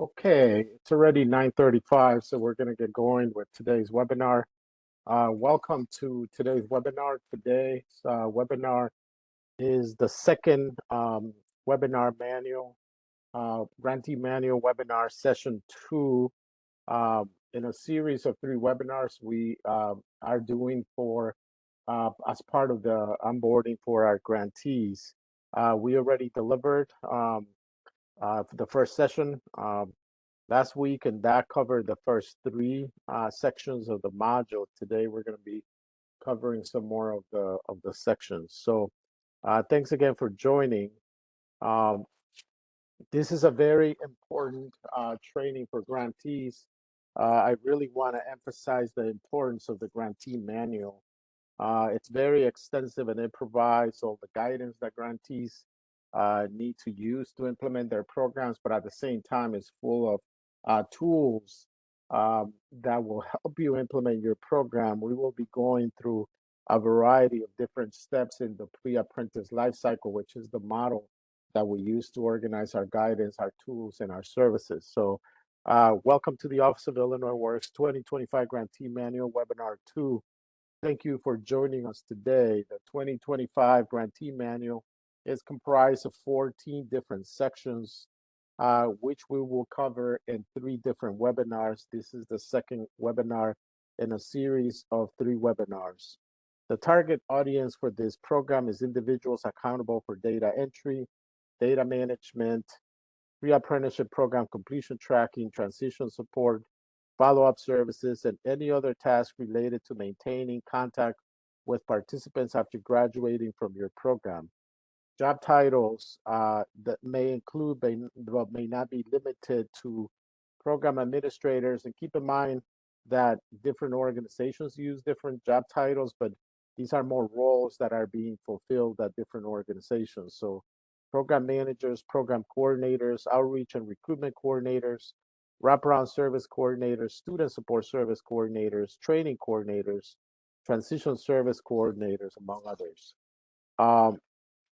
Okay, it's already 9:35, so we're going to get going with today's webinar. Welcome to today's webinar. Today's webinar is the second webinar manual, Grantee manual webinar session 2 in a series of 3 webinars we are doing for as part of the onboarding for our grantees. We already delivered for the first session last week, and that covered the first 3 sections of the module. Today, we're going to be covering some more of the sections. So, thanks again for joining. Um, this is a very important training for grantees. I really want to emphasize the importance of the grantee manual. It's very extensive, and it provides all the guidance that grantees need to use to implement their programs, but at the same time, it's full of tools that will help you implement your program. We will be going through a variety of different steps in the pre-apprentice lifecycle, which is the model that we use to organize our guidance, our tools, and our services. So welcome to the Office of Illinois Works 2025 Grantee Manual Webinar 2. Thank you for joining us today. The 2025 Grantee Manual is comprised of 14 different sections, which we will cover in 3 different webinars. This is the second webinar in a series of 3 webinars. The target audience for this program is individuals accountable for data entry, data management, pre-apprenticeship program completion tracking, transition support, follow-up services, and any other task related to maintaining contact with participants after graduating from your program. Job titles that may include but may not be limited to program administrators. And keep in mind that different organizations use different job titles, but these are more roles that are being fulfilled at different organizations. So program managers, program coordinators, outreach and recruitment coordinators, wraparound service coordinators, student support service coordinators, training coordinators, transition service coordinators, among others.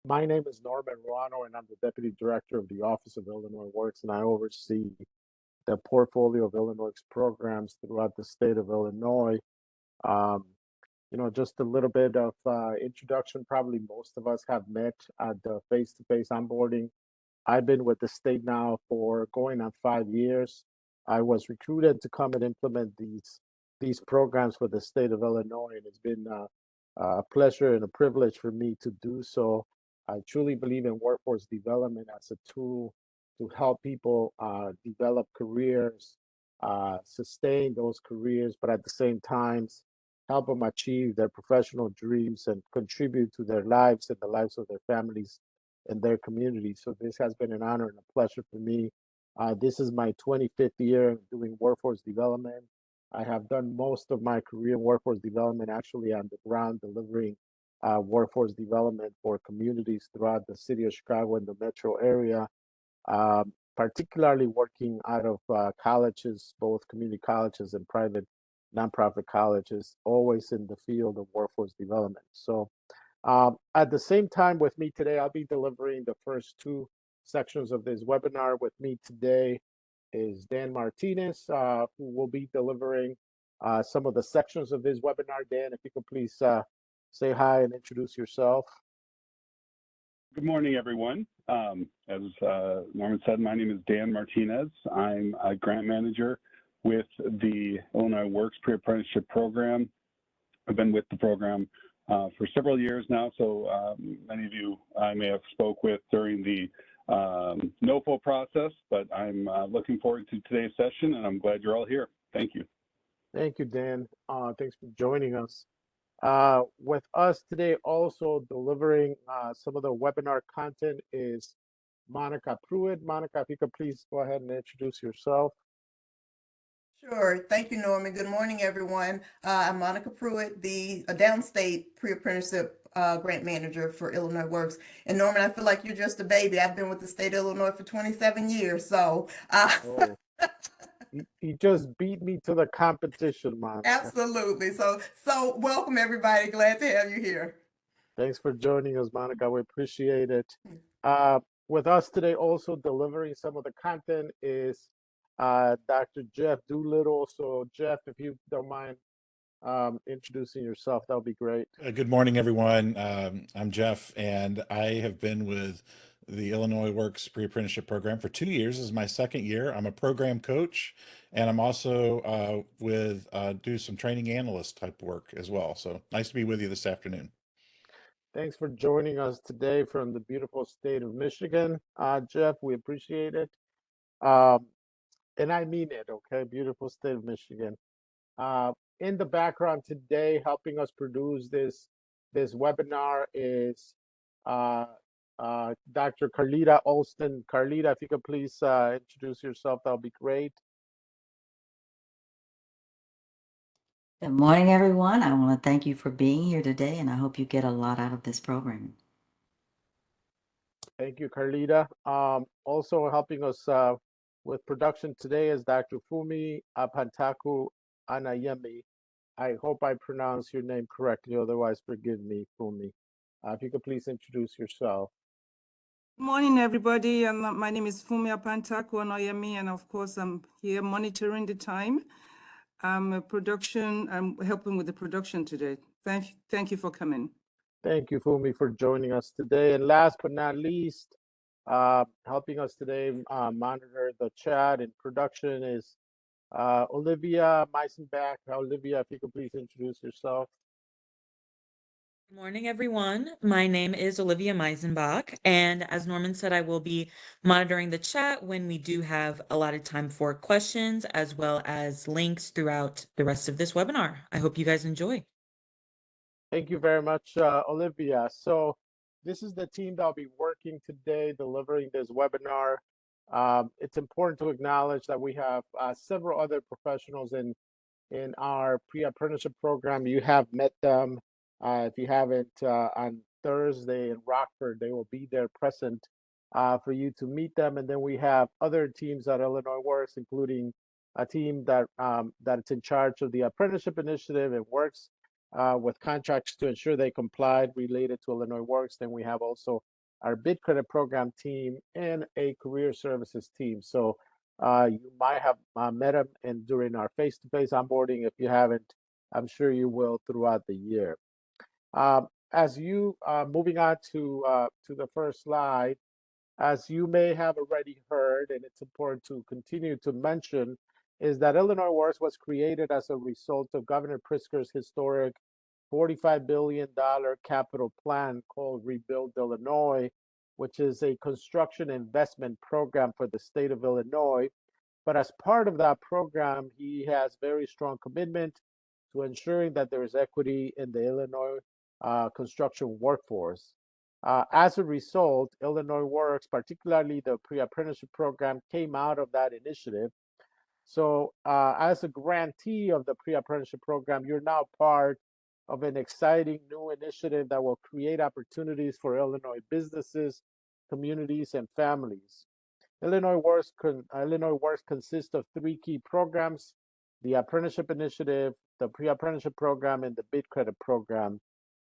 My name is Norman Ruano, and I'm the Deputy Director of the Office of Illinois Works, and I oversee the portfolio of Illinois programs throughout the state of Illinois. Just a little bit of introduction. Probably most of us have met at the face-to-face onboarding. I've been with the state now for going on 5 years. I was recruited to come and implement these programs for the state of Illinois, and it's been a pleasure and a privilege for me to do so. I truly believe in workforce development as a tool to help people develop careers, sustain those careers, but at the same time, help them achieve their professional dreams and contribute to their lives and the lives of their families and their communities. So this has been an honor and a pleasure for me. This is my 25th year doing workforce development. I have done most of my career in workforce development actually on the ground, delivering workforce development for communities throughout the city of Chicago and the metro area, particularly working out of colleges, both community colleges and private nonprofit colleges, always in the field of workforce development. So at the same time with me today, I'll be delivering the first 2 sections of this webinar. With me today is Dan Martinez, who will be delivering some of the sections of this webinar. Dan, if you could please say hi and introduce yourself. Good morning, everyone. As Norman said, my name is Dan Martinez. I'm a grant manager with the Illinois Works Pre-Apprenticeship Program. I've been with the program for several years now, so many of you I may have spoke with during the NOFO process, but I'm looking forward to today's session, and I'm glad you're all here. Thank you. Thank you, Dan. Thanks for joining us. With us today, also delivering some of the webinar content is Monica Pruitt. Monica, if you could please go ahead and introduce yourself. Sure. Thank you, Norman. Good morning, everyone. I'm Monica Pruitt, the downstate pre-apprenticeship grant manager for Illinois Works. And Norman, I feel like you're just a baby. I've been with the state of Illinois for 27 years. So Oh, you just beat me to the competition, Monica. absolutely. So welcome, everybody. Glad to have you here. Thanks for joining us, Monica. We appreciate it. With us today, also delivering some of the content is Dr. Jeff Doolittle. So Jeff, if you don't mind introducing yourself, that would be great. Good morning, everyone. I'm Jeff, and I have been with the Illinois Works Pre-Apprenticeship Program for 2 years. This is my second year. I'm a program coach, and I'm also do some training analyst type work as well. So nice to be with you this afternoon. Thanks for joining us today from the beautiful state of Michigan. Jeff, we appreciate it. Um, and I mean it, okay? Beautiful state of Michigan. In the background today, helping us produce this webinar is Dr. Carlita Olston. Carlita, if you could please introduce yourself, that would be great. Good morning, everyone. I want to thank you for being here today, and I hope you get a lot out of this program. Thank you, Carlita. Also helping us with production today is Dr. Fumi Apantaku Anayemi. I hope I pronounced your name correctly, otherwise forgive me, Fumi. If you could please introduce yourself. Good morning, everybody. My name is Fumi Apantaku Anayemi, and of course, I'm here monitoring the time. I'm helping with the production today. Thank you for coming. Thank you, Fumi, for joining us today. And last but not least, helping us today monitor the chat and production is Olivia Meisenbach. Olivia, if you could please introduce yourself. Good morning, everyone. My name is Olivia Meisenbach, and as Norman said, I will be monitoring the chat when we do have allotted time for questions, as well as links throughout the rest of this webinar. I hope you guys enjoy. Thank you very much, Olivia. So this is the team that'll be working today, delivering this webinar. It's important to acknowledge that we have several other professionals in our pre-apprenticeship program. You have met them. If you haven't, on Thursday in Rockford, they will be there present for you to meet them. And then we have other teams at Illinois Works, including a team that's in charge of the apprenticeship initiative and works with contracts to ensure they complied related to Illinois Works. Then we have also our bid credit program team and a career services team. So you might have met them during our face-to-face onboarding. If you haven't, I'm sure you will throughout the year. As you moving on to the first slide, as you may have already heard, and it's important to continue to mention, is that Illinois Works was created as a result of Governor Pritzker's historic $45 billion capital plan called Rebuild Illinois, which is a construction investment program for the state of Illinois. But as part of that program, he has very strong commitment to ensuring that there is equity in the Illinois construction workforce. As a result, Illinois Works, particularly the pre-apprenticeship program, came out of that initiative. So as a grantee of the pre-apprenticeship program, you're now part of an exciting new initiative that will create opportunities for Illinois businesses, communities, and families. Illinois Works consists of three key programs: the apprenticeship initiative, the pre-apprenticeship program, and the bid credit program.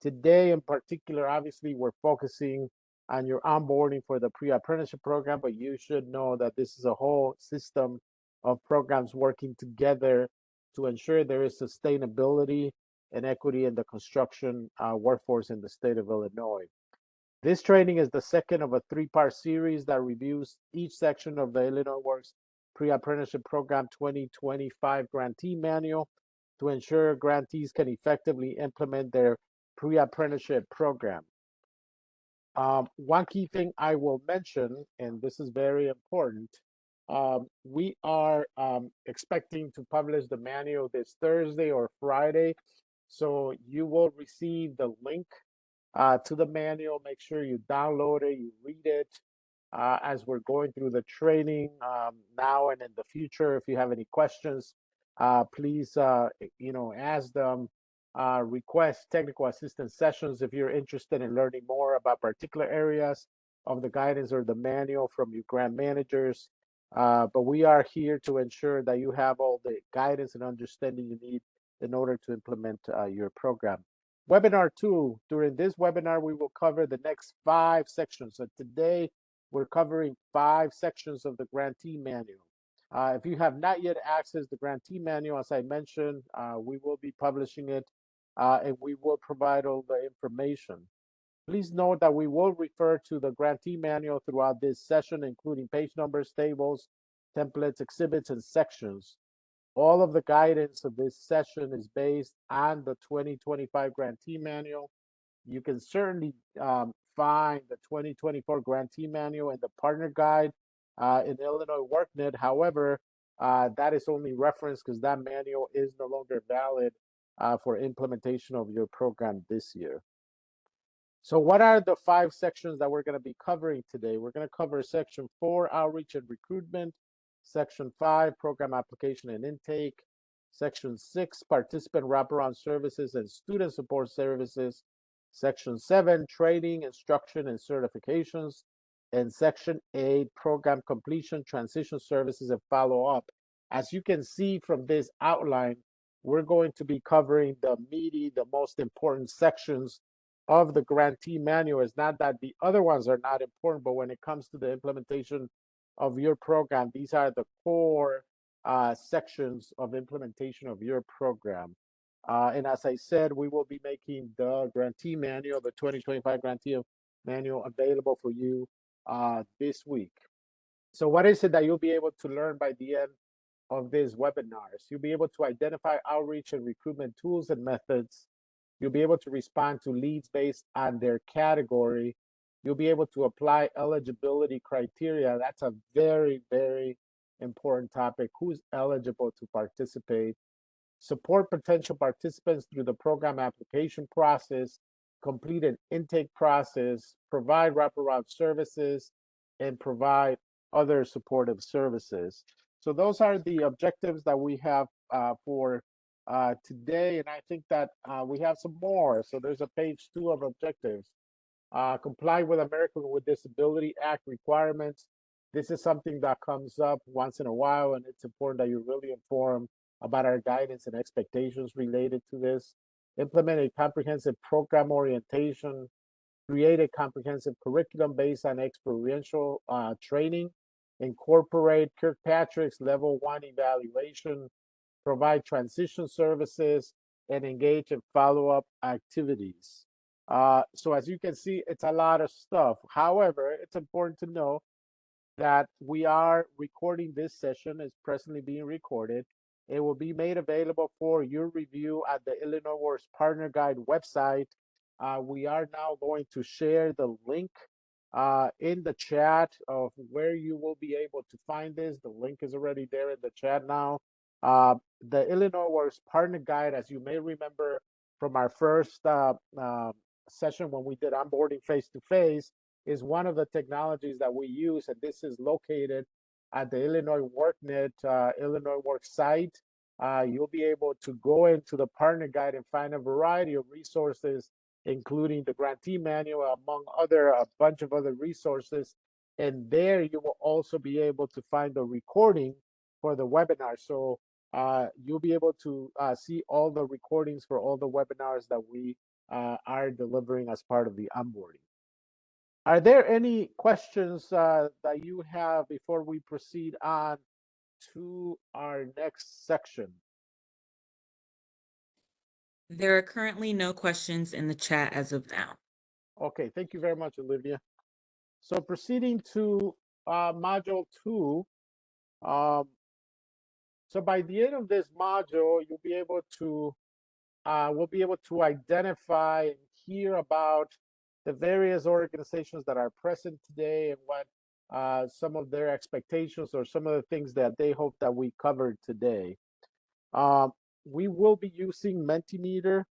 Today in particular, obviously, we're focusing on your onboarding for the pre-apprenticeship program, but you should know that this is a whole system of programs working together to ensure there is sustainability and equity in the construction workforce in the state of Illinois. This training is the second of a three-part series that reviews each section of the Illinois Works Pre-Apprenticeship Program 2025 Grantee Manual to ensure grantees can effectively implement their pre-apprenticeship program. One key thing I will mention, and this is very important, we are expecting to publish the manual this Thursday or Friday. So you will receive the link to the manual. Make sure you download it, you read it as we're going through the training now and in the future. If you have any questions, please ask them. Request technical assistance sessions if you're interested in learning more about particular areas of the guidance or the manual from your grant managers. But we are here to ensure that you have all the guidance and understanding you need in order to implement your program. Webinar 2, during this webinar, we will cover the next 5 sections. So today, we're covering 5 sections of the grantee manual. If you have not yet accessed the grantee manual, as I mentioned, we will be publishing it and we will provide all the information. Please note that we will refer to the grantee manual throughout this session, including page numbers, tables, templates, exhibits, and sections. All of the guidance of this session is based on the 2025 grantee manual. You can certainly find the 2024 grantee manual and the partner guide in Illinois WorkNet. However, that is only reference because that manual is no longer valid for implementation of your program this year. So what are the 5 sections that we're going to be covering today? We're going to cover section 4, outreach and recruitment, section 5, program application and intake, section 6, participant wraparound services and student support services, section 7, training, instruction, and certifications, and section 8, program completion, transition services, and follow-up. As you can see from this outline, we're going to be covering the meaty, the most important sections of the grantee manual. Is not that the other ones are not important, but when it comes to the implementation of your program, these are the core sections of implementation of your program. And as I said, we will be making the grantee manual, the 2025 grantee manual, available for you this week. So what is it that you'll be able to learn by the end of these webinars? You'll be able to identify outreach and recruitment tools and methods. You'll be able to respond to leads based on their category. You'll be able to apply eligibility criteria. That's a very, very important topic. Who's eligible to participate? Support potential participants through the program application process, complete an intake process, provide wraparound services, and provide other supportive services. So those are the objectives that we have for today, and I think that we have some more. So there's a page 2 of objectives. Comply with Americans with Disability Act requirements. This is something that comes up once in a while, and it's important that you're really informed about our guidance and expectations related to this. Implement a comprehensive program orientation. Create a comprehensive curriculum based on experiential training. Incorporate Kirkpatrick's level 1 evaluation. Provide transition services, and engage in follow-up activities. So as you can see, it's a lot of stuff. However, it's important to know that we are recording this session. Is presently being recorded. It will be made available for your review at the Illinois Works Partner Guide website. We are now going to share the link in the chat of where you will be able to find this. The link is already there in the chat now. The Illinois Works Partner Guide, as you may remember from our first session when we did onboarding face-to-face, is one of the technologies that we use, and this is located at the Illinois WorkNet Illinois Works site. You'll be able to go into the Partner Guide and find a variety of resources, including the grantee manual, among a bunch of other resources. And there you will also be able to find the recording for the webinar. So you'll be able to see all the recordings for all the webinars that we are delivering as part of the onboarding. Are there any questions that you have before we proceed on to our next section? There are currently no questions in the chat as of now. Okay, thank you very much, Olivia. So proceeding to module 2. So by the end of this module, you'll be able to, we'll be able to identify and hear about the various organizations that are present today and what some of their expectations or some of the things that they hope that we covered today. We will be using Mentimeter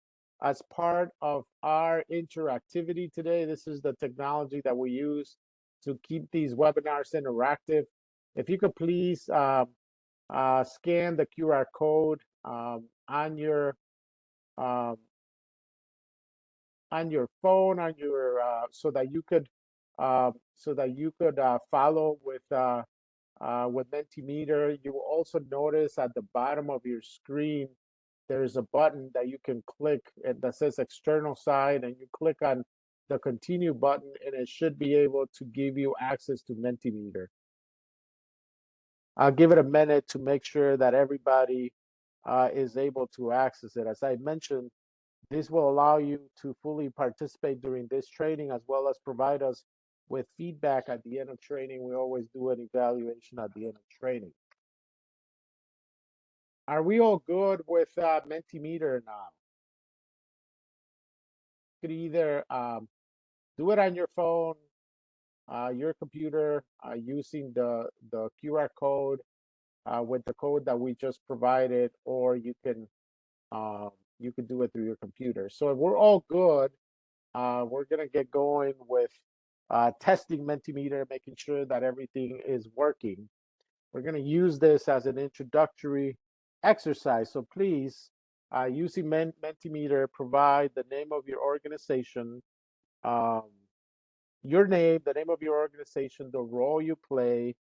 as part of our interactivity today. This is the technology that we use to keep these webinars interactive. If you could please scan the QR code on your phone, on your so that you could follow with Mentimeter. You will also notice at the bottom of your screen there is a button that you can click that says external side, and you click on the continue button, and it should be able to give you access to Mentimeter. I'll give it a minute to make sure that everybody is able to access it. As I mentioned, this will allow you to fully participate during this training, as well as provide us with feedback at the end of training. We always do an evaluation at the end of training. Are we all good with Mentimeter now? You could either do it on your phone, your computer, using the QR code with the code that we just provided, or you can do it through your computer. So if we're all good, we're gonna get going with testing Mentimeter, making sure that everything is working. We're gonna use this as an introductory exercise. So please, using Mentimeter, provide the name of your organization, um, your name, the name of your organization, the role you play,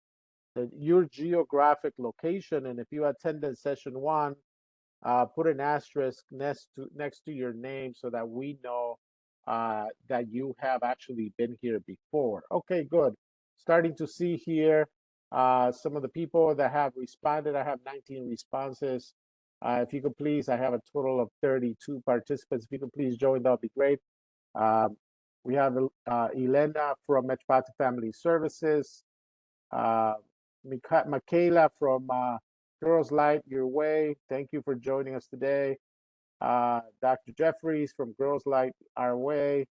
your geographic location, and if you attended session 1, put an asterisk next to your name so that we know that you have actually been here before. Okay, good. Starting to see here some of the people that have responded. I have 19 responses. If you could please, I have a total of 32 participants. If you could please join, that would be great. We have Elena from Metropolitan Family Services, Michaela from Girls Light Your Way. Thank you for joining us today. Dr. Jeffries from Girls Light Our Way.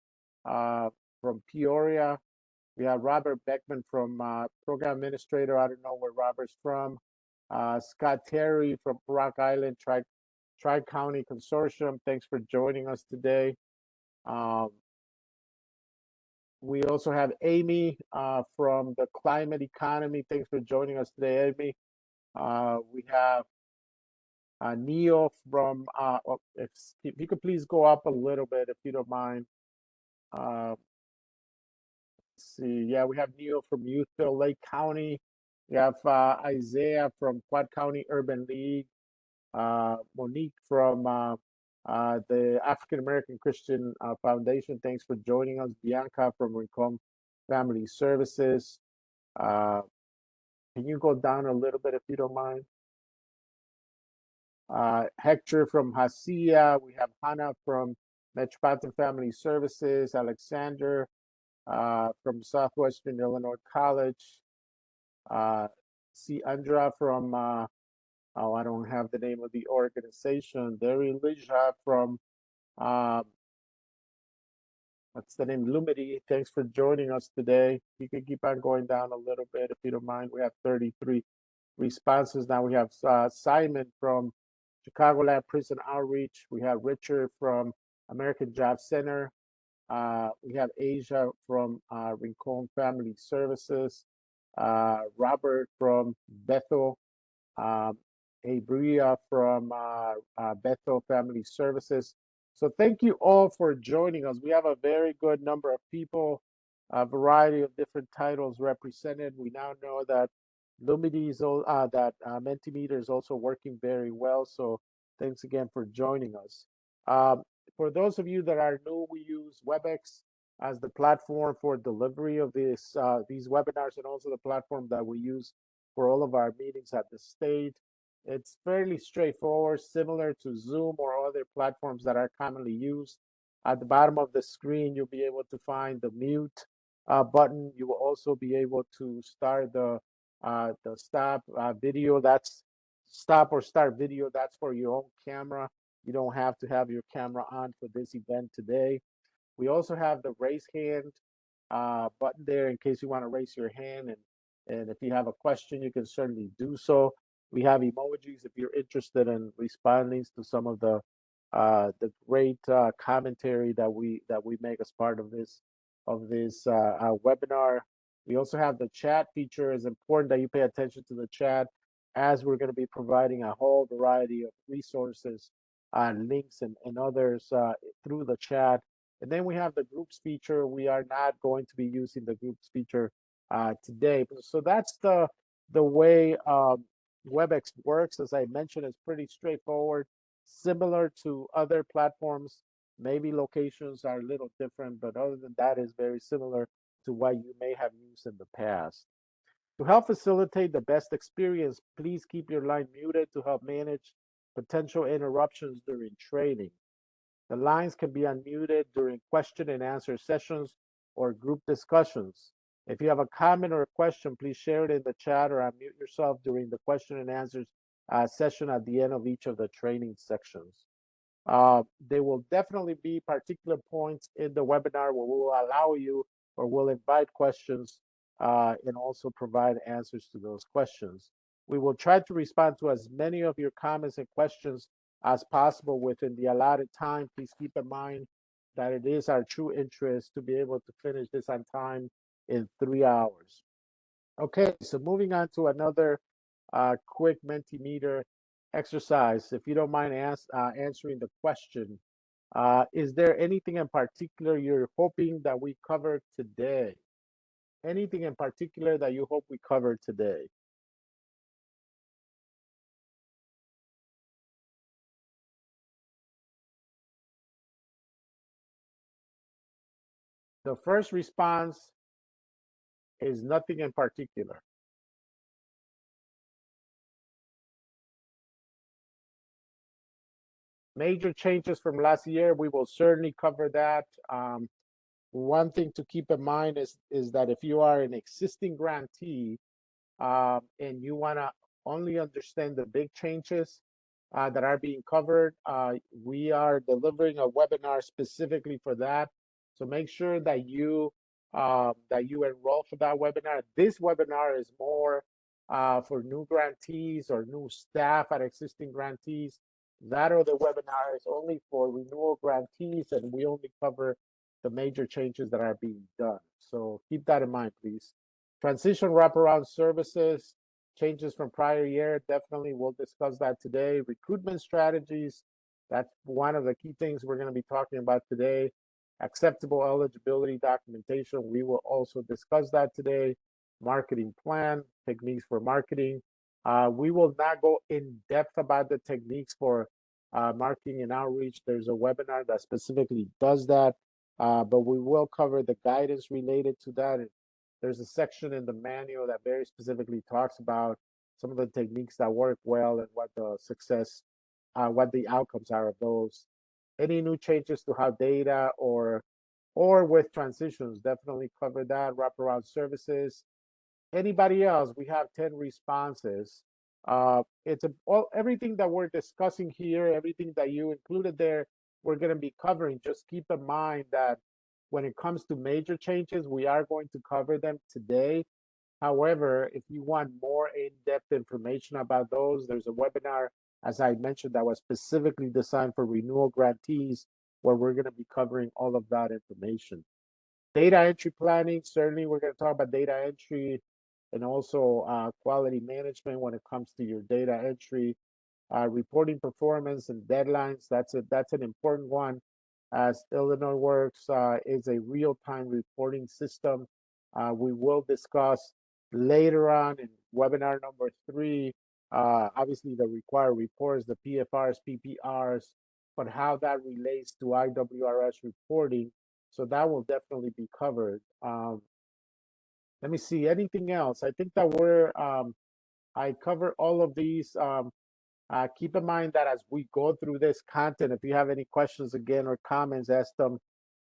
From Peoria, we have Robert Beckman from Program Administrator. I don't know where Robert's from. Scott Terry from Rock Island Tri-County Consortium. Thanks for joining us today. We also have Amy from the Climate Economy. Thanks for joining us today, Amy. We have Neil from, if you could please go up a little bit, if you don't mind. Let's see, yeah, we have Neil from Youthville, Lake County. We have Isaiah from Quad County Urban League. Monique from the African American Christian Foundation. Thanks for joining us. Bianca from Rincon Family Services. Can you go down a little bit if you don't mind? Hector from Hacia. We have Hannah from Metropolitan Family Services. Alexander from Southwestern Illinois College. Andra from I don't have the name of the organization. There, Elijah from what's the name? Lumity. Thanks for joining us today. You can keep on going down a little bit if you don't mind. We have 33 responses. Now we have Simon from Chicagoland Prison Outreach. We have Richard from American Job Center. We have Asia from Rincon Family Services. Robert from Bethel. Abria from Bethel Family Services. So thank you all for joining us. We have a very good number of people, a variety of different titles represented. We now know that Lumity is Mentimeter is also working very well. So thanks again for joining us. For those of you that are new, we use WebEx as the platform for delivery of these webinars, and also the platform that we use for all of our meetings at the state. It's fairly straightforward, similar to Zoom or other platforms that are commonly used. At the bottom of the screen, you'll be able to find the mute button. You will also be able to start the stop video. That's stop or start video. That's for your own camera. You don't have to have your camera on for this event today. We also have the raise hand button there in case you want to raise your hand, and if you have a question, you can certainly do so. We have emojis if you're interested in responding to some of the great commentary that we make as part of this webinar. We also have the chat feature. It's important that you pay attention to the chat, as we're going to be providing a whole variety of resources, links, and others through the chat. And then we have the groups feature. We are not going to be using the groups feature today. So that's the way WebEx works. As I mentioned, it's pretty straightforward, similar to other platforms. Maybe locations are a little different, but other than that, is very similar to what you may have used in the past. To help facilitate the best experience, please keep your line muted to help manage potential interruptions during training. The lines can be unmuted during question and answer sessions or group discussions. If you have a comment or a question, please share it in the chat or unmute yourself during the question and answers session at the end of each of the training sections. There will definitely be particular points in the webinar where we will allow you or will invite questions and also provide answers to those questions. We will try to respond to as many of your comments and questions as possible within the allotted time. Please keep in mind that it is our true interest to be able to finish this on time in 3 hours. Okay, so moving on to another quick Mentimeter exercise. If you don't mind answering the question, is there anything in particular you're hoping that we cover today? Anything in particular that you hope we cover today? The first response is nothing in particular. Major changes from last year, we will certainly cover that. One thing to keep in mind is that if you are an existing grantee and you want to only understand the big changes that are being covered, we are delivering a webinar specifically for that. So make sure that you enroll for that webinar. This webinar is more for new grantees or new staff at existing grantees. That other webinar is only for renewal grantees, and we only cover the major changes that are being done. So keep that in mind, please. Transition wraparound services, changes from prior year, definitely we'll discuss that today. Recruitment strategies, that's one of the key things we're going to be talking about today. Acceptable eligibility documentation, we will also discuss that today. Marketing plan, techniques for marketing. We will not go in depth about the techniques for marketing and outreach. There's a webinar that specifically does that, but we will cover the guidance related to that. There's a section in the manual that very specifically talks about some of the techniques that work well and what the success, what the outcomes are of those. Any new changes to how data or with transitions, definitely cover that. Wraparound services. Anybody else? We have 10 responses. It's everything that we're discussing here, everything that you included there, we're going to be covering. Just keep in mind that when it comes to major changes, we are going to cover them today. However, if you want more in-depth information about those, there's a webinar, as I mentioned, that was specifically designed for renewal grantees, where we're going to be covering all of that information. Data entry planning, certainly we're going to talk about data entry and also quality management when it comes to your data entry. Reporting performance and deadlines, that's an important one, as Illinois Works is a real-time reporting system. We will discuss later on in webinar number 3, obviously the required reports, the PFRs, PPRs, but how that relates to IWRS reporting. So that will definitely be covered. Let me see, anything else? I think that I cover all of these. Keep in mind that as we go through this content, if you have any questions again or comments, ask them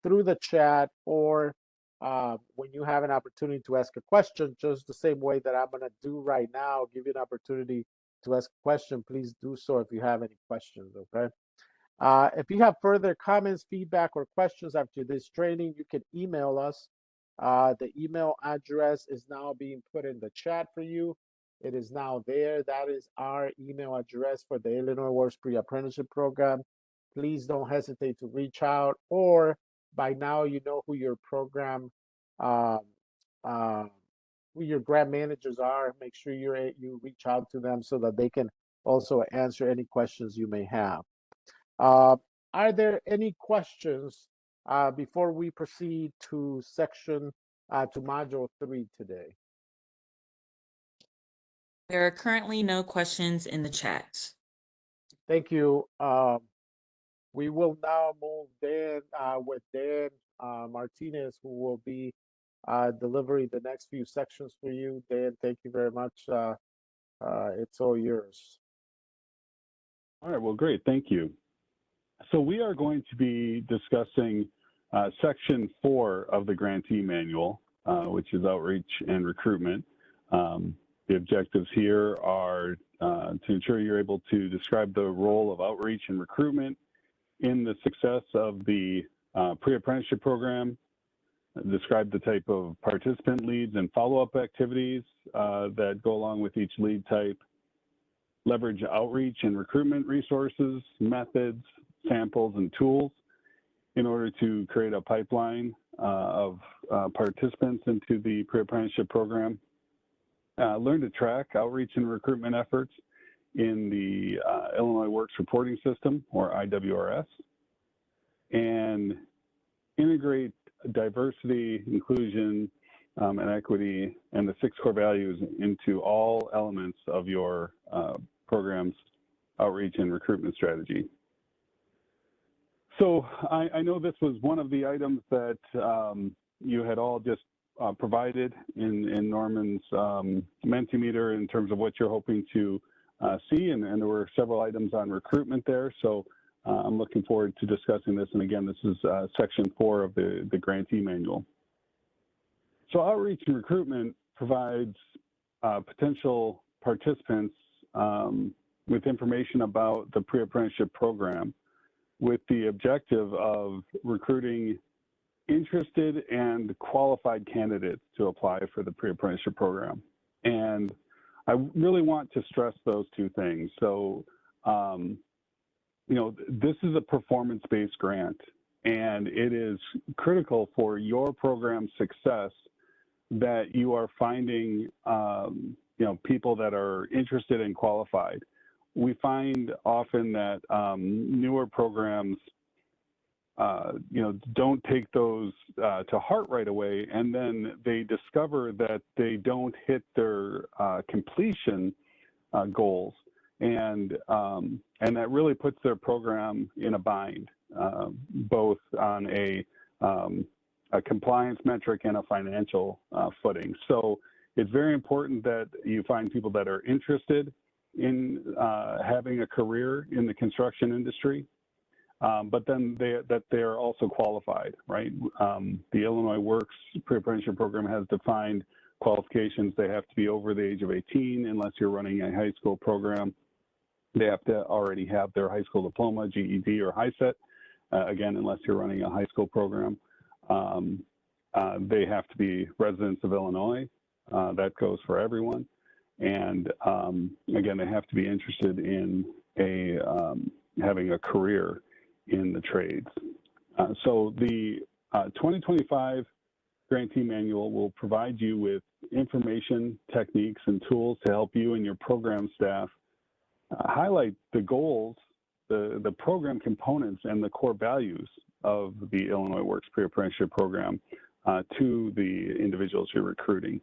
through the chat or when you have an opportunity to ask a question, just the same way that I'm going to do right now, give you an opportunity to ask a question. Please do so if you have any questions, okay? If you have further comments, feedback, or questions after this training, you can email us. The email address is now being put in the chat for you. It is now there. That is our email address for the Illinois Works Pre-Apprenticeship Program. Please don't hesitate to reach out, or by now you know who your program, who your grant managers are. Make sure you reach out to them so that they can also answer any questions you may have. Are there any questions before we proceed to to module 3 today? There are currently no questions in the chat. Thank you. We will now move with Dan Martinez, who will be delivering the next few sections for you. Dan, thank you very much. It's all yours. All right, well, great, thank you. So we are going to be discussing section 4 of the grantee manual, which is outreach and recruitment. The objectives here are to ensure you're able to describe the role of outreach and recruitment in the success of the pre-apprenticeship program, describe the type of participant leads and follow-up activities that go along with each lead type, leverage outreach and recruitment resources, methods, samples, and tools in order to create a pipeline of participants into the pre-apprenticeship program. Learn to track outreach and recruitment efforts in the Illinois Works reporting system, or IWRS, and integrate diversity, inclusion, and equity, and the 6 core values into all elements of your program's outreach and recruitment strategy. So I know this was one of the items that you had all just provided in Norman's Mentimeter in terms of what you're hoping to see, and there were several items on recruitment there. So I'm looking forward to discussing this. And again, this is section 4 of the grantee manual. So outreach and recruitment provides potential participants with information about the pre-apprenticeship program with the objective of recruiting interested and qualified candidates to apply for the pre-apprenticeship program. And I really want to stress those 2 things. So, you know, this is a performance-based grant, and it is critical for your program's success that you are finding, you know, people that are interested and qualified. We find often that newer programs, you know, don't take those to heart right away, and then they discover that they don't hit their completion goals, and that really puts their program in a bind, both on a compliance metric and a financial footing. So it's very important that you find people that are interested in having a career in the construction industry, but then that they are also qualified, right? The Illinois Works pre-apprenticeship program has defined qualifications. They have to be over the age of 18 unless you're running a high school program. They have to already have their high school diploma, GED, or HiSET, again, unless you're running a high school program. They have to be residents of Illinois. That goes for everyone. And again, they have to be interested in having a career in the trades. So the 2025 grantee manual will provide you with information, techniques, and tools to help you and your program staff highlight the goals, the program components, and the core values of the Illinois Works pre-apprenticeship program to the individuals you're recruiting.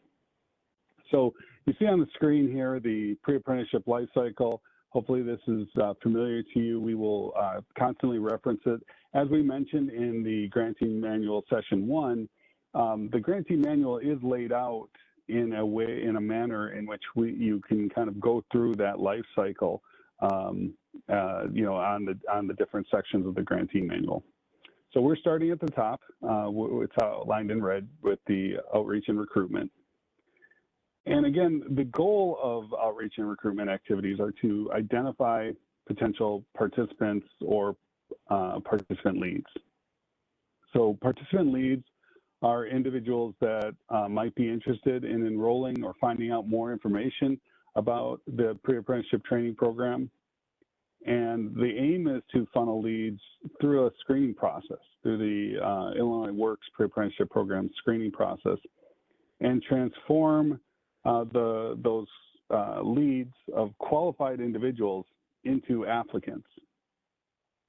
So you see on the screen here the pre-apprenticeship life cycle. Hopefully this is familiar to you. We will constantly reference it. As we mentioned in the grantee manual session 1, the grantee manual is laid out in a manner in which you can kind of go through that life cycle, you know, on the different sections of the grantee manual. So we're starting at the top. It's outlined in red with the outreach and recruitment. And again, the goal of outreach and recruitment activities are to identify potential participants or participant leads. So participant leads are individuals that might be interested in enrolling or finding out more information about the pre-apprenticeship training program. And the aim is to funnel leads through a screening process, through the Illinois Works pre-apprenticeship program screening process, and transform those leads of qualified individuals into applicants,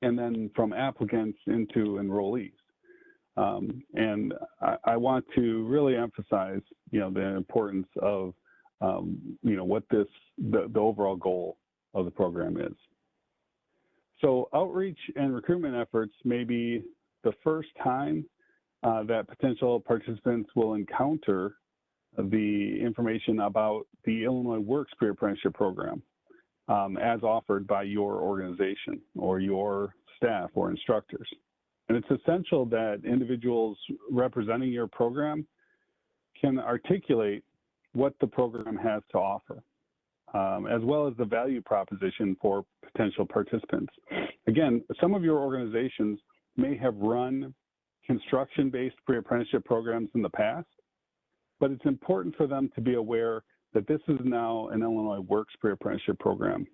and then from applicants into enrollees. And I want to really emphasize, you know, the importance of, you know, what the overall goal of the program is. So outreach and recruitment efforts may be the first time that potential participants will encounter the information about the Illinois Works Pre-Apprenticeship Program as offered by your organization or your staff or instructors. And it's essential that individuals representing your program can articulate what the program has to offer, as well as the value proposition for potential participants. Again, some of your organizations may have run construction-based pre-apprenticeship programs in the past, but it's important for them to be aware that this is now an Illinois Works pre-apprenticeship program,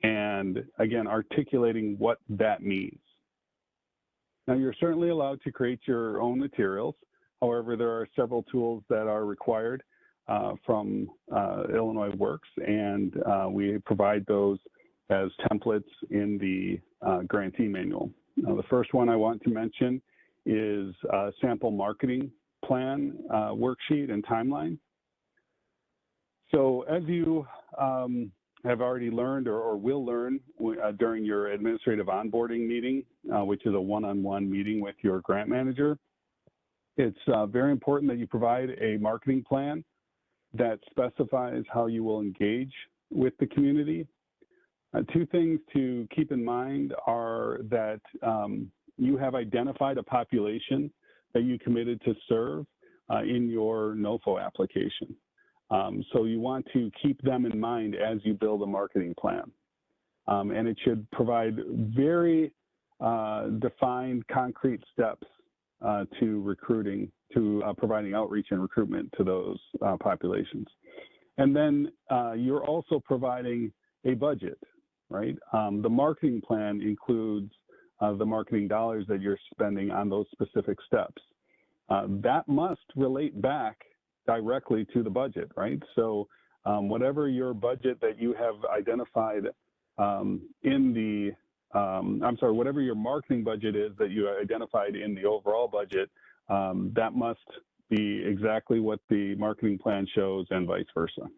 and again, articulating what that means. Now, you're certainly allowed to create your own materials. However, there are several tools that are required from Illinois Works, and we provide those as templates in the grantee manual. Now, the first one I want to mention is a sample marketing plan worksheet and timeline. So as you have already learned or will learn during your administrative onboarding meeting, which is a one-on-one meeting with your grant manager, it's very important that you provide a marketing plan that specifies how you will engage with the community. Two things to keep in mind are that you have identified a population that you committed to serve in your NOFO application. So you want to keep them in mind as you build a marketing plan. And it should provide very defined, concrete steps to recruiting, to providing outreach and recruitment to those populations. And then you're also providing a budget, right? The marketing plan includes the marketing dollars that you're spending on those specific steps. That must relate back directly to the budget, right? So whatever your budget that you have identified whatever your marketing budget is that you identified in the overall budget, that must be exactly what the marketing plan shows and vice versa.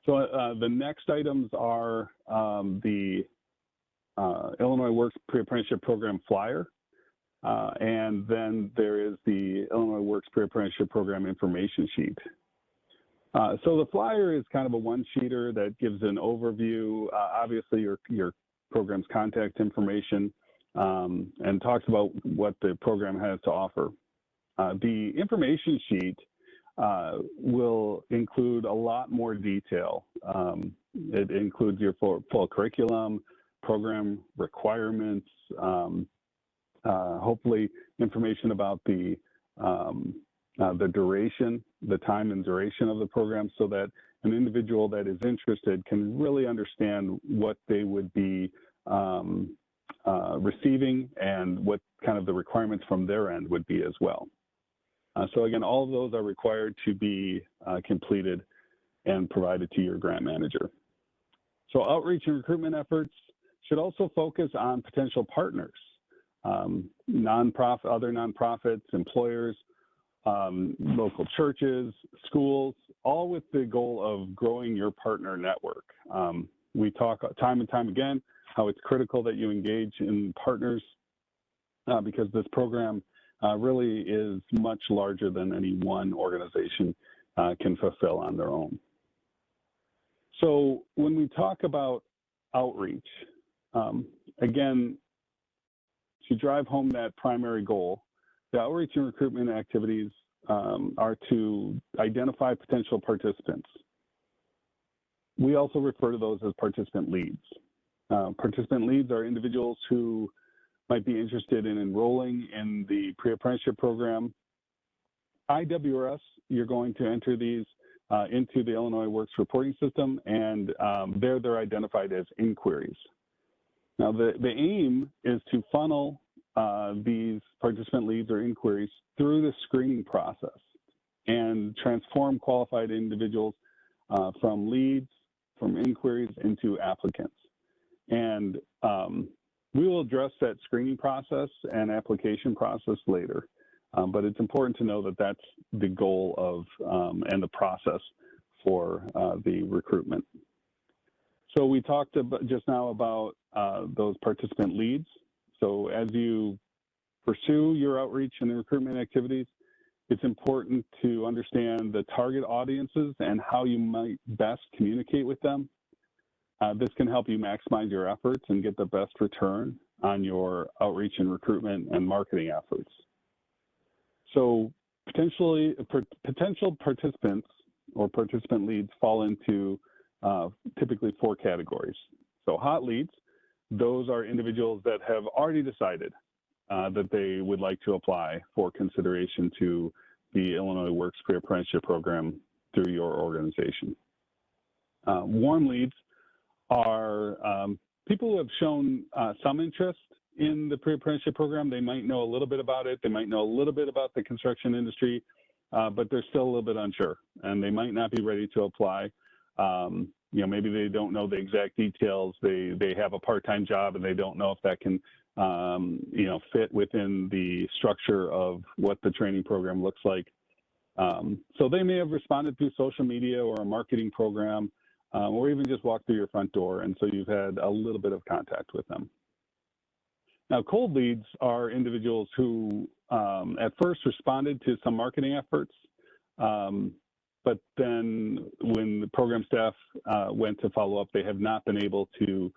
So the next items are the Illinois Works Pre-Apprenticeship Program flyer. And then there is the Illinois Works Pre-Apprenticeship Program information sheet. So the flyer is kind of a one-sheeter that gives an overview, obviously your program's contact information, and talks about what the program has to offer. The information sheet will include a lot more detail. It includes your full curriculum, program requirements, hopefully information about the duration, the time and duration of the program, so that an individual that is interested can really understand what they would be receiving and what kind of the requirements from their end would be as well. So again, all of those are required to be completed and provided to your grant manager. So outreach and recruitment efforts should also focus on potential partners. Other nonprofits, employers, local churches, schools, all with the goal of growing your partner network. We talk time and time again how it's critical that you engage in partners because this program really is much larger than any one organization can fulfill on their own. So when we talk about outreach, again, to drive home that primary goal, the outreach and recruitment activities are to identify potential participants. We also refer to those as participant leads. Participant leads are individuals who might be interested in enrolling in the pre-apprenticeship program. IWRS, you're going to enter these into the Illinois Works reporting system, and there they're identified as inquiries. Now, the aim is to funnel these participant leads or inquiries through the screening process and transform qualified individuals from leads, from inquiries into applicants. And we will address that screening process and application process later, but it's important to know that that's the goal of and the process for the recruitment. So we talked about, just now about those participant leads. So as you pursue your outreach and recruitment activities, it's important to understand the target audiences and how you might best communicate with them. This can help you maximize your efforts and get the best return on your outreach and recruitment and marketing efforts. So potential participants or participant leads fall into typically 4 categories. So hot leads, those are individuals that have already decided that they would like to apply for consideration to the Illinois Works Pre-Apprenticeship Program through your organization. Warm leads are people who have shown some interest in the pre-apprenticeship program. They might know a little bit about it. They might know a little bit about the construction industry, but they're still a little bit unsure, and they might not be ready to apply. You know, maybe they don't know the exact details. They have a part-time job, and they don't know if that can, you know, fit within the structure of what the training program looks like. So they may have responded through social media or a marketing program, or even just walked through your front door, and so you've had a little bit of contact with them. Now, cold leads are individuals who at first responded to some marketing efforts, but then when the program staff went to follow up, they have not been able to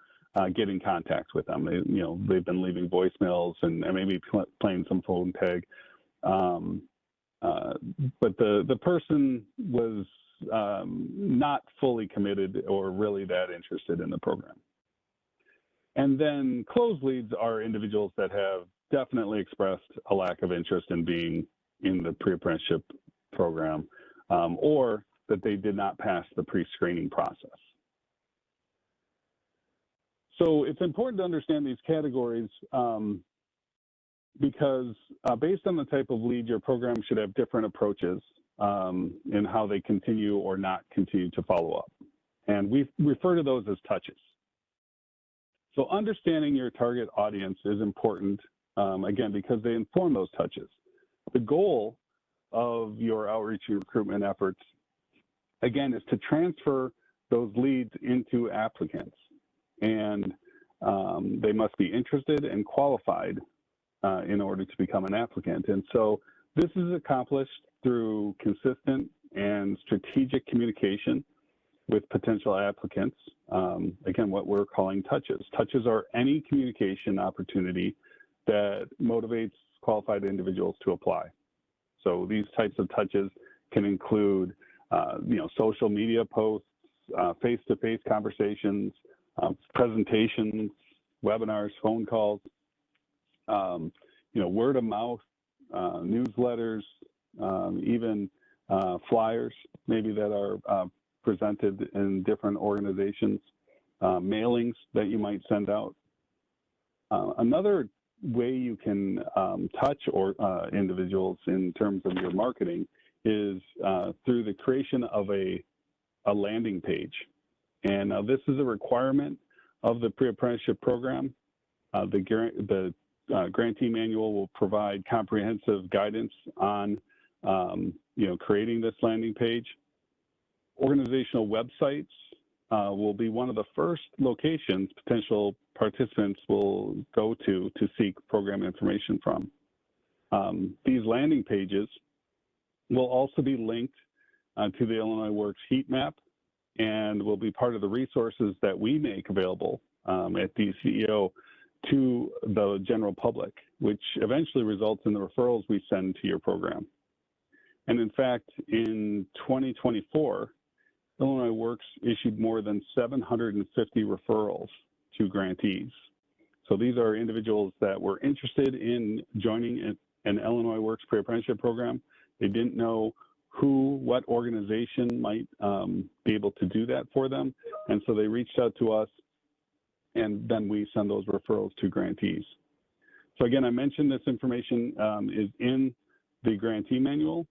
get in contact with them. You know, they've been leaving voicemails and maybe playing some phone tag. But the person was not fully committed or really that interested in the program. And then closed leads are individuals that have definitely expressed a lack of interest in being in the pre-apprenticeship program, or that they did not pass the pre-screening process. So it's important to understand these categories because based on the type of lead, your program should have different approaches in how they continue or not continue to follow up. And we refer to those as touches. So understanding your target audience is important, again, because they inform those touches. The goal of your outreach and recruitment efforts, again, is to transfer those leads into applicants. And they must be interested and qualified in order to become an applicant. And so this is accomplished through consistent and strategic communication with potential applicants. Again, what we're calling touches. Touches are any communication opportunity that motivates qualified individuals to apply. So these types of touches can include, you know, social media posts, face-to-face conversations, presentations, webinars, phone calls, you know, word of mouth, newsletters, even flyers maybe that are presented in different organizations, mailings that you might send out. Another way you can touch individuals in terms of your marketing is through the creation of a landing page. And this is a requirement of the pre-apprenticeship program. The Grantee manual will provide comprehensive guidance on you know, creating this landing page. Organizational websites will be one of the first locations potential participants will go to seek program information from. These landing pages will also be linked to the Illinois Works heat map and will be part of the resources that we make available at DCEO to the general public, which eventually results in the referrals we send to your program. And in fact, in 2024, Illinois Works issued more than 750 referrals to grantees. So these are individuals that were interested in joining an Illinois Works pre-apprenticeship program. They didn't know what organization might be able to do that for them. And so they reached out to us, and then we send those referrals to grantees. So again, I mentioned this information is in the Grantee manual.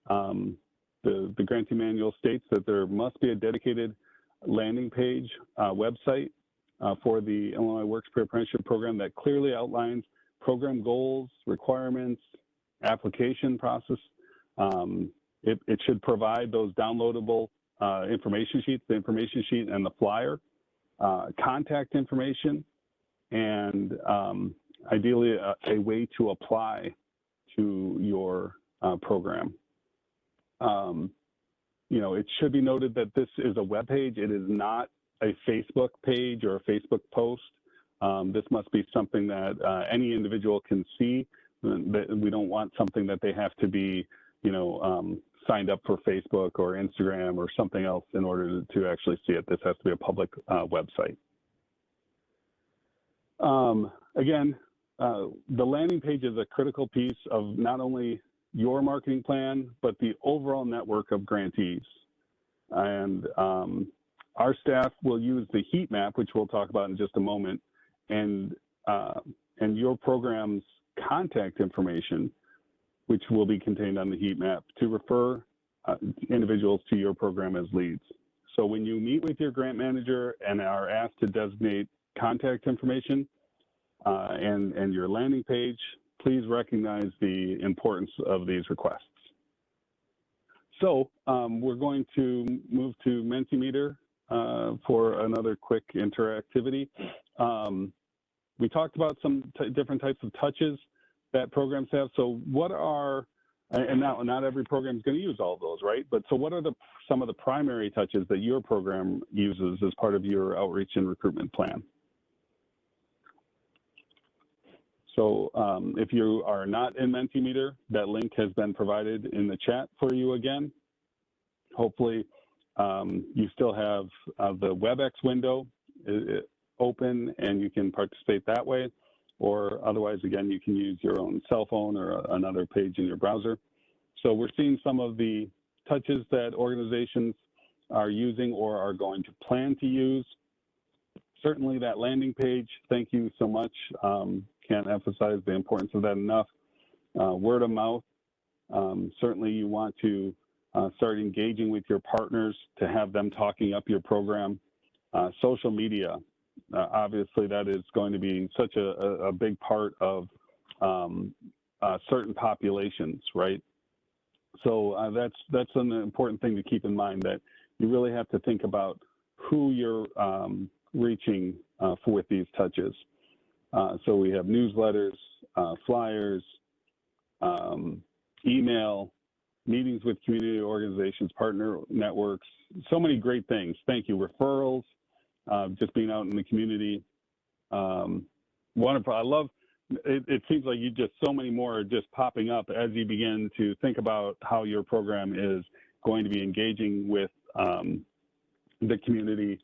The Grantee manual states that there must be a dedicated landing page website for the Illinois Works Pre-Apprenticeship Program that clearly outlines program goals, requirements, application process. It should provide those downloadable information sheets, the information sheet and the flyer, contact information, and ideally a way to apply to your program. You know, it should be noted that this is a web page. It is not a Facebook page or a Facebook post. This must be something that any individual can see. We don't want something that they have to be, you know, signed up for Facebook or Instagram or something else in order to actually see it. This has to be a public website. Again, the landing page is a critical piece of not only your marketing plan, but the overall network of grantees. And our staff will use the heat map, which we'll talk about in just a moment, and your program's contact information, which will be contained on the heat map, to refer individuals to your program as leads. So when you meet with your grant manager and are asked to designate contact information and your landing page, please recognize the importance of these requests. So we're going to move to Mentimeter for another quick interactivity. We talked about some different types of touches that programs have. So what are, and not every program is going to use all of those, right? But so what are some of the primary touches that your program uses as part of your outreach and recruitment plan? So if you are not in Mentimeter, that link has been provided in the chat for you again. Hopefully you still have the WebEx window open and you can participate that way, or otherwise, again, you can use your own cell phone or another page in your browser. So we're seeing some of the touches that organizations are using or are going to plan to use. Certainly that landing page, thank you so much. Can't emphasize the importance of that enough. Word of mouth, certainly you want to start engaging with your partners to have them talking up your program. Social media, obviously that is going to be such a big part of certain populations, right? So that's an important thing to keep in mind, that you really have to think about who you're reaching with these touches. So we have newsletters, flyers, email, meetings with community organizations, partner networks, so many great things. Thank you. Referrals, just being out in the community. Wonderful. I love, it seems like so many more are just popping up as you begin to think about how your program is going to be engaging with the community.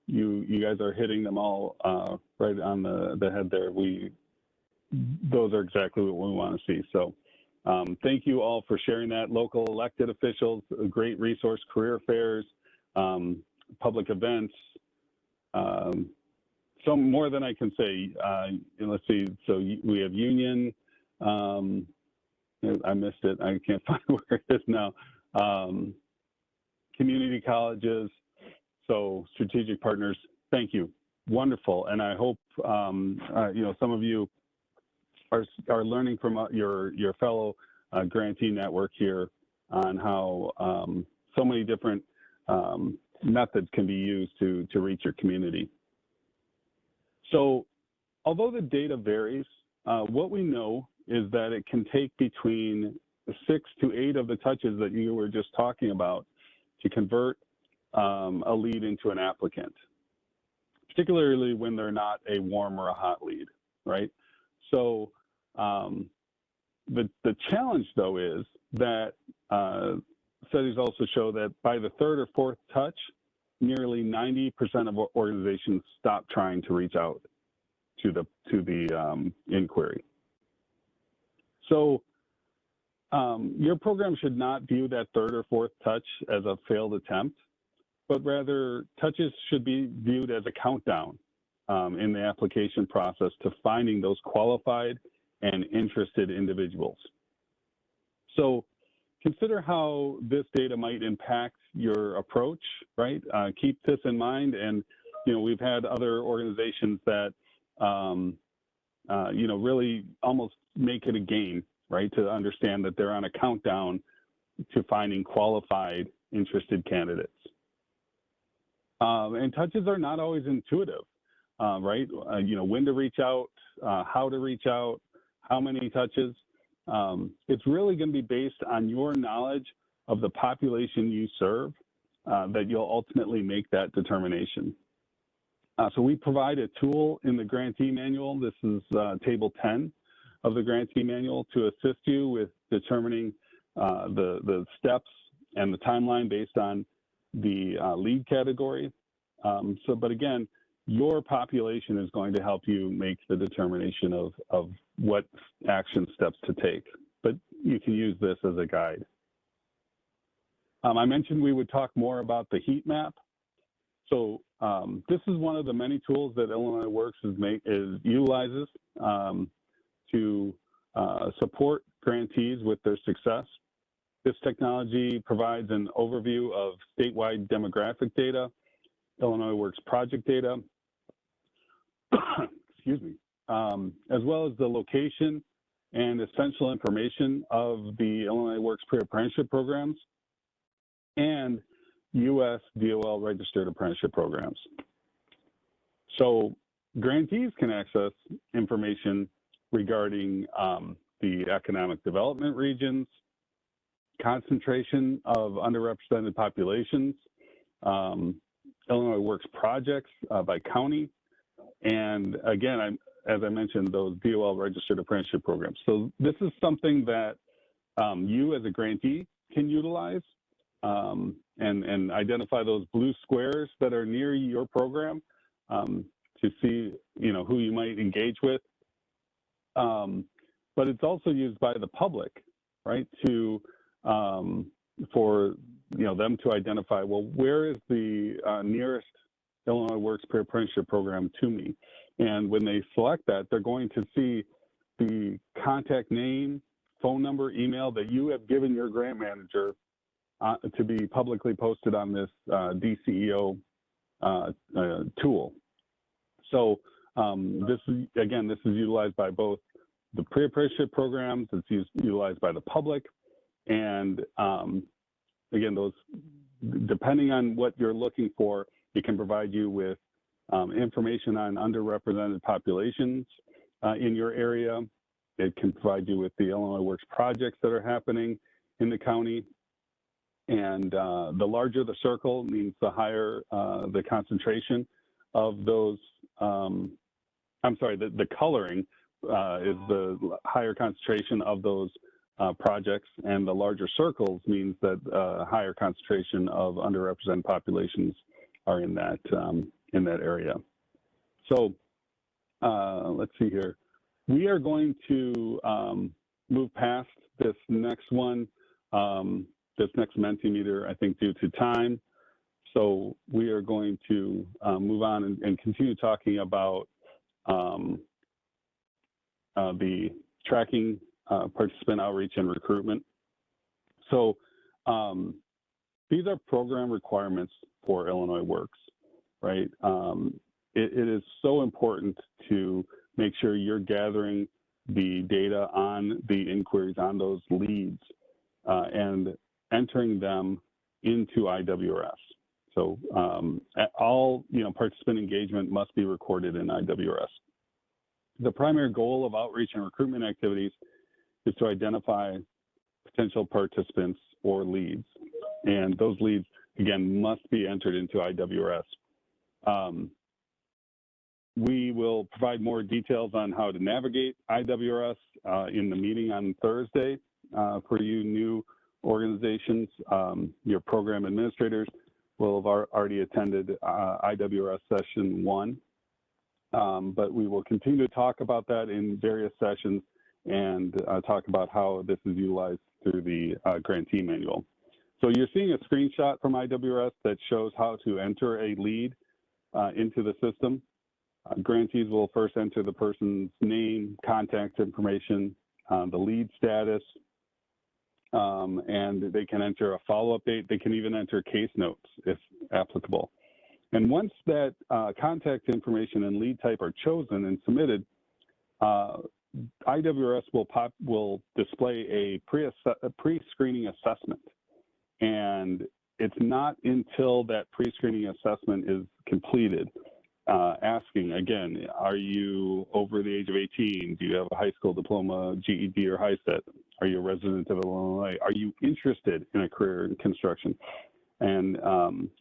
You guys are hitting them all right on the head there. Those are exactly what we want to see. So thank you all for sharing that. Local elected officials, a great resource, career fairs, public events, so more than I can say. Let's see, so we have union, I missed it, I can't find where it is now. Community colleges, so strategic partners, thank you, wonderful. And I hope you know, some of you are learning from your fellow grantee network here on how so many different methods can be used to reach your community. So although the data varies, what we know is that it can take between 6 to 8 of the touches that you were just talking about to convert a lead into an applicant, particularly when they're not a warm or a hot lead, right? So the challenge, though, is that studies also show that by the 3rd or 4th touch, nearly 90% of organizations stop trying to reach out to the inquiry. So your program should not view that 3rd or 4th touch as a failed attempt, but rather touches should be viewed as a countdown in the application process to finding those qualified and interested individuals. So consider how this data might impact your approach, right? Keep this in mind. And, you know, we've had other organizations that, you know, really almost make it a game, right? To understand that they're on a countdown to finding qualified, interested candidates. And touches are not always intuitive. right? When to reach out, how to reach out, how many touches. It's really going to be based on your knowledge of the population you serve that you'll ultimately make that determination. So we provide a tool in the Grantee manual. This is table 10 of the Grantee manual to assist you with determining the steps and the timeline based on the lead category. But again, your population is going to help you make the determination of what action steps to take. But you can use this as a guide. I mentioned we would talk more about the heat map. So this is one of the many tools that Illinois Works utilizes to support grantees with their success. This technology provides an overview of statewide demographic data, Illinois Works project data, excuse me, as well as the location and essential information of the Illinois Works pre-apprenticeship programs and U.S. DOL registered apprenticeship programs. So grantees can access information regarding the economic development regions, concentration of underrepresented populations, Illinois Works projects by county, and again, as I mentioned, those DOL registered apprenticeship programs. So this is something that you as a grantee can utilize and identify those blue squares that are near your program to see, who you might engage with. But it's also used by the public, right, for them to identify, well, where is the nearest Illinois Works pre-apprenticeship program to me? And when they select that, they're going to see the contact name, phone number, email that you have given your grant manager to be publicly posted on this DCEO tool. So this is utilized by both the pre-apprenticeship programs, it's utilized by the public, and again, those, depending on what you're looking for, it can provide you with information on underrepresented populations in your area. It can provide you with the Illinois Works projects that are happening in the county. And the larger the circle means the higher the concentration of those, the coloring is the higher concentration of those projects, and the larger circles means that higher concentration of underrepresented populations are in that area. So let's see here. We are going to move past this next one, this next Mentimeter, I think, due to time. So we are going to move on and continue talking about the tracking participant outreach and recruitment. So these are program requirements for Illinois Works, right? It is so important to make sure you're gathering the data on the inquiries, on those leads, and entering them into IWRS. So all participant engagement must be recorded in IWRS. The primary goal of outreach and recruitment activities is to identify potential participants or leads. And those leads, again, must be entered into IWRS. We will provide more details on how to navigate IWRS in the meeting on Thursday for you new organizations. Your program administrators will have already attended IWRS session 1. But we will continue to talk about that in various sessions and talk about how this is utilized through the grantee manual. So you're seeing a screenshot from IWRS that shows how to enter a lead into the system. Grantees will first enter the person's name, contact information, the lead status, and they can enter a follow-up date. They can even enter case notes if applicable. And once that contact information and lead type are chosen and submitted, IWRS will display a pre-screening assessment. And it's not until that pre-screening assessment is completed asking, again, are you over the age of 18? Do you have a high school diploma, GED, or HiSET? Are you a resident of Illinois? Are you interested in a career in construction? And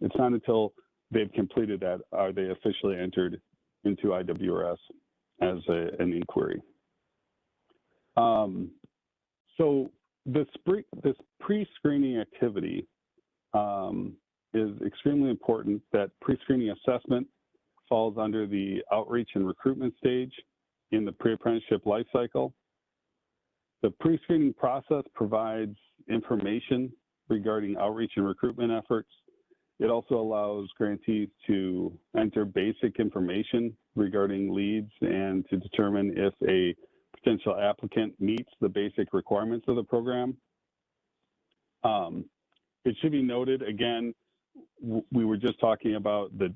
it's not until they've completed that are they officially entered into IWRS as an inquiry. So this pre-screening activity is extremely important. That pre-screening assessment falls under the outreach and recruitment stage in the pre-apprenticeship life cycle. The pre-screening process provides information regarding outreach and recruitment efforts. It also allows grantees to enter basic information regarding leads and to determine if a potential applicant meets the basic requirements of the program. It should be noted, again, we were just talking about the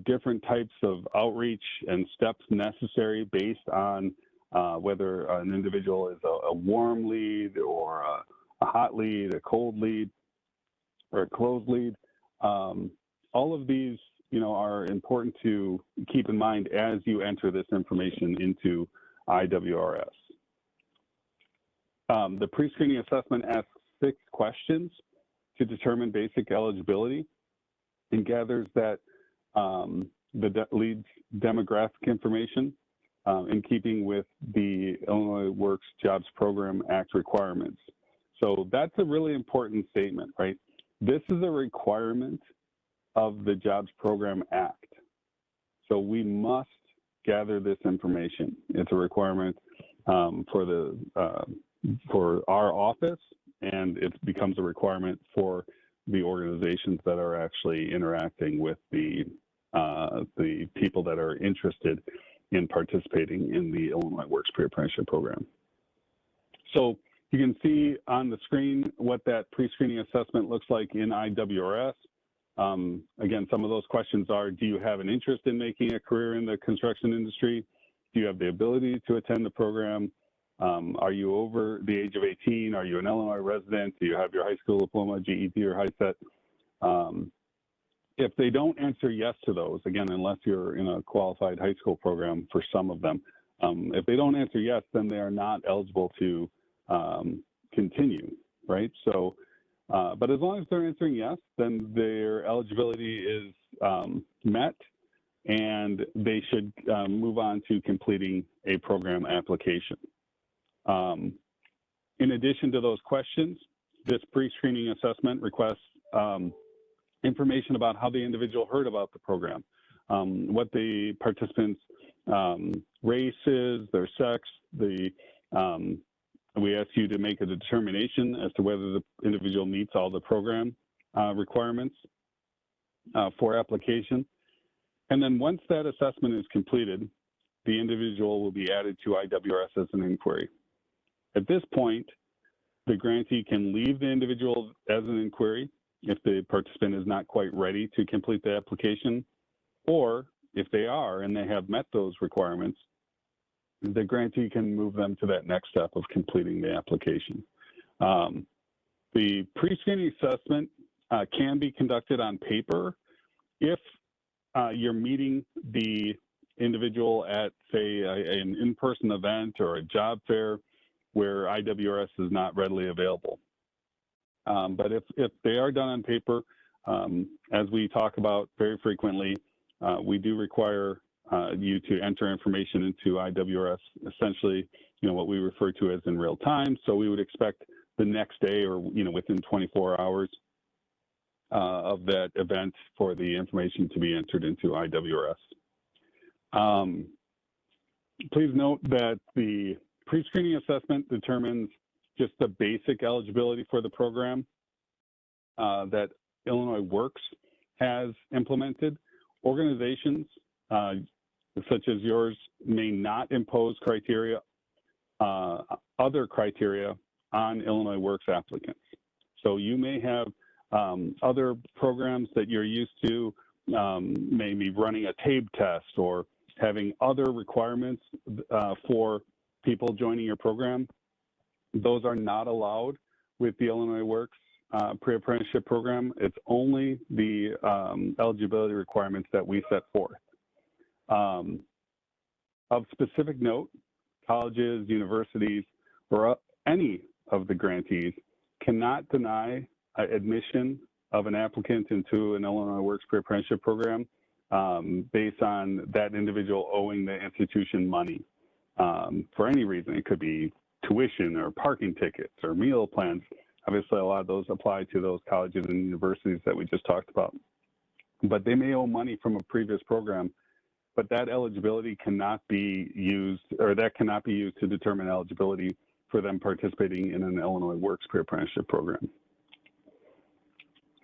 different types of outreach and steps necessary based on whether an individual is a warm lead or a hot lead, a cold lead, or a closed lead. All of these, are important to keep in mind as you enter this information into IWRS. The pre-screening assessment asks 6 questions to determine basic eligibility and gathers that the lead's demographic information in keeping with the Illinois Works Jobs Program Act requirements. So that's a really important statement, right? This is a requirement of the Jobs Program Act. So we must gather this information. It's a requirement for our office, and it becomes a requirement for the organizations that are actually interacting with the people that are interested in participating in the Illinois Works Pre-Apprenticeship Program. So you can see on the screen what that pre-screening assessment looks like in IWRS. Again, some of those questions are, do you have an interest in making a career in the construction industry? Do you have the ability to attend the program? Are you over the age of 18? Are you an Illinois resident? Do you have your high school diploma, GED, or HiSET? If they don't answer yes to those, again, unless you're in a qualified high school program for some of them, if they don't answer yes, then they are not eligible to continue, right? So, but as long as they're answering yes, then their eligibility is met, and they should move on to completing a program application. In addition to those questions, this pre-screening assessment requests information about how the individual heard about the program, what the participants' race is, their sex. We ask you to make a determination as to whether the individual meets all the program requirements for application. And then once that assessment is completed, the individual will be added to IWRS as an inquiry. At this point, the grantee can leave the individual as an inquiry if the participant is not quite ready to complete the application, or if they are and they have met those requirements, the grantee can move them to that next step of completing the application. The pre-screening assessment can be conducted on paper if you're meeting the individual at, say, an in-person event or a job fair where IWRS is not readily available. But if they are done on paper, as we talk about very frequently, we do require you to enter information into IWRS, essentially, what we refer to as in real time. So we would expect the next day or, within 24 hours of that event for the information to be entered into IWRS. Please note that the pre-screening assessment determines just the basic eligibility for the program that Illinois Works has implemented. Organizations such as yours may not impose criteria, other criteria on Illinois Works applicants. So you may have other programs that you're used to, maybe running a TABE test or having other requirements for people joining your program. Those are not allowed with the Illinois Works pre-apprenticeship program, it's only the eligibility requirements that we set forth. Of specific note, colleges, universities, or any of the grantees cannot deny admission of an applicant into an Illinois Works pre-apprenticeship program based on that individual owing the institution money for any reason. It could be tuition or parking tickets or meal plans. Obviously, a lot of those apply to those colleges and universities that we just talked about. But they may owe money from a previous program, but that eligibility cannot be used, or that cannot be used to determine eligibility for them participating in an Illinois Works pre-apprenticeship program.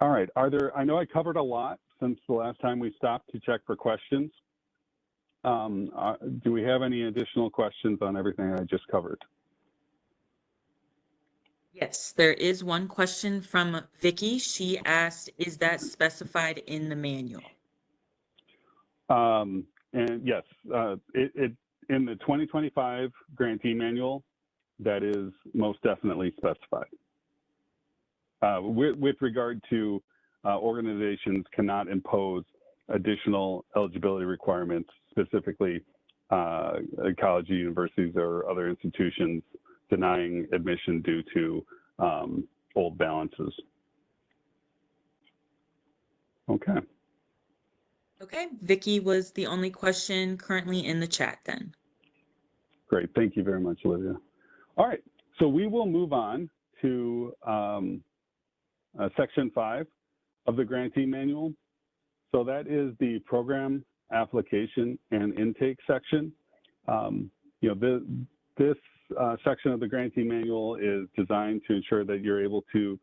All right, I know I covered a lot since the last time we stopped to check for questions. Do we have any additional questions on everything I just covered? Yes, there is one question from Vicky. She asked, is that specified in the manual? And yes, in the 2025 grantee manual, that is most definitely specified. With regard to organizations cannot impose additional eligibility requirements, specifically colleges, universities, or other institutions denying admission due to old balances. Okay. Okay, Vicky was the only question currently in the chat then. Great, thank you very much, Olivia. All right, so we will move on to Section 5 of the grantee manual. So that is the program application and intake section. This section of the grantee manual is designed to ensure that you're able to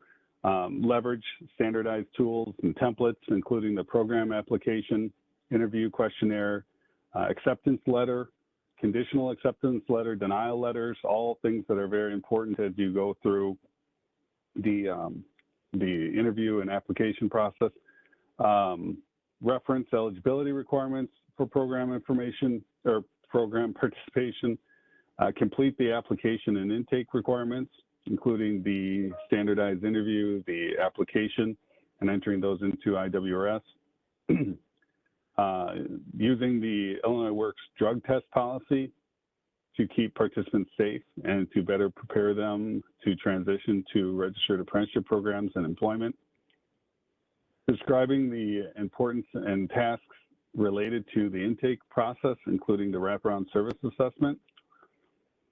leverage standardized tools and templates, including the program application, interview questionnaire, acceptance letter, conditional acceptance letter, denial letters, all things that are very important as you go through the interview and application process. Reference eligibility requirements for program information or program participation, complete the application and intake requirements, including the standardized interview, the application, and entering those into IWRS. Using the Illinois Works drug test policy to keep participants safe and to better prepare them to transition to registered apprenticeship programs and employment. Describing the importance and tasks related to the intake process, including the wraparound service assessment,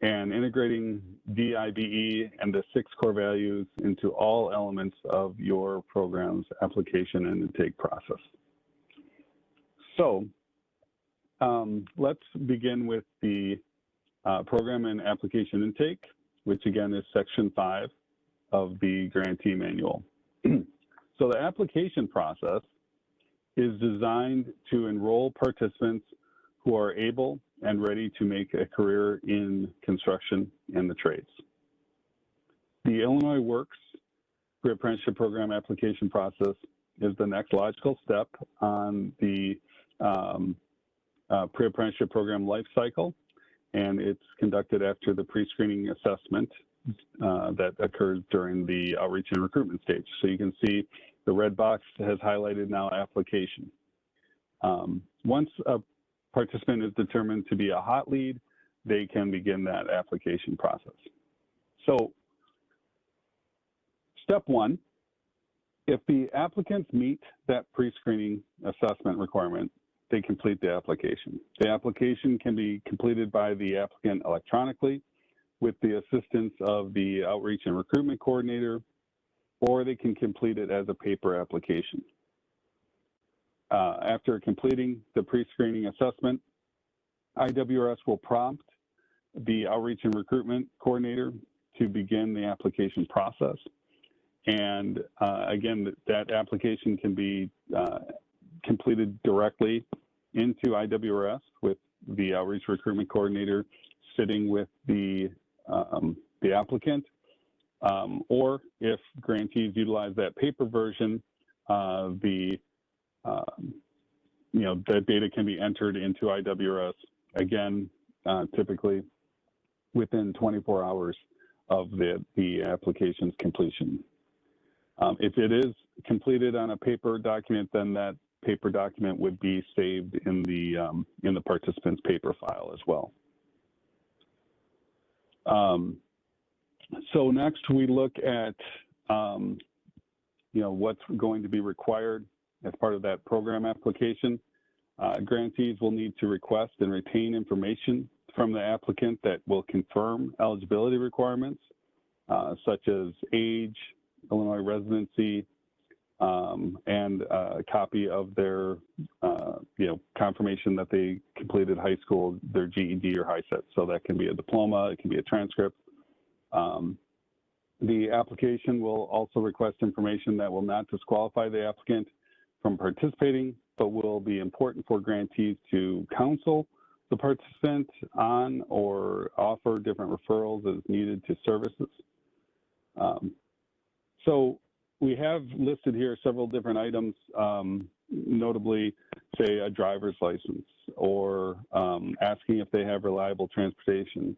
and integrating DIBE and the 6 core values into all elements of your program's application and intake process. So let's begin with the program and application intake, which again is Section 5 of the grantee manual. So the application process is designed to enroll participants who are able and ready to make a career in construction and the trades. The Illinois Works pre-apprenticeship program application process is the next logical step on the pre-apprenticeship program life cycle, and it's conducted after the pre-screening assessment that occurs during the outreach and recruitment stage. So you can see the red box has highlighted now application. Once a participant is determined to be a hot lead, they can begin that application process. So step 1, if the applicants meet that pre-screening assessment requirement, they complete the application. The application can be completed by the applicant electronically with the assistance of the outreach and recruitment coordinator, or they can complete it as a paper application. After completing the pre-screening assessment, IWRS will prompt the outreach and recruitment coordinator to begin the application process. And again, that application can be completed directly into IWRS with the outreach recruitment coordinator sitting with the applicant, or if grantees utilize that paper version, the data can be entered into IWRS, again, typically within 24 hours of the application's completion. If it is completed on a paper document, then that paper document would be saved in the participant's paper file as well. So next we look at what's going to be required as part of that program application. Grantees will need to request and retain information from the applicant that will confirm eligibility requirements, such as age, Illinois residency, and a copy of their, confirmation that they completed high school, their GED or HiSET. So that can be a diploma, it can be a transcript. The application will also request information that will not disqualify the applicant from participating, but will be important for grantees to counsel the participant on or offer different referrals as needed to services. So we have listed here several different items, notably, say, a driver's license or asking if they have reliable transportation.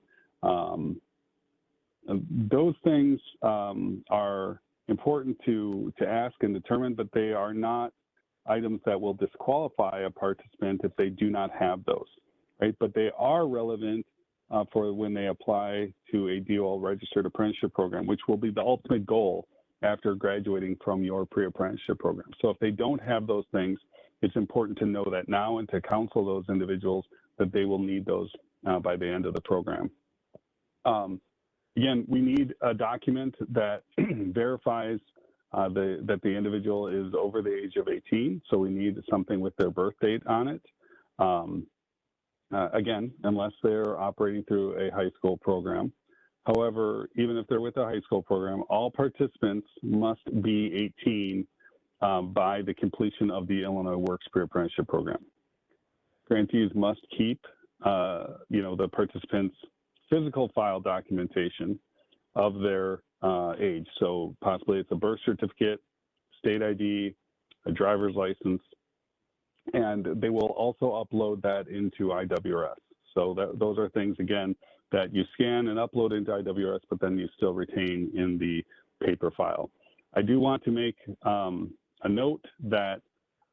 Those things are important to ask and determine, but they are not items that will disqualify a participant if they do not have those, right? But they are relevant for when they apply to a DOL registered apprenticeship program, which will be the ultimate goal after graduating from your pre-apprenticeship program. So if they don't have those things, it's important to know that now and to counsel those individuals that they will need those by the end of the program. Again, we need a document that verifies that the individual is over the age of 18, so we need something with their birth date on it. Again, unless they're operating through a high school program. However, even if they're with a high school program, all participants must be 18 by the completion of the Illinois Works Pre-Apprenticeship Program. Grantees must keep, the participants' physical file documentation of their age. So possibly it's a birth certificate, state ID, a driver's license, and they will also upload that into IWRS. So those are things, again, that you scan and upload into IWRS, but then you still retain in the paper file. I do want to make a note that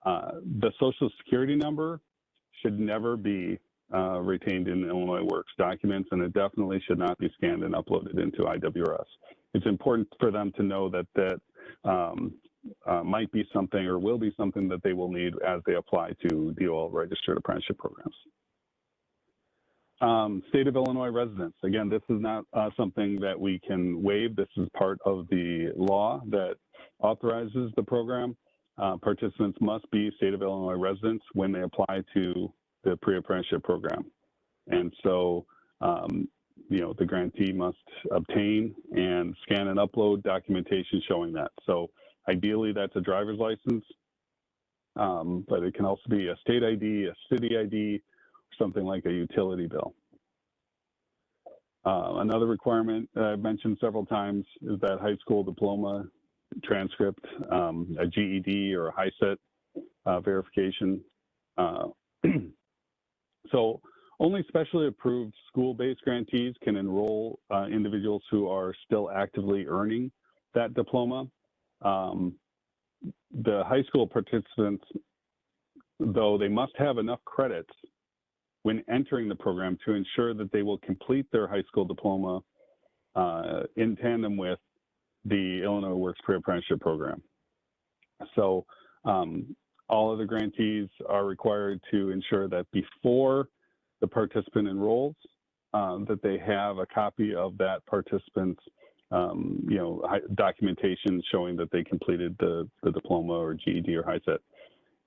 the Social Security number should never be retained in Illinois Works documents, and it definitely should not be scanned and uploaded into IWRS. It's important for them to know that might be something or will be something that they will need as they apply to DOL registered apprenticeship programs. State of Illinois residence. Again, this is not something that we can waive. This is part of the law that authorizes the program. Participants must be state of Illinois residents when they apply to the pre-apprenticeship program. And so, the grantee must obtain and scan and upload documentation showing that. So ideally that's a driver's license, but it can also be a state ID, a city ID, something like a utility bill. Another requirement that I've mentioned several times is that high school diploma transcript, a GED or a HiSET verification. So only specially approved school-based grantees can enroll individuals who are still actively earning that diploma. The high school participants, though, they must have enough credits when entering the program to ensure that they will complete their high school diploma in tandem with the Illinois Works Pre-Apprenticeship Program. So all of the grantees are required to ensure that before the participant enrolls, that they have a copy of that participant's documentation showing that they completed the diploma or GED or HiSET,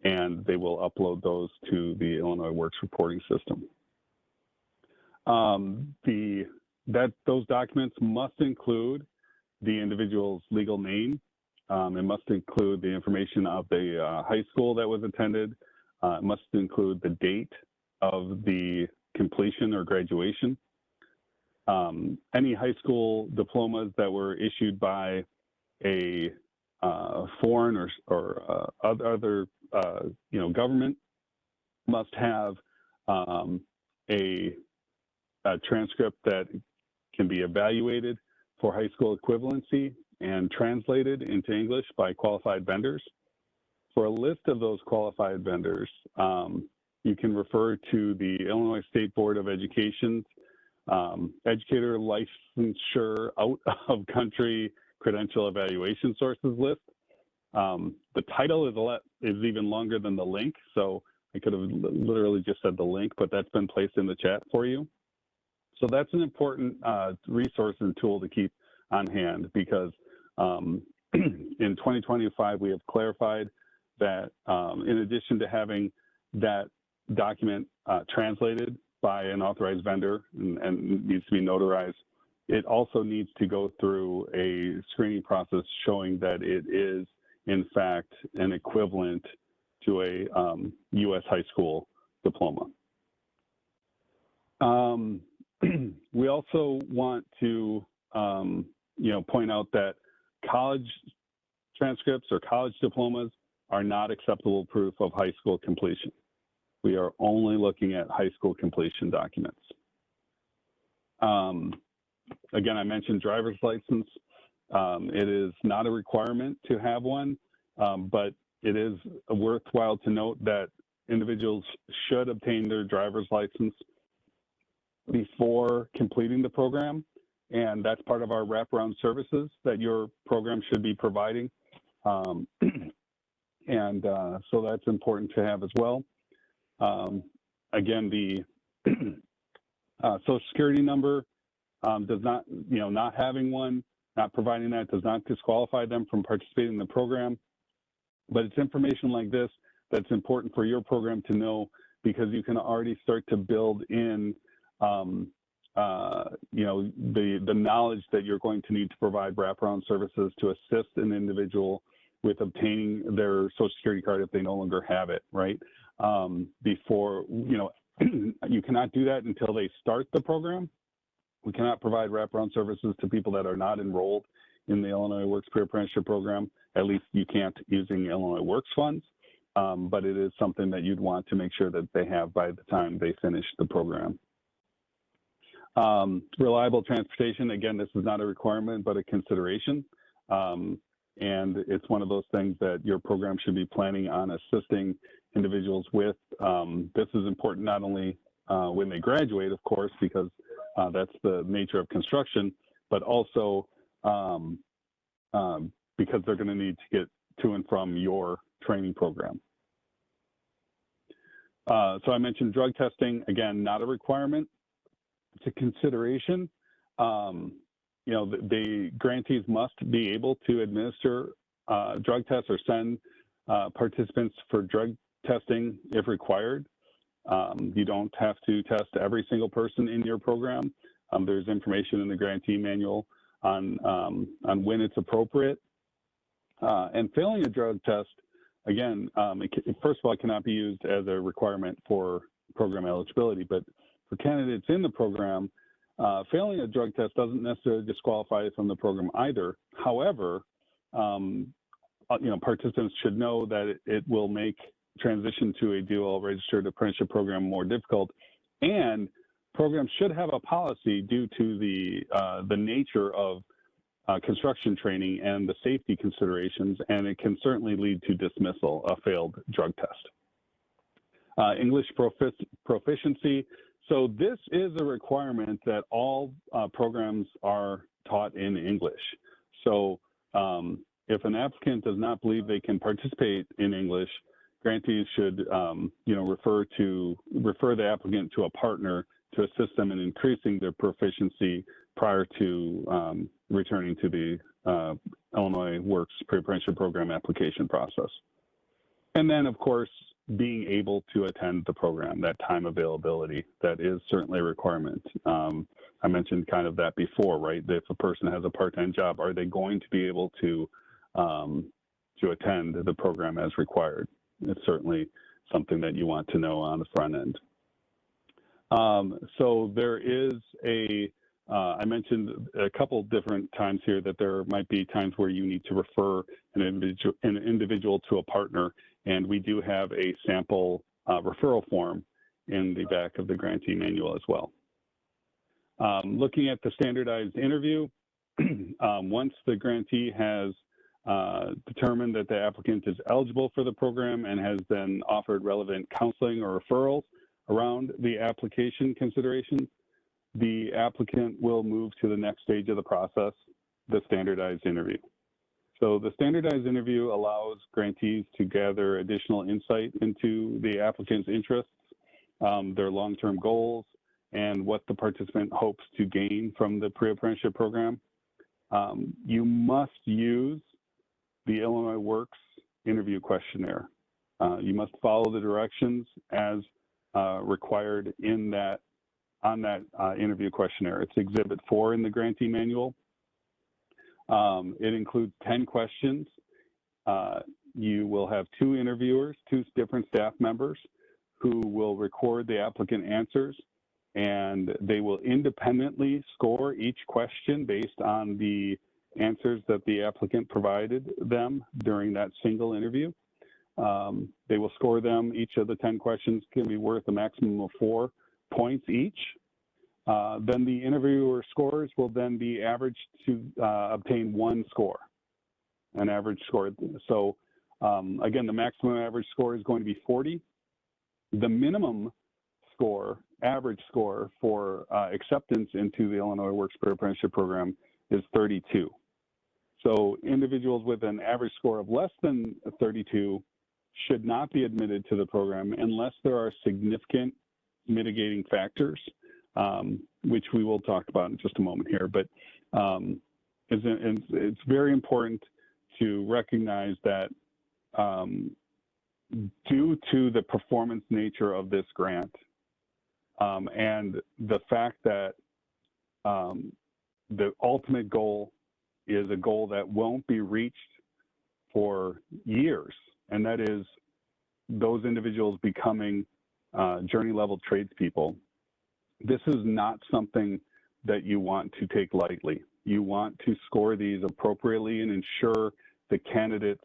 and they will upload those to the Illinois Works reporting system. Those documents must include the individual's legal name. It must include the information of the high school that was attended. It must include the date of the completion or graduation. Any high school diplomas that were issued by a foreign or other government must have a transcript that can be evaluated for high school equivalency and translated into English by qualified vendors. For a list of those qualified vendors, you can refer to the Illinois State Board of Education's Educator Licensure Out of Country Credential Evaluation Sources list. The title is even longer than the link, so I could have literally just said the link, but that's been placed in the chat for you. So that's an important resource and tool to keep on hand, because in 2025, we have clarified that in addition to having that document translated by an authorized vendor and needs to be notarized, it also needs to go through a screening process showing that it is, in fact, an equivalent to a U.S. high school diploma. We also want to, point out that college transcripts or college diplomas are not acceptable proof of high school completion. We are only looking at high school completion documents. Again, I mentioned driver's license. It is not a requirement to have one, but it is worthwhile to note that individuals should obtain their driver's license before completing the program, and that's part of our wraparound services that your program should be providing. So that's important to have as well. Again, the Social Security number does not, not having one, not providing that does not disqualify them from participating in the program. But it's information like this that's important for your program to know, because you can already start to build in, the knowledge that you're going to need to provide wraparound services to assist an individual with obtaining their Social Security card if they no longer have it, right? Before, you cannot do that until they start the program. We cannot provide wraparound services to people that are not enrolled in the Illinois Works Pre-Apprenticeship Program. At least you can't using Illinois Works funds, but it is something that you'd want to make sure that they have by the time they finish the program. Reliable transportation, again, this is not a requirement, but a consideration. And it's one of those things that your program should be planning on assisting individuals with. This is important not only when they graduate, of course, because that's the nature of construction, but also because they're going to need to get to and from your training program. So I mentioned drug testing, again, not a requirement. It's a consideration. The grantees must be able to administer drug tests or send participants for drug testing if required. You don't have to test every single person in your program. There's information in the grantee manual on when it's appropriate. And failing a drug test, again, first of all, it cannot be used as a requirement for program eligibility, but for candidates in the program, failing a drug test doesn't necessarily disqualify you from the program either. However, participants should know that it will make transition to a dual registered apprenticeship program more difficult, and programs should have a policy due to the nature of construction training and the safety considerations, and it can certainly lead to dismissal, a failed drug test. English proficiency. So this is a requirement that all programs are taught in English. So if an applicant does not believe they can participate in English, grantees should refer the applicant to a partner to assist them in increasing their proficiency prior to returning to the Illinois Works Pre-Apprenticeship Program application process. And then, of course, being able to attend the program, that time availability, that is certainly a requirement. I mentioned kind of that before, right? If a person has a part-time job, are they going to be able to attend the program as required? It's certainly something that you want to know on the front end. So there is I mentioned a couple different times here that there might be times where you need to refer an individual to a partner, and we do have a sample referral form in the back of the grantee manual as well. Looking at the standardized interview, Once the grantee has determined that the applicant is eligible for the program and has then offered relevant counseling or referrals around the application considerations, the applicant will move to the next stage of the process, the standardized interview. So the standardized interview allows grantees to gather additional insight into the applicant's interests, their long-term goals, and what the participant hopes to gain from the pre-apprenticeship program. You must use the Illinois Works interview questionnaire. You must follow the directions as required on that interview questionnaire. It's Exhibit 4 in the grantee manual. It includes 10 questions. You will have 2 interviewers, 2 different staff members who will record the applicant answers, and they will independently score each question based on the answers that the applicant provided them during that single interview. They will score them. Each of the 10 questions can be worth a maximum of 4 points each. Then the interviewer scores will then be averaged to obtain 1 score, an average score. So again, the maximum average score is going to be 40. The minimum score, average score for acceptance into the Illinois Works Pre-Apprenticeship Program is 32. So individuals with an average score of less than 32 should not be admitted to the program unless there are significant mitigating factors, which we will talk about in just a moment here. But it's very important to recognize that due to the performance nature of this grant and the fact that the ultimate goal is a goal that won't be reached for years, and that is those individuals becoming journey level tradespeople. This is not something that you want to take lightly. You want to score these appropriately and ensure the candidates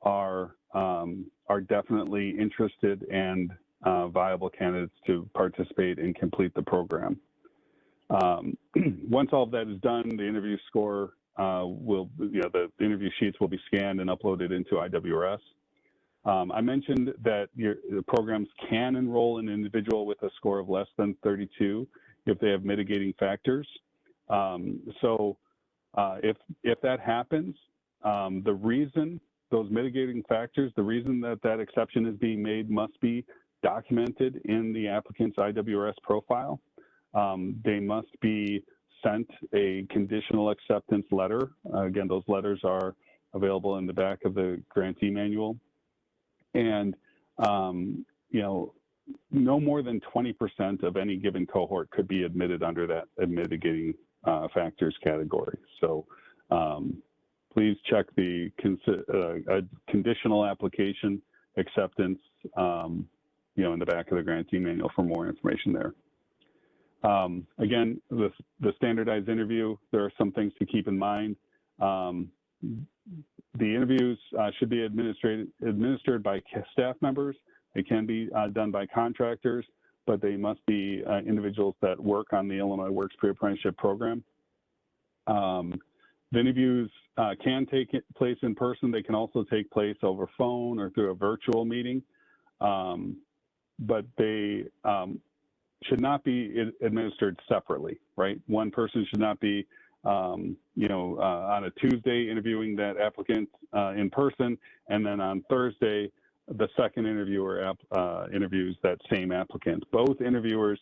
are definitely interested and viable candidates to participate and complete the program. Once all of that is done, the interview score the interview sheets will be scanned and uploaded into IWRS. I mentioned that the programs can enroll an individual with a score of less than 32 if they have mitigating factors. So if that happens, the reason those mitigating factors, the reason that exception is being made must be documented in the applicant's IWRS profile. They must be sent a conditional acceptance letter. Again, those letters are available in the back of the grantee manual. And, no more than 20% of any given cohort could be admitted under that mitigating factors category. So please check the conditional application acceptance, in the back of the grantee manual for more information there. Again, the standardized interview, there are some things to keep in mind. The interviews should be administered by staff members. It can be done by contractors, but they must be individuals that work on the Illinois Works Pre-Apprenticeship Program. The interviews can take place in person. They can also take place over phone or through a virtual meeting, but they should not be administered separately, right? One person should not be on a Tuesday interviewing that applicant in person, and then on Thursday, the second interviewer interviews that same applicant. Both interviewers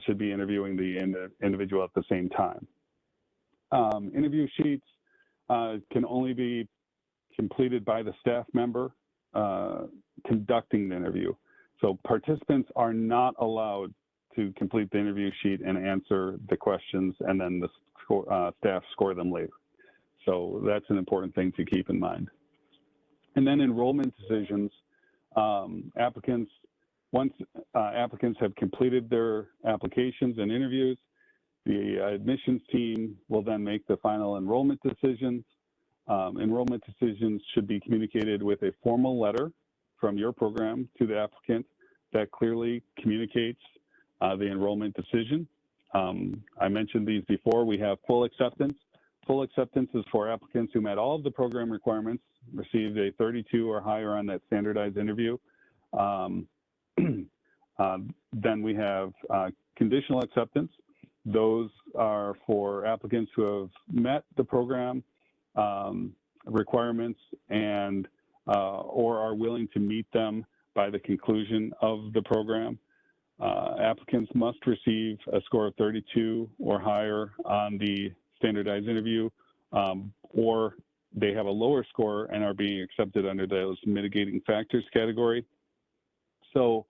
should be interviewing the individual at the same time. Interview sheets can only be completed by the staff member conducting the interview. So participants are not allowed to complete the interview sheet and answer the questions, and then the staff score them later. So that's an important thing to keep in mind. And then enrollment decisions. Once applicants have completed their applications and interviews, the admissions team will then make the final enrollment decisions. Enrollment decisions should be communicated with a formal letter from your program to the applicant that clearly communicates the enrollment decision. I mentioned these before. We have full acceptance, Full acceptance is for applicants who met all of the program requirements, received a 32 or higher on that standardized interview. Then we have conditional acceptance. Those are for applicants who have met the program requirements and or are willing to meet them by the conclusion of the program. Applicants must receive a score of 32 or higher on the standardized interview, or they have a lower score and are being accepted under those mitigating factors category. So,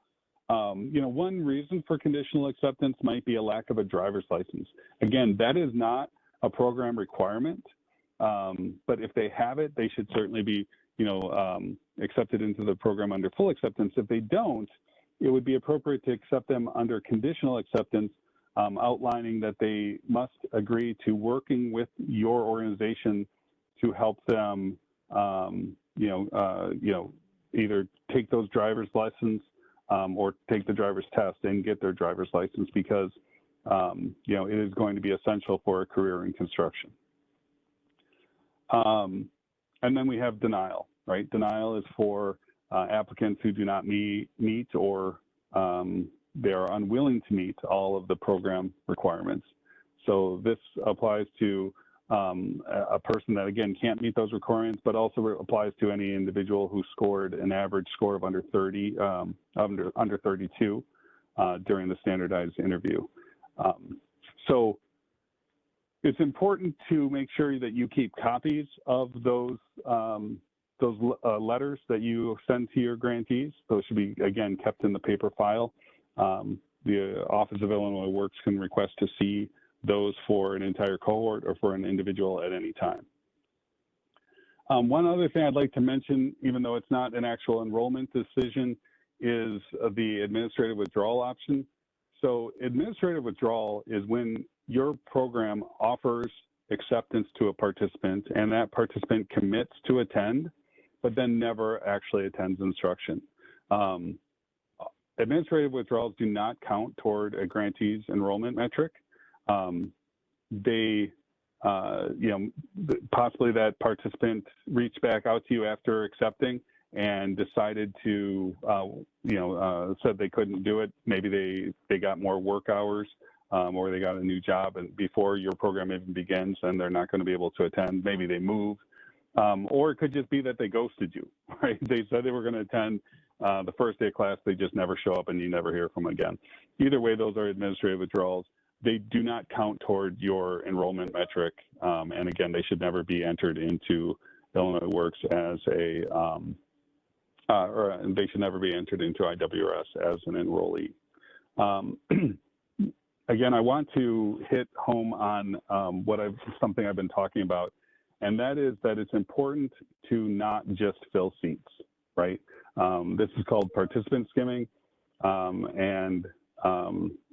you know, one reason for conditional acceptance might be a lack of a driver's license. Again, that is not a program requirement, but if they have it, they should certainly be, you know, accepted into the program under full acceptance. If they don't, it would be appropriate to accept them under conditional acceptance, outlining that they must agree to working with your organization to help them, either take those driver's license or take the driver's test and get their driver's license, because you know, it is going to be essential for a career in construction. And then we have denial, right? Denial is for applicants who do not meet or they are unwilling to meet all of the program requirements. So this applies to a person that, again, can't meet those requirements, but also applies to any individual who scored an average score of under 30, under 32 during the standardized interview. So it's important to make sure that you keep copies of those letters that you send to your grantees. Those should be, again, kept in the paper file. The Office of Illinois Works can request to see those for an entire cohort or for an individual at any time. One other thing I'd like to mention, even though it's not an actual enrollment decision, is the administrative withdrawal option. So administrative withdrawal is when your program offers acceptance to a participant and that participant commits to attend, but then never actually attends instruction. Administrative withdrawals do not count toward a grantee's enrollment metric. They, you know, possibly that participant reached back out to you after accepting and decided to, said they couldn't do it. Maybe they got more work hours or they got a new job and before your program even begins and they're not going to be able to attend. Maybe they moved. Or it could just be that they ghosted you, right? They said they were going to attend the first day of class, they just never show up and you never hear from them again. Either way, those are administrative withdrawals. They do not count toward your enrollment metric. And again, they should never be entered into Illinois Works as a, or they should never be entered into IWRS as an enrollee. Again, I want to hit home on something I've been talking about, and that is that it's important to not just fill seats, right? This is called participant skimming, and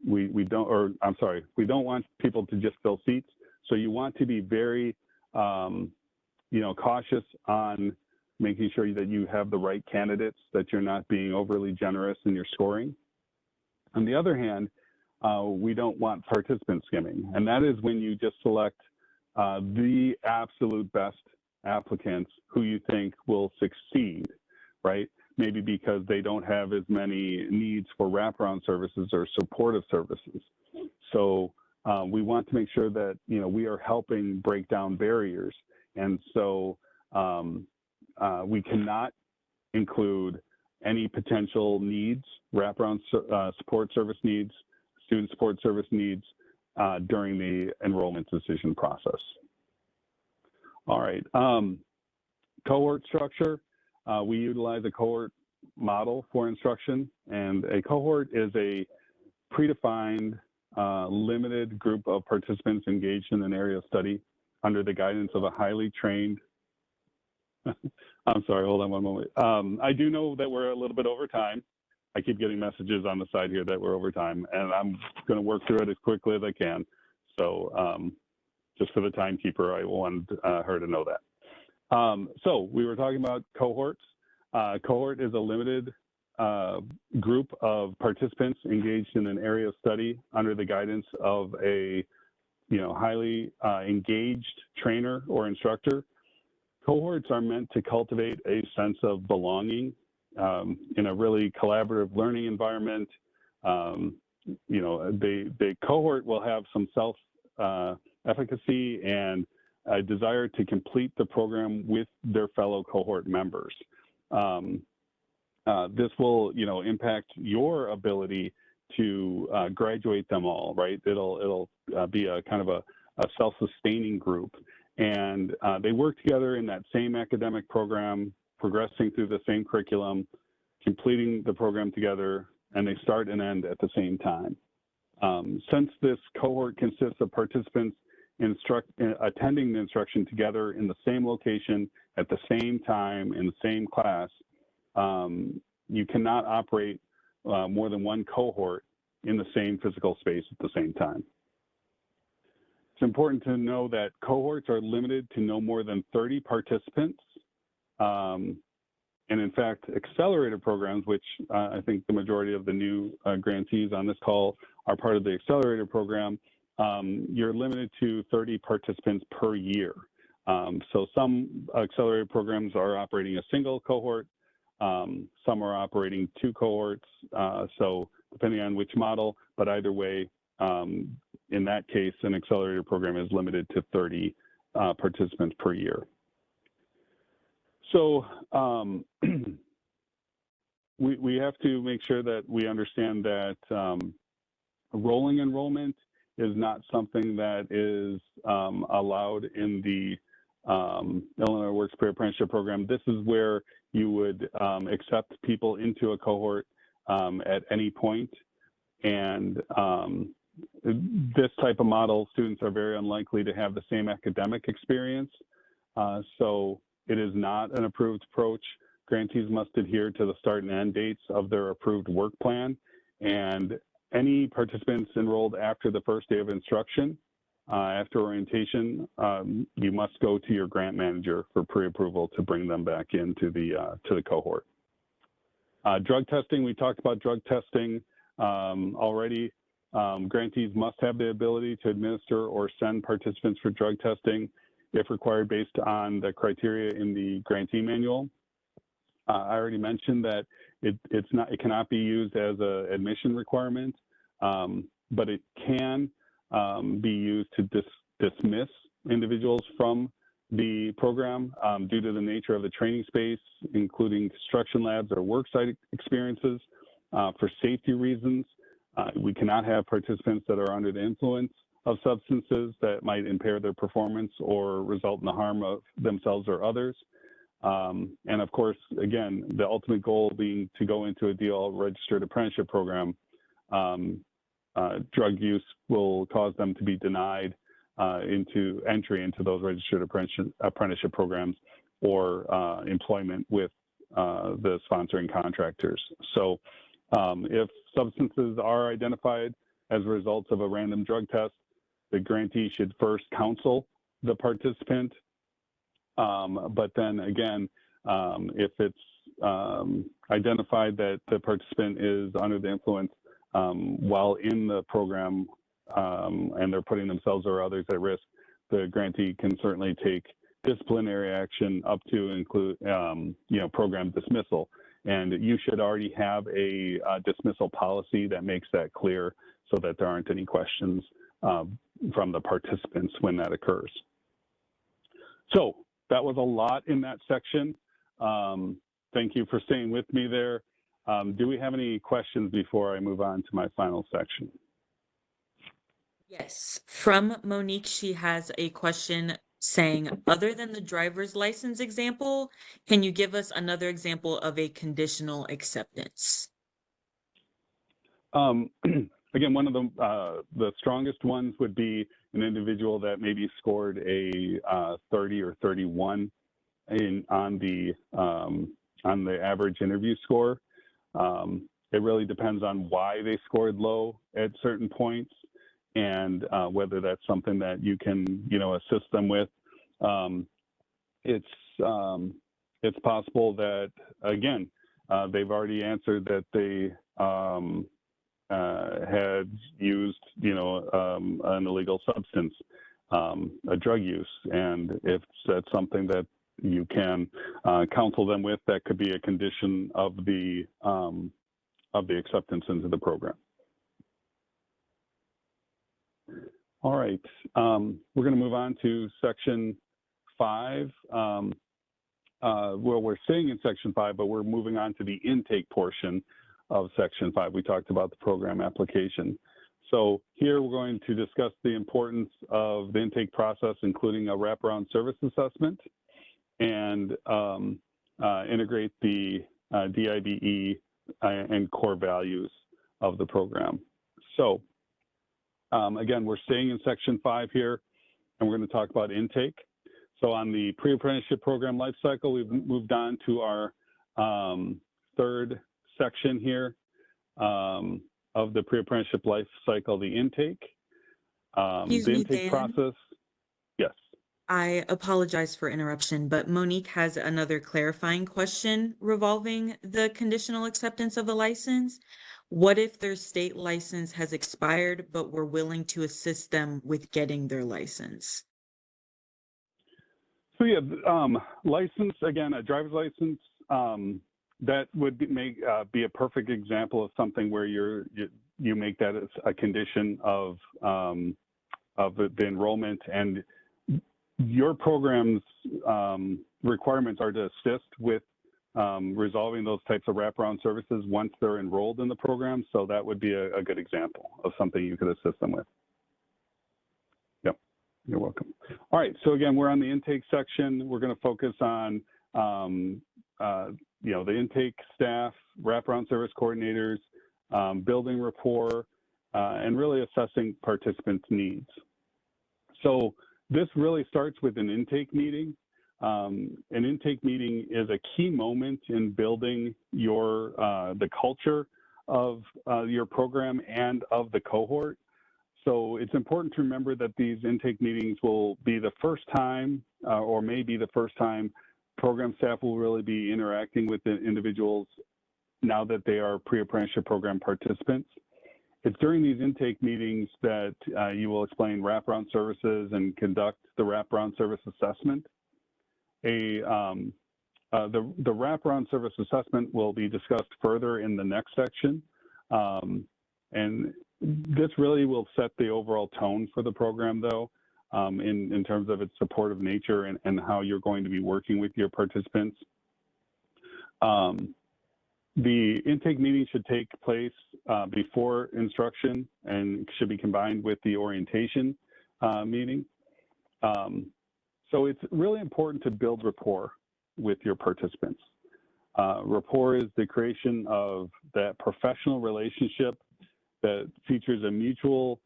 we don't want people to just fill seats. So you want to be very, cautious on making sure that you have the right candidates, that you're not being overly generous in your scoring. On the other hand, we don't want participant skimming, and that is when you just select the absolute best applicants who you think will succeed, right? Maybe because they don't have as many needs for wraparound services or supportive services. So we want to make sure that, we are helping break down barriers. And so we cannot include any potential needs, wraparound support service needs, student support service needs during the enrollment decision process. All right, cohort structure. We utilize a cohort model for instruction, and a cohort is a predefined, limited group of participants engaged in an area of study under the guidance of a highly trained, I'm sorry, hold on one moment. I do know that we're a little bit over time. I keep getting messages on the side here that we're over time, and I'm going to work through it as quickly as I can. So just for the timekeeper, I want her to know that. So we were talking about cohorts. Cohort is a limited group of participants engaged in an area of study under the guidance of a highly engaged trainer or instructor. Cohorts are meant to cultivate a sense of belonging in a really collaborative learning environment. The cohort will have some self-efficacy and a desire to complete the program with their fellow cohort members. This will, impact your ability to graduate them all, right? It'll be a kind of a self-sustaining group, and they work together in that same academic program, progressing through the same curriculum, completing the program together, and they start and end at the same time. Since this cohort consists of participants attending the instruction together in the same location at the same time in the same class, you cannot operate more than one cohort in the same physical space at the same time. It's important to know that cohorts are limited to no more than 30 participants. And in fact, accelerator programs, which I think the majority of the new grantees on this call are part of the accelerator program, you're limited to 30 participants per year. So some accelerator programs are operating a single cohort, some are operating 2 cohorts, so depending on which model, but either way, in that case, an accelerator program is limited to 30 participants per year. So we have to make sure that we understand that rolling enrollment is not something that is allowed in the Illinois Works Pre-Apprenticeship Program. This is where you would accept people into a cohort at any point. And this type of model, students are very unlikely to have the same academic experience. So it is not an approved approach. Grantees must adhere to the start and end dates of their approved work plan. And any participants enrolled after the first day of instruction, after orientation, you must go to your grant manager for pre-approval to bring them back into the to the cohort. Drug testing, we talked about drug testing already. Grantees must have the ability to administer or send participants for drug testing if required based on the criteria in the grantee manual. I already mentioned that it cannot be used as an admission requirement, but it can be used to dismiss individuals from the program due to the nature of the training space, including construction labs or worksite experiences. For safety reasons, we cannot have participants that are under the influence of substances that might impair their performance or result in the harm of themselves or others. And of course, again, the ultimate goal being to go into a DL registered apprenticeship program, drug use will cause them to be denied into entry into those registered apprenticeship programs or employment with the sponsoring contractors. So if substances are identified as a result of a random drug test, the grantee should first counsel the participant. But then again, if it's identified that the participant is under the influence while in the program and they're putting themselves or others at risk, the grantee can certainly take disciplinary action up to include, program dismissal. And you should already have a dismissal policy that makes that clear so that there aren't any questions from the participants when that occurs. So that was a lot in that section. Thank you for staying with me there. Do we have any questions before I move on to my final section? Yes, from Monique, she has a question saying, other than the driver's license example, can you give us another example of a conditional acceptance? Again, one of the strongest ones would be an individual that maybe scored a 30 or 31 on the average interview score. It really depends on why they scored low at certain points and whether that's something that you can, assist them with. It's possible that, again, they've already answered that they had used, an illegal substance, a drug use, and if that's something that you can counsel them with, that could be a condition of the acceptance into the program. All right, we're going to move on to section 5. Well, we're staying in section 5, but we're moving on to the intake portion of section 5. We talked about the program application. So here we're going to discuss the importance of the intake process, including a wraparound service assessment, and integrate the DIBE and core values of the program. So again, we're staying in section 5 here, and we're going to talk about intake. So on the pre-apprenticeship program lifecycle, we've moved on to our third section here of the pre-apprenticeship lifecycle, the intake. Excuse the me, intake Dan. process. Yes. I apologize for interruption, but Monique has another clarifying question revolving the conditional acceptance of the license. What if their state license has expired, but we're willing to assist them with getting their license? So yeah, license, again, a driver's license, that would be a perfect example of something where you make that as a condition of the enrollment, and your program's requirements are to assist with resolving those types of wraparound services once they're enrolled in the program. So that would be a good example of something you could assist them with. Yep, you're welcome. All right, so again, we're on the intake section. We're going to focus on the intake staff, wraparound service coordinators, building rapport, and really assessing participants' needs. So this really starts with an intake meeting. An intake meeting is a key moment in building the culture of your program and of the cohort. So it's important to remember that these intake meetings will be the first time, or maybe the first time, program staff will really be interacting with the individuals now that they are pre-apprenticeship program participants. It's during these intake meetings that you will explain wraparound services and conduct the wraparound service assessment. The wraparound service assessment will be discussed further in the next section. And this really will set the overall tone for the program, though, in terms of its supportive nature and how you're going to be working with your participants. The intake meeting should take place before instruction and should be combined with the orientation meeting. So it's really important to build rapport with your participants. Rapport is the creation of that professional relationship that features a mutual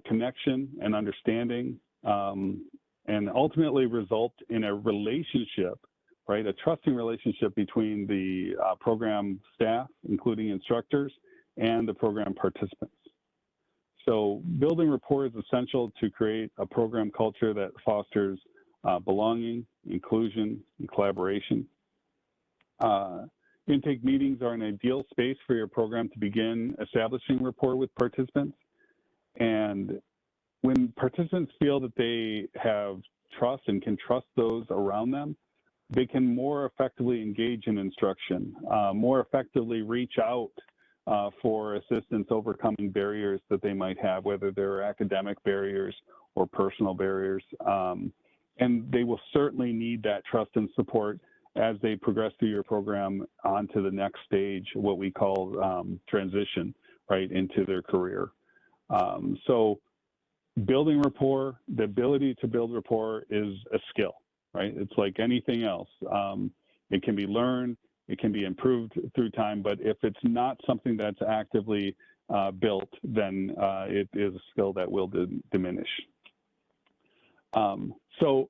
connection and understanding, and ultimately result in a relationship, right? A trusting relationship between the program staff, including instructors, and the program participants. So building rapport is essential to create a program culture that fosters belonging, inclusion, and collaboration. Intake meetings are an ideal space for your program to begin establishing rapport with participants. And when participants feel that they have trust and can trust those around them, they can more effectively engage in instruction, more effectively reach out for assistance overcoming barriers that they might have, whether they're academic barriers or personal barriers. And they will certainly need that trust and support as they progress through your program onto the next stage, what we call transition, right, into their career. So building rapport, the ability to build rapport is a skill, right? It's like anything else. It can be learned, it can be improved through time, but if it's not something that's actively built, then it is a skill that will diminish. So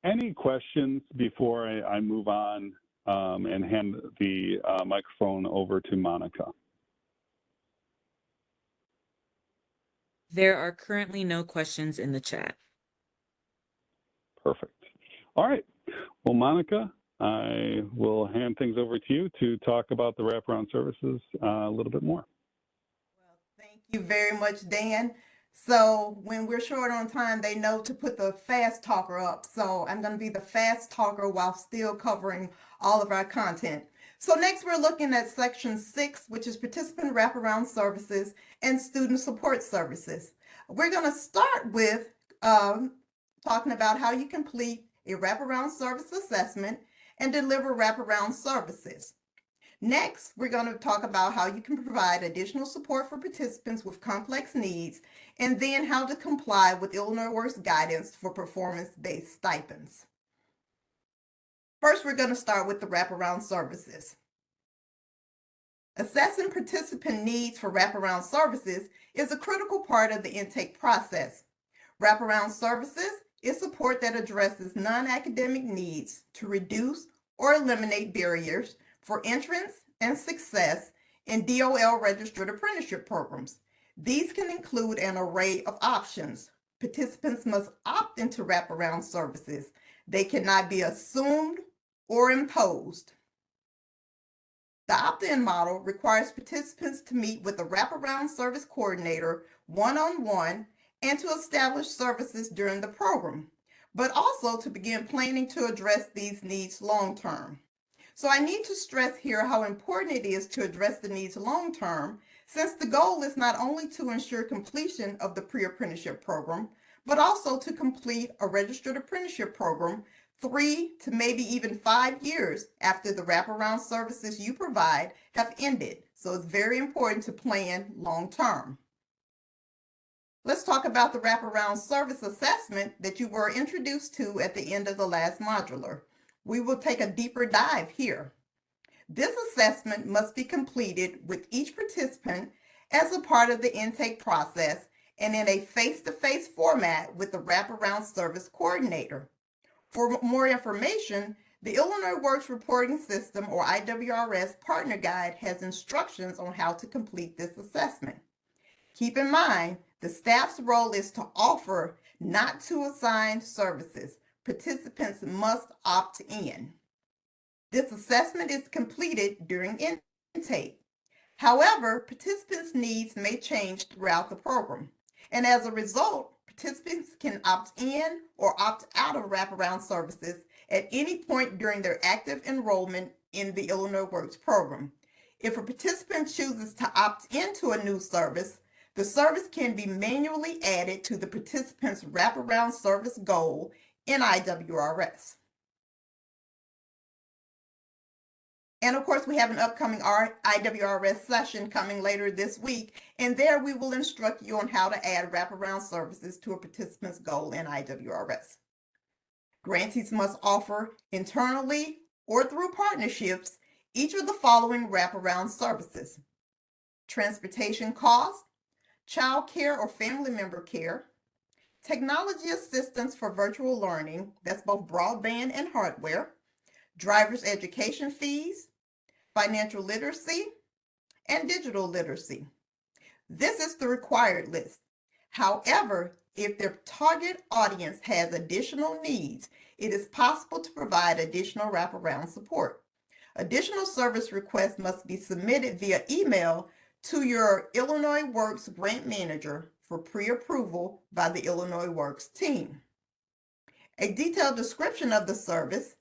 any questions before I move on and hand the microphone over to Monica? There are currently no questions in the chat. Perfect. All right. Well, Monica, I will hand things over to you to talk about the wraparound services a little bit more. Well, you very much, Dan. So when we're short on time, they know to put the fast talker up. So I'm going to be the fast talker while still covering all of our content. So next we're looking at section 6, which is participant wraparound services and student support services. We're going to start with talking about how you complete a wraparound service assessment and deliver wraparound services. Next, we're going to talk about how you can provide additional support for participants with complex needs, and then how to comply with Illinois Works guidance for performance-based stipends. First, we're going to start with the wraparound services. Assessing participant needs for wraparound services is a critical part of the intake process. Wraparound services is support that addresses non-academic needs to reduce or eliminate barriers for entrance and success in DOL registered apprenticeship programs. These can include an array of options. Participants must opt into wraparound services. They cannot be assumed or imposed. The opt-in model requires participants to meet with a wraparound service coordinator one-on-one and to establish services during the program, but also to begin planning to address these needs long-term. So I need to stress here how important it is to address the needs long-term, since the goal is not only to ensure completion of the pre-apprenticeship program, but also to complete a registered apprenticeship program 3 to maybe even 5 years after the wraparound services you provide have ended. So it's very important to plan long-term. Let's talk about the wraparound service assessment that you were introduced to at the end of the last modular. We will take a deeper dive here. This assessment must be completed with each participant as a part of the intake process and in a face-to-face format with the wraparound service coordinator. For more information, the Illinois Works Reporting System, or IWRS Partner Guide, has instructions on how to complete this assessment. Keep in mind, the staff's role is to offer, not to assign services. Participants must opt in. This assessment is completed during intake. However, participants' needs may change throughout the program, and as a result, participants can opt in or opt out of wraparound services at any point during their active enrollment in the Illinois Works program. If a participant chooses to opt into a new service, the service can be manually added to the participant's wraparound service goal in IWRS. And of course, we have an upcoming IWRS session coming later this week, and there we will instruct you on how to add wraparound services to a participant's goal in IWRS. Grantees must offer internally or through partnerships each of the following wraparound services: transportation costs, child care or family member care, technology assistance for virtual learning, that's both broadband and hardware, driver's education fees, financial literacy, and digital literacy. This is the required list. However, if their target audience has additional needs, it is possible to provide additional wraparound support. Additional service requests must be submitted via email to your Illinois Works grant manager for pre-approval by the Illinois Works team. A detailed description of the service,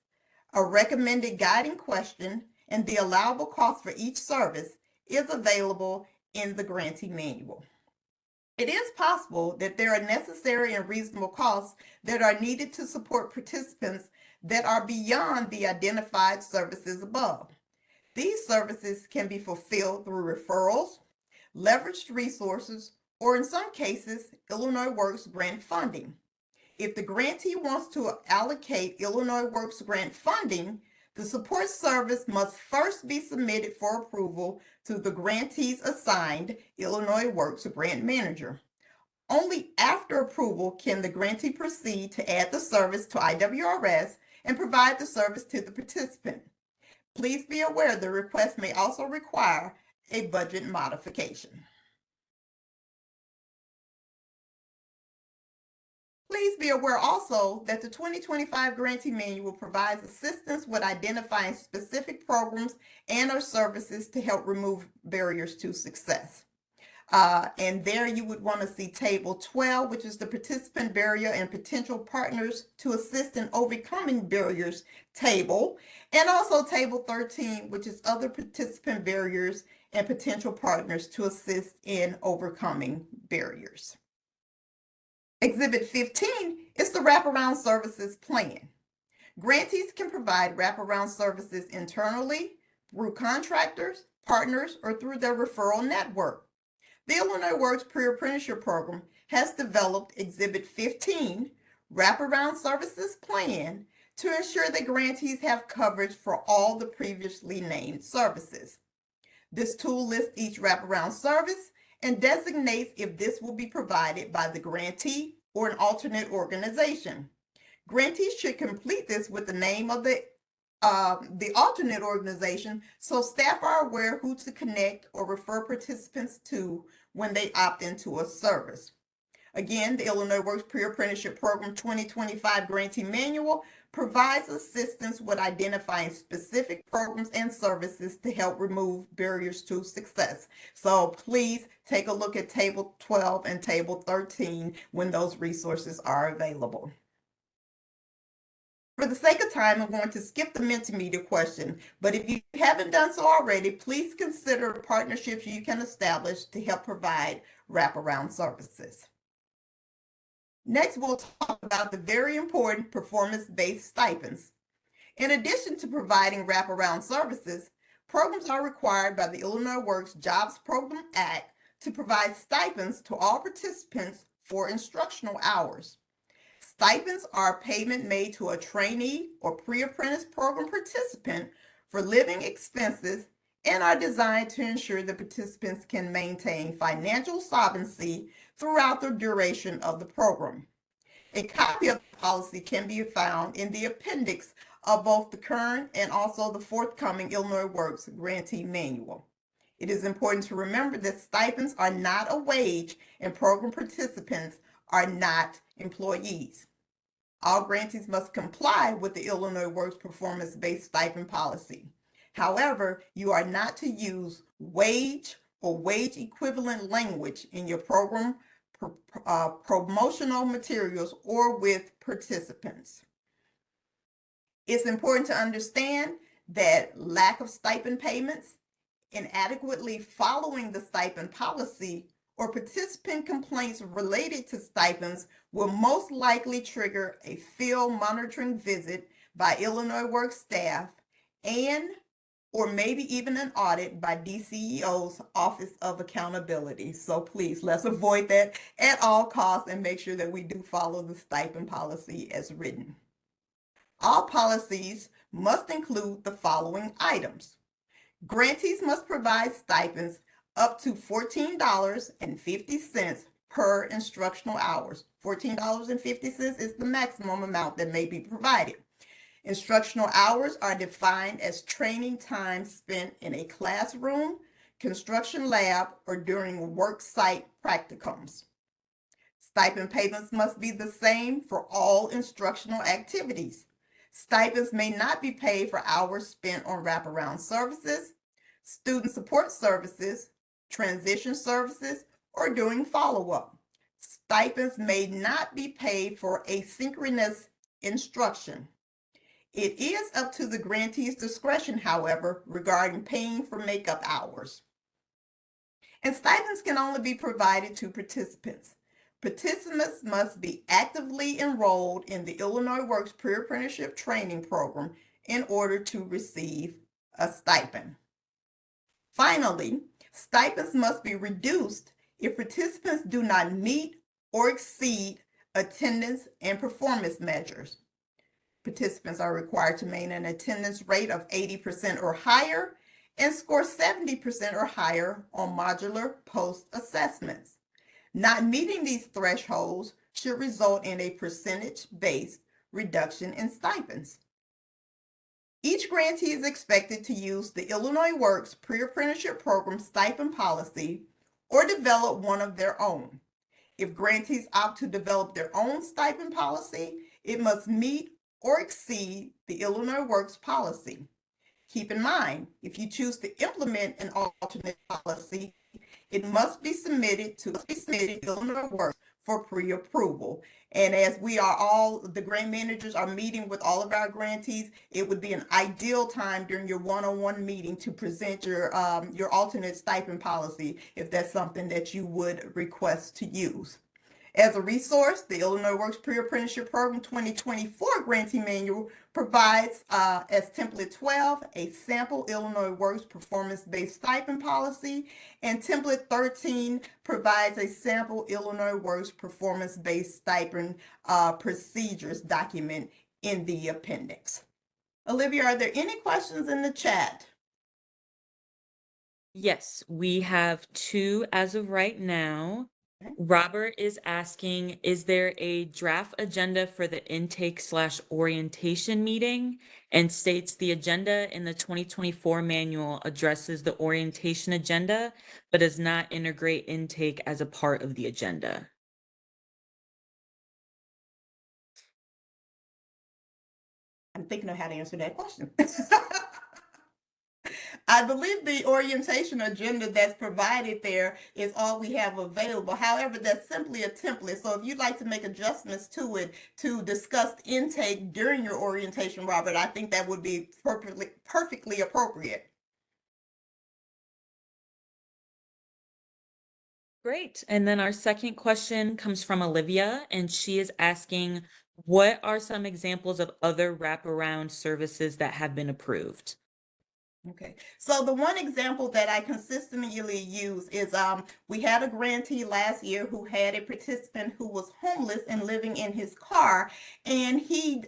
a recommended guiding question, and the allowable cost for each service is available in the grantee manual. It is possible that there are necessary and reasonable costs that are needed to support participants that are beyond the identified services above. These services can be fulfilled through referrals, leveraged resources, or in some cases, Illinois Works grant funding. If the grantee wants to allocate Illinois Works grant funding, the support service must first be submitted for approval to the grantee's assigned Illinois Works grant manager. Only after approval can the grantee proceed to add the service to IWRS and provide the service to the participant. Please be aware the request may also require a budget modification. Please be aware also that the 2025 Grantee Manual provides assistance with identifying specific programs and/or services to help remove barriers to success. And there you would want to see table 12, which is the participant barrier and potential partners to assist in overcoming barriers table. And also table 13, which is other participant barriers and potential partners to assist in overcoming barriers. Exhibit 15 is the wraparound services plan. Grantees can provide wraparound services internally, through contractors, partners, or through their referral network. The Illinois Works Pre-Apprenticeship Program has developed Exhibit 15, Wraparound Services Plan, to ensure that grantees have coverage for all the previously named services. This tool lists each wraparound service and designates if this will be provided by the grantee or an alternate organization. Grantees should complete this with the name of the alternate organization so staff are aware who to connect or refer participants to when they opt into a service. Again, the Illinois Works Pre-Apprenticeship Program 2025 Grantee Manual provides assistance with identifying specific programs and services to help remove barriers to success. So please take a look at Table 12 and Table 13 when those resources are available. For the sake of time, I'm going to skip the Mentimeter question, but if you haven't done so already, please consider partnerships you can establish to help provide wraparound services. Next, we'll talk about the very important performance-based stipends. In addition to providing wraparound services, programs are required by the Illinois Works Jobs Program Act to provide stipends to all participants for instructional hours. Stipends are payment made to a trainee or pre-apprentice program participant for living expenses and are designed to ensure the participants can maintain financial solvency throughout the duration of the program. A copy of the policy can be found in the appendix of both the current and also the forthcoming Illinois Works Grantee Manual. It is important to remember that stipends are not a wage and program participants are not employees. All grantees must comply with the Illinois Works performance-based stipend policy. However, you are not to use wage or wage equivalent language in your program promotional materials or with participants. It's important to understand that lack of stipend payments, inadequately following the stipend policy, or participant complaints related to stipends will most likely trigger a field monitoring visit by Illinois Works staff and or maybe even an audit by DCEO's Office of Accountability. So please, let's avoid that at all costs and make sure that we do follow the stipend policy as written. All policies must include the following items. Grantees must provide stipends up to $14.50 per instructional hours. $14.50 is the maximum amount that may be provided. Instructional hours are defined as training time spent in a classroom, construction lab, or during work site practicums. Stipend payments must be the same for all instructional activities. Stipends may not be paid for hours spent on wraparound services, student support services, transition services, or doing follow-up. Stipends may not be paid for asynchronous instruction. It is up to the grantee's discretion, however, regarding paying for makeup hours. And stipends can only be provided to participants. Participants must be actively enrolled in the Illinois Works Pre-Apprenticeship Training Program in order to receive a stipend. Finally, stipends must be reduced if participants do not meet or exceed attendance and performance measures. Participants are required to maintain an attendance rate of 80% or higher and score 70% or higher on modular post-assessments. Not meeting these thresholds should result in a percentage-based reduction in stipends. Each grantee is expected to use the Illinois Works Pre-Apprenticeship Program stipend policy or develop one of their own. If grantees opt to develop their own stipend policy, it must meet or exceed the Illinois Works policy. Keep in mind, if you choose to implement an alternate policy, It must be submitted to Illinois Works for pre-approval. And as we are all, the grant managers are meeting with all of our grantees, it would be an ideal time during your one-on-one meeting to present your alternate stipend policy if that's something that you would request to use. As a resource, the Illinois Works Pre-Apprenticeship Program 2024 Grantee Manual provides as template 12 a sample Illinois Works performance-based stipend policy, and template 13 provides a sample Illinois Works performance-based stipend procedures document in the appendix. Olivia, are there any questions in the chat? Yes, we have two as of right now. Robert is asking, is there a draft agenda for the intake/orientation meeting? And states the agenda in the 2024 manual addresses the orientation agenda, but does not integrate intake as a part of the agenda. I'm thinking of how to answer that question. I believe the orientation agenda that's provided there is all we have available. However, that's simply a template. So if you'd like to make adjustments to it to discuss intake during your orientation, Robert, I think that would be perfectly appropriate. Great. And then our second question comes from Olivia, and she is asking, what are some examples of other wraparound services that have been approved? Okay, so the one example that I consistently use is we had a grantee last year who had a participant who was homeless and living in his car, and he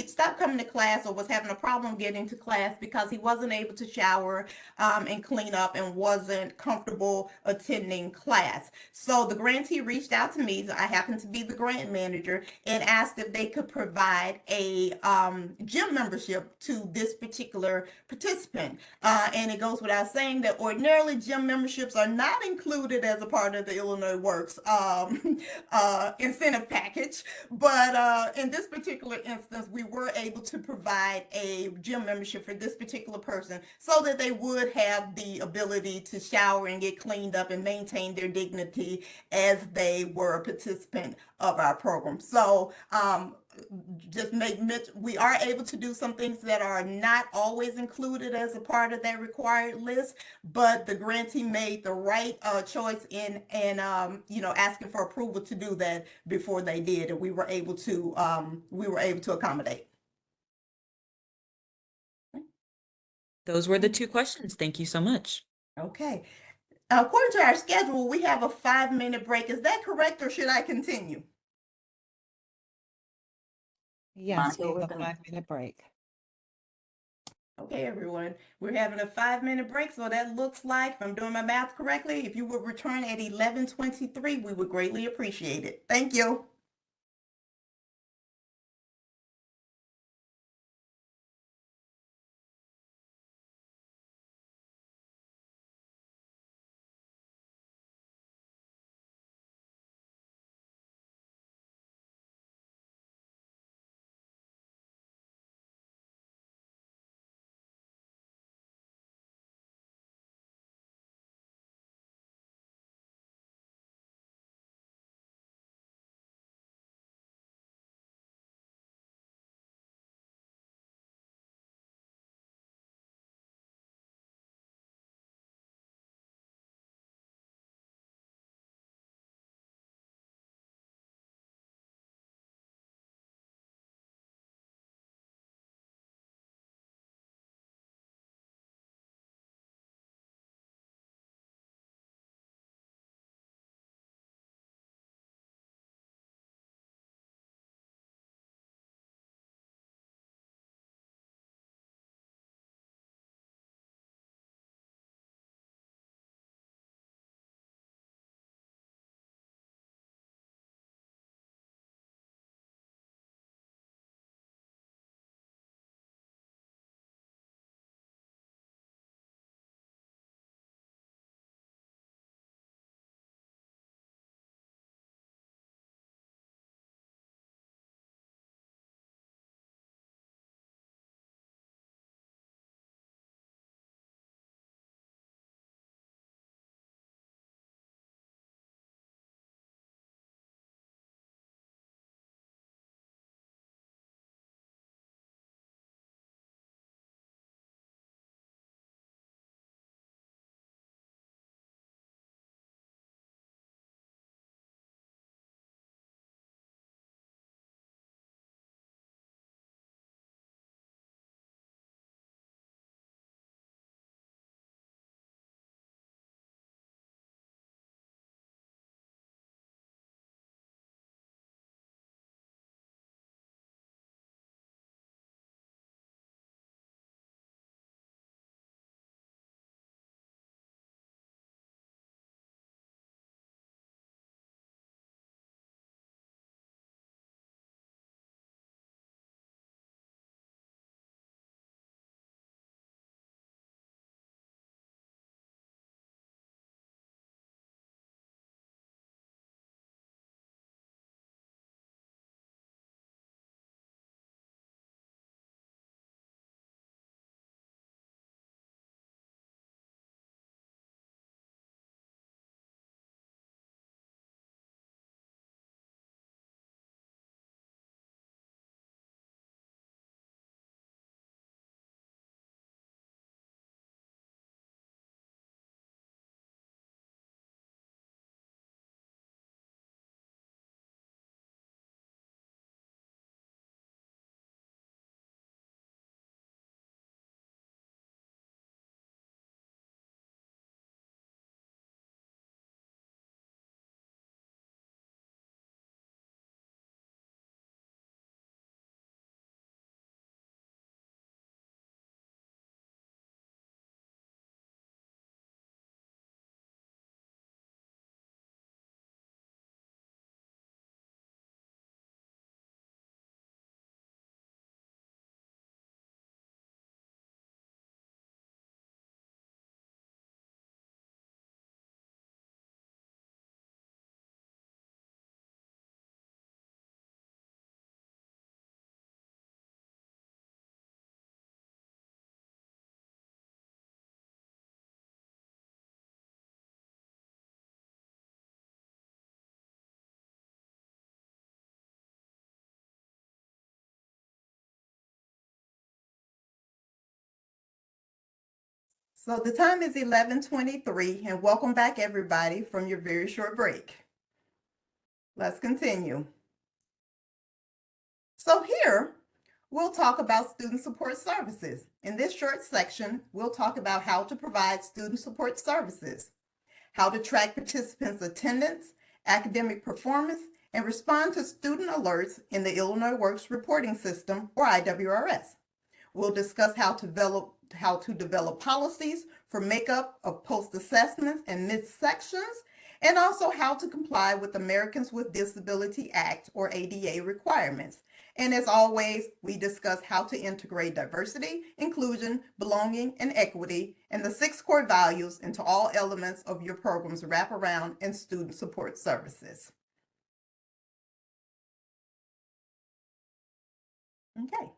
stopped coming to class or was having a problem getting to class because he wasn't able to shower and clean up and wasn't comfortable attending class. So the grantee reached out to me. I happened to be the grant manager, and asked if they could provide a gym membership to this particular participant. And it goes without saying that ordinarily gym memberships are not included as a part of the Illinois Works incentive package. But in this particular instance, we were able to provide a gym membership for this particular person so that they would have the ability to shower and get cleaned up and maintain their dignity as they were a participant of our program. So just we are able to do some things that are not always included as a part of that required list, but the grantee made the right choice in asking for approval to do that before they did, and we were able to accommodate. Those were the two questions. Thank you so much. Okay. According to our schedule, we have a 5-minute break. Is that correct, or should I continue? Yes, Monica, we we're have a gonna- 5-minute break. Okay, everyone, we're having a 5-minute break, so that looks like, if I'm doing my math correctly, if you would return at 11:23, we would greatly appreciate it. Thank you. So the time is 11:23, and welcome back everybody from your very short break. Let's continue. So here, we'll talk about student support services. In this short section, we'll talk about how to provide student support services, how to track participants' attendance, academic performance, and respond to student alerts in the Illinois Works Reporting System, or IWRS. We'll discuss how to develop policies for makeup of post-assessments and missed sections, and also how to comply with Americans with Disability Act, or ADA, requirements. And as always, we discuss how to integrate diversity, inclusion, belonging, and equity, and the 6 core values into all elements of your program's wraparound and student support services. Okay,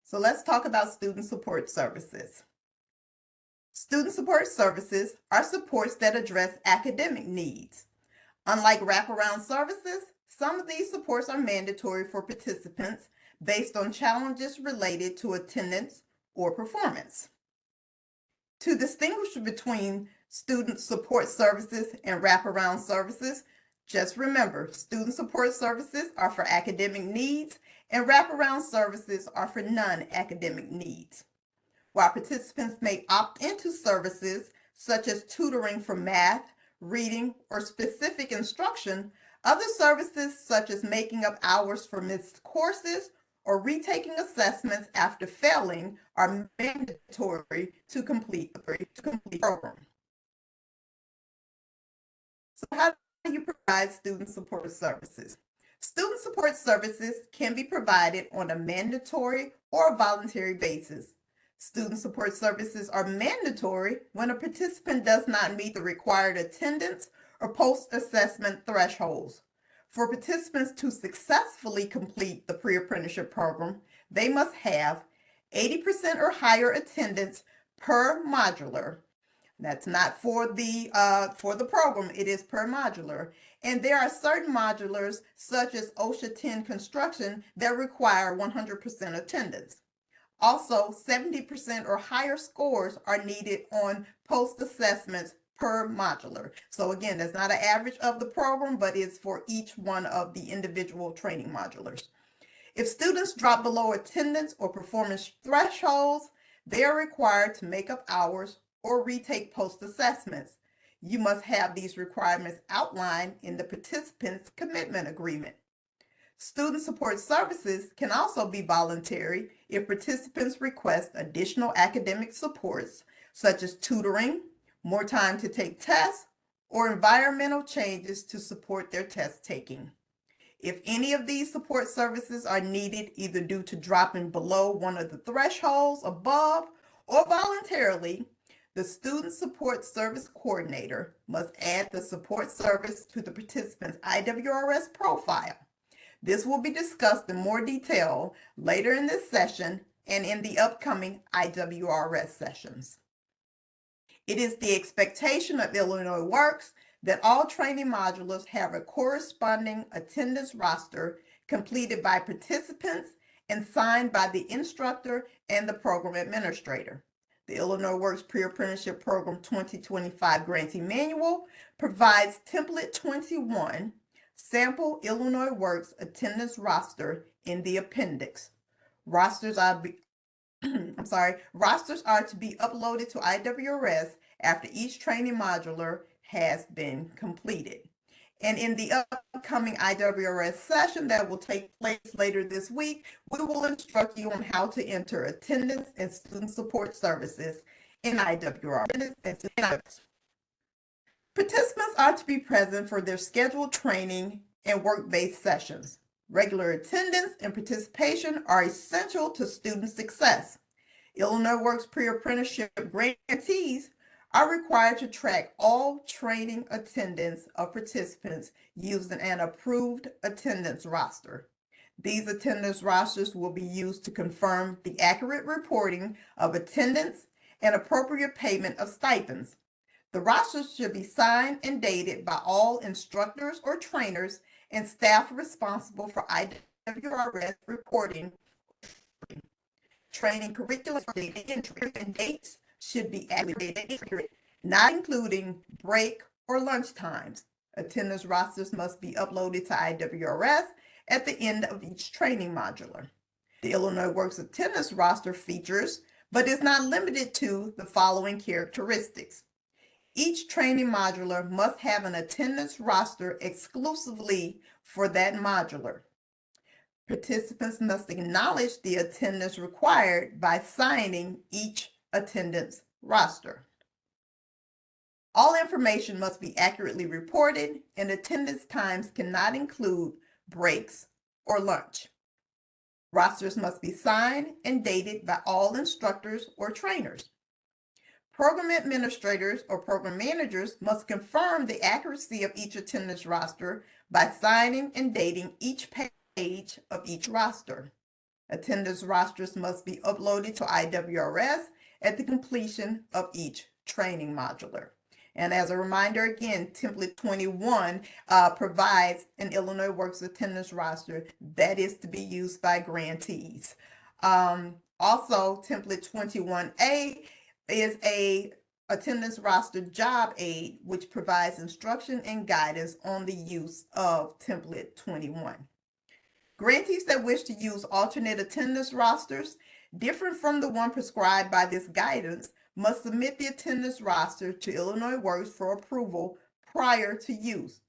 so let's talk about student support services. Student support services are supports that address academic needs. Unlike wraparound services, some of these supports are mandatory for participants based on challenges related to attendance or performance. To distinguish between student support services and wraparound services, just remember, student support services are for academic needs and wraparound services are for non-academic needs. While participants may opt into services such as tutoring for math, reading, or specific instruction, other services such as making up hours for missed courses or retaking assessments after failing are mandatory to complete the program. So how do you provide student support services? Student support services can be provided on a mandatory or a voluntary basis. Student support services are mandatory when a participant does not meet the required attendance or post-assessment thresholds. For participants to successfully complete the pre-apprenticeship program, they must have 80% or higher attendance per modular. That's not for the program, it is per modular. And there are certain modulars, such as OSHA 10 construction, that require 100% attendance. Also, 70% or higher scores are needed on post-assessments per modular. So again, that's not an average of the program, but it's for each one of the individual training modulars. If students drop below attendance or performance thresholds, they are required to make up hours or retake post-assessments. You must have these requirements outlined in the participant's commitment agreement. Student support services can also be voluntary if participants request additional academic supports, such as tutoring, more time to take tests, or environmental changes to support their test taking. If any of these support services are needed either due to dropping below one of the thresholds above or voluntarily, the Student Support Service Coordinator must add the support service to the participant's IWRS profile. This will be discussed in more detail later in this session and in the upcoming IWRS sessions. It is the expectation of Illinois Works that all training modulars have a corresponding attendance roster completed by participants and signed by the instructor and the program administrator. The Illinois Works Pre-Apprenticeship Program 2025 Grantee Manual provides Template 21, Sample Illinois Works Attendance Roster in the appendix. Rosters are to be uploaded to IWRS after each training modular has been completed. And in the upcoming IWRS session that will take place later this week, we will instruct you on how to enter attendance and student support services in IWRS. Participants are to be present for their scheduled training and work-based sessions. Regular attendance and participation are essential to student success. Illinois Works Pre-Apprenticeship grantees are required to track all training attendance of participants using an approved attendance roster. These attendance rosters will be used to confirm the accurate reporting of attendance and appropriate payment of stipends. The rosters should be signed and dated by all instructors or trainers and staff responsible for IWRS reporting. Training curriculum data entry and dates should be accurate, not including break or lunch times. Attendance rosters must be uploaded to IWRS at the end of each training modular. The Illinois Works attendance roster features, but is not limited to, the following characteristics. Each training modular must have an attendance roster exclusively for that modular. Participants must acknowledge the attendance required by signing each attendance roster. All information must be accurately reported, and attendance times cannot include breaks or lunch. Rosters must be signed and dated by all instructors or trainers. Program administrators or program managers must confirm the accuracy of each attendance roster by signing and dating each page of each roster. Attendance rosters must be uploaded to IWRS at the completion of each training modular. And as a reminder, again, template 21 provides an Illinois Works attendance roster that is to be used by grantees. Also, template 21A is a attendance roster job aid, which provides instruction and guidance on the use of template 21. Grantees that wish to use alternate attendance rosters, different from the one prescribed by this guidance, must submit the attendance roster to Illinois Works for approval prior to use.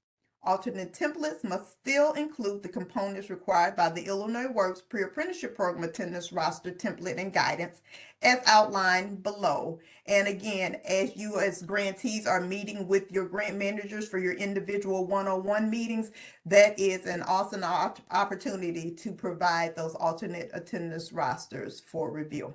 Alternate templates must still include the components required by the Illinois Works Pre-Apprenticeship Program attendance roster template and guidance as outlined below. And again, as you as grantees are meeting with your grant managers for your individual one-on-one meetings, that is an awesome opportunity to provide those alternate attendance rosters for review.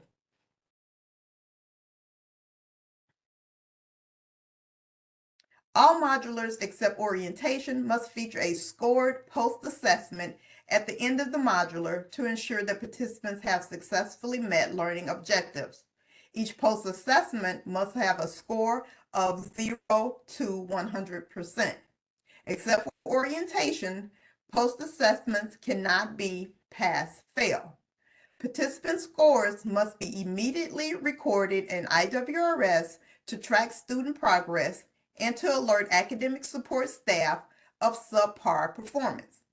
All modulars except orientation must feature a scored post-assessment at the end of the modular to ensure that participants have successfully met learning objectives. Each post-assessment must have a score of 0 to 100%. Except for orientation, post-assessments cannot be pass-fail. Participant scores must be immediately recorded in IWRS to track student progress and to alert academic support staff of subpar performance.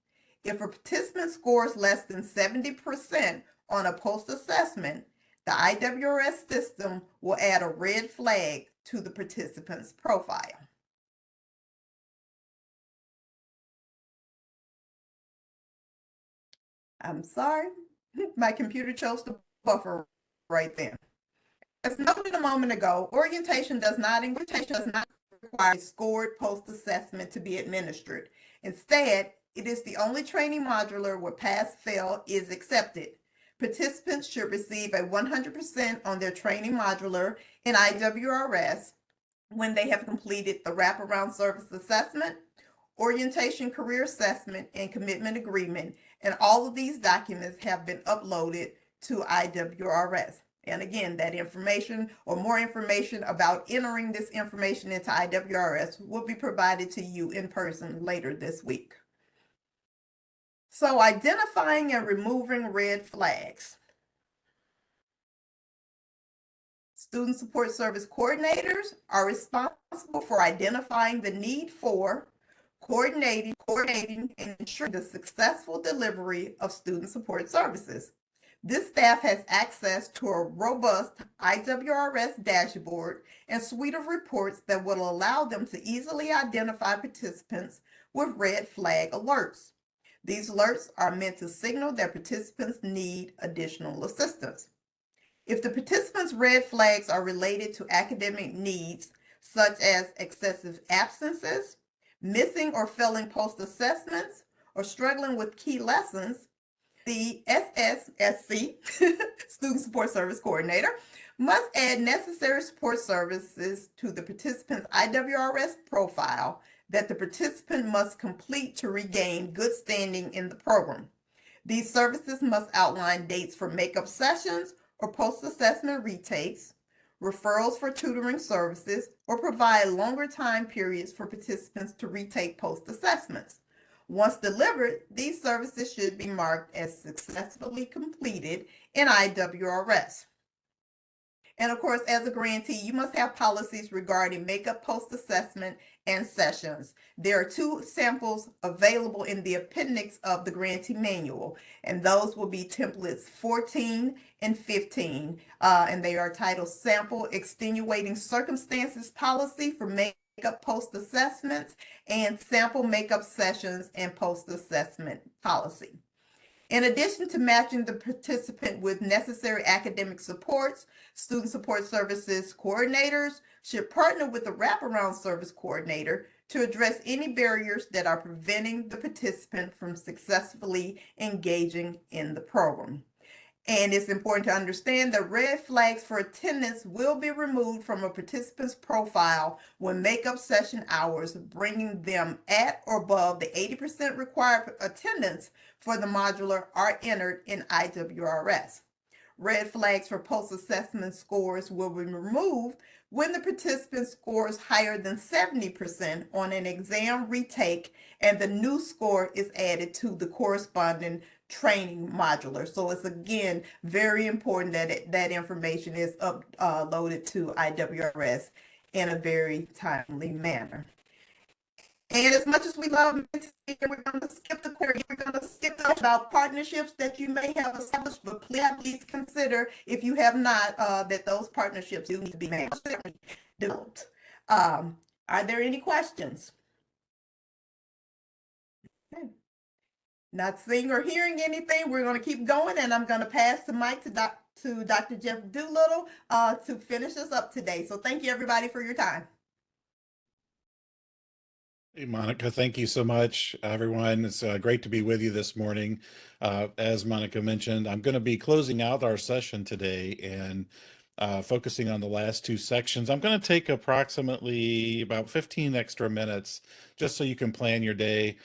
If a participant scores less than 70% on a post-assessment, the IWRS system will add a red flag to the participant's profile. I'm sorry, my computer chose to buffer right there. As noted a moment ago, orientation does not require a scored post-assessment to be administered. Instead, it is the only training modular where pass-fail is accepted. Participants should receive a 100% on their training modular in IWRS when they have completed the wraparound service assessment, orientation career assessment, and commitment agreement, and all of these documents have been uploaded to IWRS. And again, that information or more information about entering this information into IWRS will be provided to you in person later this week. So identifying and removing red flags. Student Support Service Coordinators are responsible for identifying the need for, coordinating, and ensuring the successful delivery of student support services. This staff has access to a robust IWRS dashboard and suite of reports that will allow them to easily identify participants with red flag alerts. These alerts are meant to signal that participants need additional assistance. If the participants' red flags are related to academic needs, such as excessive absences, missing or failing post-assessments, or struggling with key lessons, the SSSC, Student Support Service Coordinator, must add necessary support services to the participant's IWRS profile that the participant must complete to regain good standing in the program. These services must outline dates for makeup sessions or post-assessment retakes, referrals for tutoring services, or provide longer time periods for participants to retake post-assessments. Once delivered, these services should be marked as successfully completed in IWRS. And of course, as a grantee, you must have policies regarding makeup post-assessment and sessions. There are 2 samples available in the appendix of the grantee manual, and those will be templates 14 and 15, and they are titled Sample Extenuating Circumstances Policy for Makeup Post-Assessments and Sample Makeup Sessions and Post-Assessment Policy. In addition to matching the participant with necessary academic supports, student support services coordinators should partner with a wraparound service coordinator to address any barriers that are preventing the participant from successfully engaging in the program. And it's important to understand that red flags for attendance will be removed from a participant's profile when makeup session hours, bringing them at or above the 80% required attendance for the modular are entered in IWRS. Red flags for post-assessment scores will be removed when the participant scores higher than 70% on an exam retake and the new score is added to the corresponding training modular. So it's again very important that that information is uploaded to IWRS in a very timely manner. And as much as we love mentoring, we're going to skip the query. We're going to skip about partnerships that you may have established, but please consider, if you have not, that those partnerships do need to be developed. Are there any questions? Okay. Not seeing or hearing anything, we're going to keep going, and I'm going to pass the mic to Dr. Jeff Doolittle to finish us up today. So thank you, everybody, for your time. Hey, Monica, thank you so much, everyone. It's great to be with you this morning. As Monica mentioned, I'm going to be closing out our session today and focusing on the last 2 sections. I'm going to take approximately about 15 extra minutes just so you can plan your day,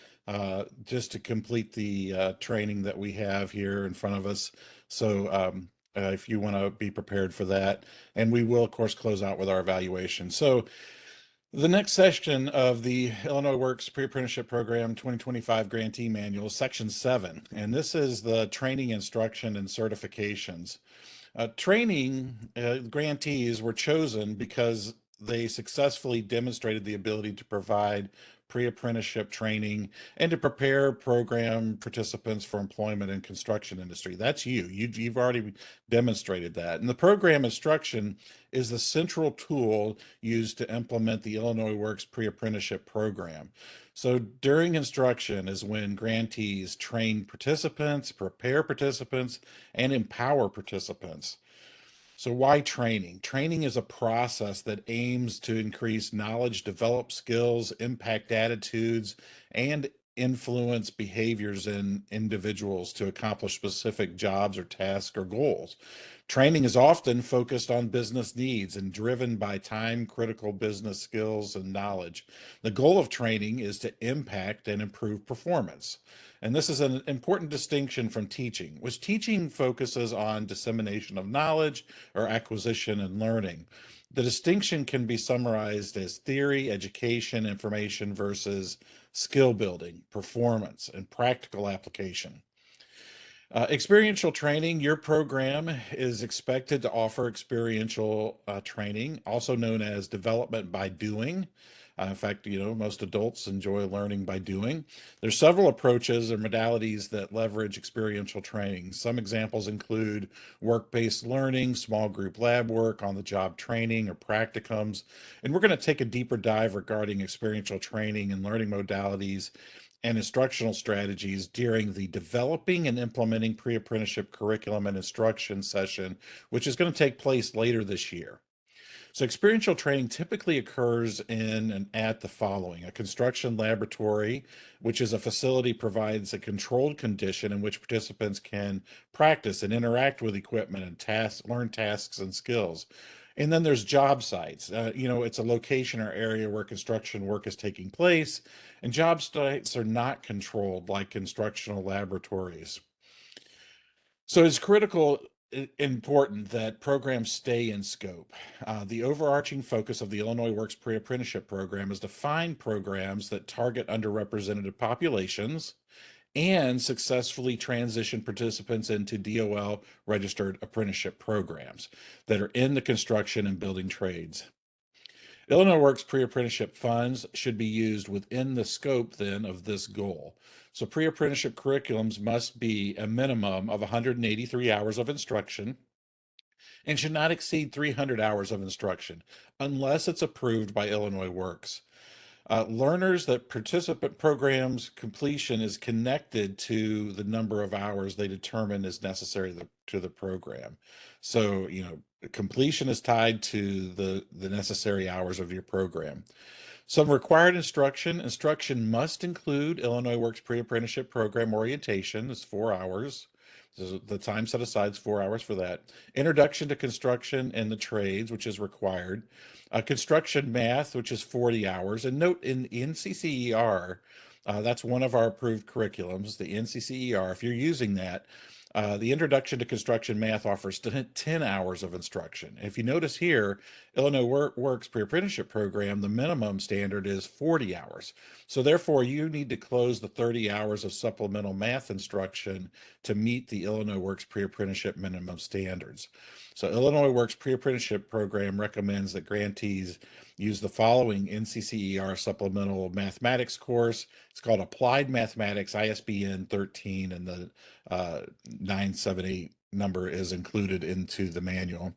just to complete the training that we have here in front of us. So if you want to be prepared for that, and we will, of course, close out with our evaluation. So the next section of the Illinois Works Pre-Apprenticeship Program 2025 Grantee Manual, Section 7, and this is the training, instruction, and certifications. Training grantees were chosen because they successfully demonstrated the ability to provide pre-apprenticeship training and to prepare program participants for employment in construction industry. That's you. You've already demonstrated that. And the program instruction is the central tool used to implement the Illinois Works pre-apprenticeship program. So during instruction is when grantees train participants, prepare participants, and empower participants. So why training? Training is a process that aims to increase knowledge, develop skills, impact attitudes, and influence behaviors in individuals to accomplish specific jobs or tasks or goals. Training is often focused on business needs and driven by time-critical business skills and knowledge. The goal of training is to impact and improve performance. And this is an important distinction from teaching, which teaching focuses on dissemination of knowledge or acquisition and learning. The distinction can be summarized as theory, education, information versus skill building, performance, and practical application. Experiential training, your program is expected to offer experiential training, also known as development by doing. In fact, most adults enjoy learning by doing. There's several approaches or modalities that leverage experiential training. Some examples include work-based learning, small group lab work, on-the-job training, or practicums. And we're going to take a deeper dive regarding experiential training and learning modalities and instructional strategies during the developing and implementing pre-apprenticeship curriculum and instruction session, which is going to take place later this year. So experiential training typically occurs in and at the following: a construction laboratory, which is a facility provides a controlled condition in which participants can practice and interact with equipment and learn tasks and skills. And then there's job sites. It's a location or area where construction work is taking place, and job sites are not controlled like instructional laboratories. So it's important that programs stay in scope. The overarching focus of the Illinois Works Pre-Apprenticeship Program is to find programs that target underrepresented populations and successfully transition participants into DOL registered apprenticeship programs that are in the construction and building trades. Illinois Works pre-apprenticeship funds should be used within the scope then of this goal. So pre-apprenticeship curriculums must be a minimum of 183 hours of instruction and should not exceed 300 hours of instruction unless it's approved by Illinois Works. Learners that participant programs completion is connected to the number of hours they determine is necessary to the program. So, completion is tied to the necessary hours of your program. Some required instruction. Instruction must include Illinois Works pre-apprenticeship program orientation. It's 4 hours. So the time set aside is 4 hours for that. Introduction to construction and the trades, which is required. Construction math, which is 40 hours. And note in NCCER, that's one of our approved curriculums, the NCCER. If you're using that, the Introduction to Construction Math offers 10 hours of instruction. If you notice here, Illinois Works pre-apprenticeship program, the minimum standard is 40 hours. So therefore, you need to close the 30 hours of supplemental math instruction to meet the Illinois Works pre-apprenticeship minimum standards. So Illinois Works pre-apprenticeship program recommends that grantees use the following NCCER supplemental mathematics course. It's called Applied Mathematics, ISBN 13, and the 978 number is included into the manual.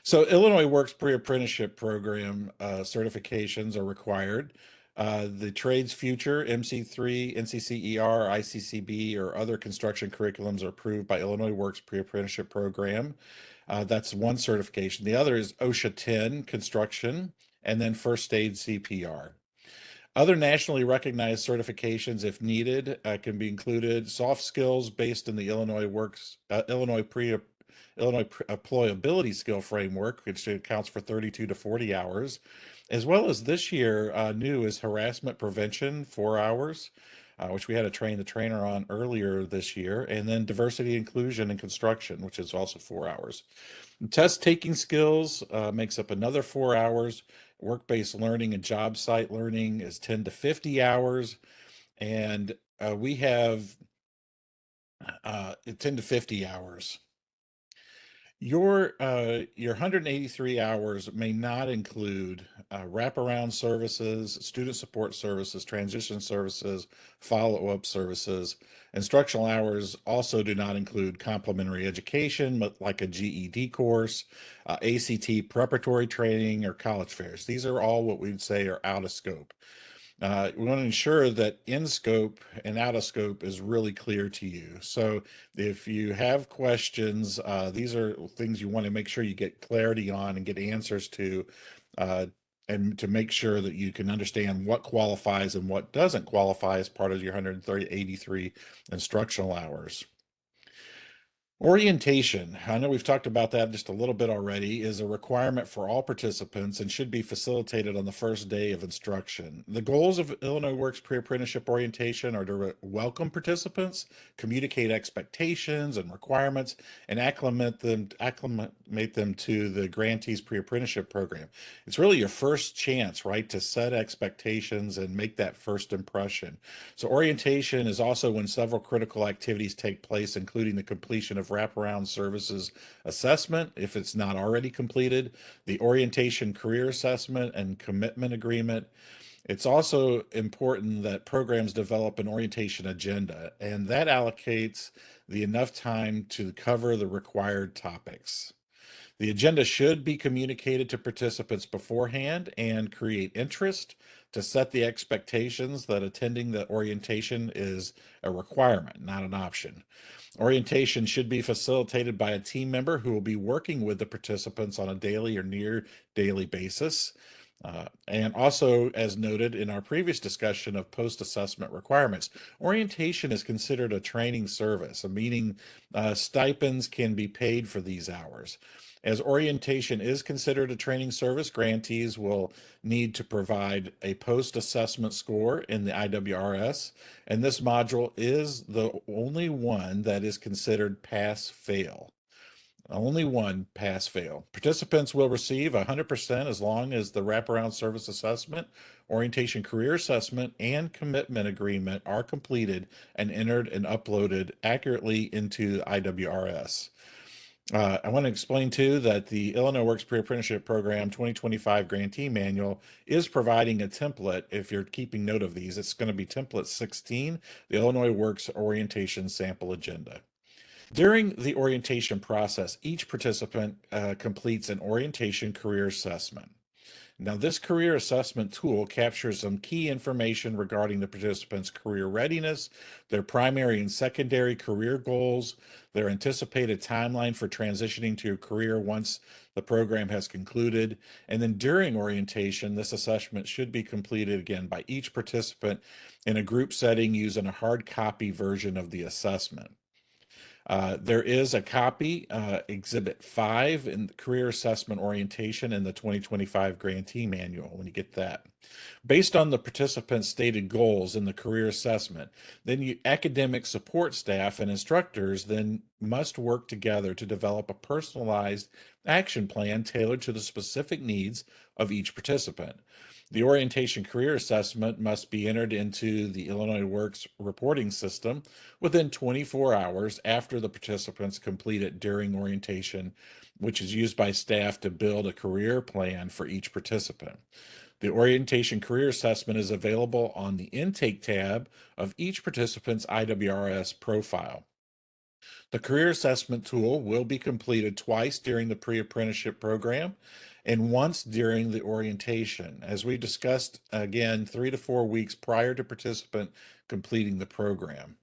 So Illinois Works pre-apprenticeship program certifications are required. The Trades Future, MC3, NCCER, ICCB, or other construction curriculums are approved by Illinois Works pre-apprenticeship program. That's one certification. The other is OSHA 10 construction, and then first aid CPR. Other nationally recognized certifications, if needed, can be included soft skills based in the Illinois Works, Illinois Employability Skill Framework, which accounts for 32 to 40 hours, as well as this year, new is harassment prevention, 4 hours, which we had to train the trainer on earlier this year, and then diversity, inclusion, and construction, which is also 4 hours. Test taking skills makes up another 4 hours. Work-based learning and job site learning is 10 to 50 hours. And we have 10 to 50 hours. Your 183 hours may not include wraparound services, student support services, transition services, follow-up services. Instructional hours also do not include complementary education, but like a GED course, ACT preparatory training, or college fairs. These are all what we'd say are out of scope. We want to ensure that in scope and out of scope is really clear to you. So if you have questions, these are things you want to make sure you get clarity on and get answers to, and to make sure that you can understand what qualifies and what doesn't qualify as part of your 183 instructional hours. Orientation, I know we've talked about that just a little bit already, is a requirement for all participants and should be facilitated on the first day of instruction. The goals of Illinois Works pre-apprenticeship orientation are to welcome participants, communicate expectations and requirements, and acclimate them to the grantee's pre-apprenticeship program. It's really your first chance, right, to set expectations and make that first impression. So orientation is also when several critical activities take place, including the completion of wraparound services assessment, if it's not already completed, the orientation career assessment and commitment agreement. It's also important that programs develop an orientation agenda, and that allocates the enough time to cover the required topics. The agenda should be communicated to participants beforehand and create interest to set the expectations that attending the orientation is a requirement, not an option. Orientation should be facilitated by a team member who will be working with the participants on a daily or near daily basis. And also, as noted in our previous discussion of post-assessment requirements, orientation is considered a training service, meaning stipends can be paid for these hours. As orientation is considered a training service, grantees will need to provide a post-assessment score in the IWRS, and this module is the only one that is considered pass-fail. only one pass-fail. Participants will receive 100% as long as the wraparound service assessment, orientation career assessment, and commitment agreement are completed and entered and uploaded accurately into IWRS. I want to explain too that the Illinois Works Pre-Apprenticeship Program 2025 Grantee Manual is providing a template. If you're keeping note of these, it's going to be template 16, the Illinois Works Orientation Sample Agenda. During the orientation process, each participant completes an orientation career assessment. Now, this career assessment tool captures some key information regarding the participant's career readiness, their primary and secondary career goals, their anticipated timeline for transitioning to a career once the program has concluded. And then during orientation, this assessment should be completed again by each participant in a group setting using a hard copy version of the assessment. There is a copy, Exhibit 5 in the Career Assessment Orientation in the 2025 Grantee Manual when you get that. Based on the participants' stated goals in the career assessment, then academic support staff and instructors then must work together to develop a personalized action plan tailored to the specific needs of each participant. The orientation career assessment must be entered into the Illinois Works reporting system within 24 hours after the participants complete it during orientation, which is used by staff to build a career plan for each participant. The orientation career assessment is available on the intake tab of each participant's IWRS profile. The career assessment tool will be completed twice during the pre-apprenticeship program and once during the orientation. As we discussed, again, 3 to 4 weeks prior to participant completing the program.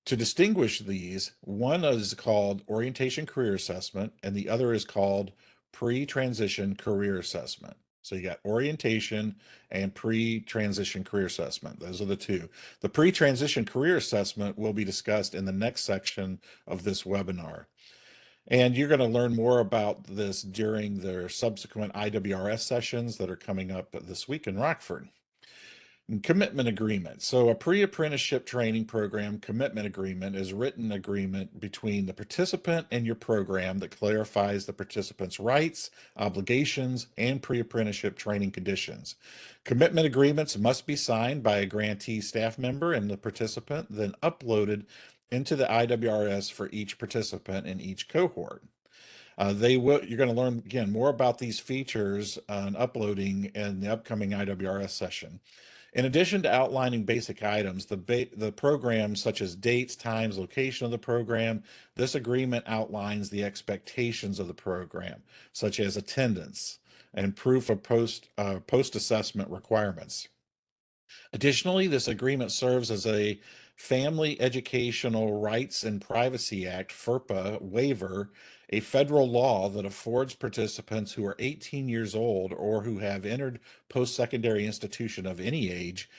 To distinguish these, one is called orientation career assessment and the other is called pre-transition career assessment. So you got orientation and pre-transition career assessment. Those are the two. The pre-transition career assessment will be discussed in the next section of this webinar. And you're going to learn more about this during their subsequent IWRS sessions that are coming up this week in Rockford. Commitment agreement. So a pre-apprenticeship training program commitment agreement is written agreement between the participant and your program that clarifies the participant's rights, obligations, and pre-apprenticeship training conditions. Commitment agreements must be signed by a grantee staff member and the participant, then uploaded into the IWRS for each participant in each cohort. You're going to learn again more about these features and uploading in the upcoming IWRS session. In addition to outlining basic items, the program, such as dates, times, location of the program, this agreement outlines the expectations of the program, such as attendance and proof of post-assessment requirements. Additionally, this agreement serves as a Family Educational Rights and Privacy Act, FERPA, waiver, a federal law that affords participants who are 18 years old or who have entered post-secondary institution of any age,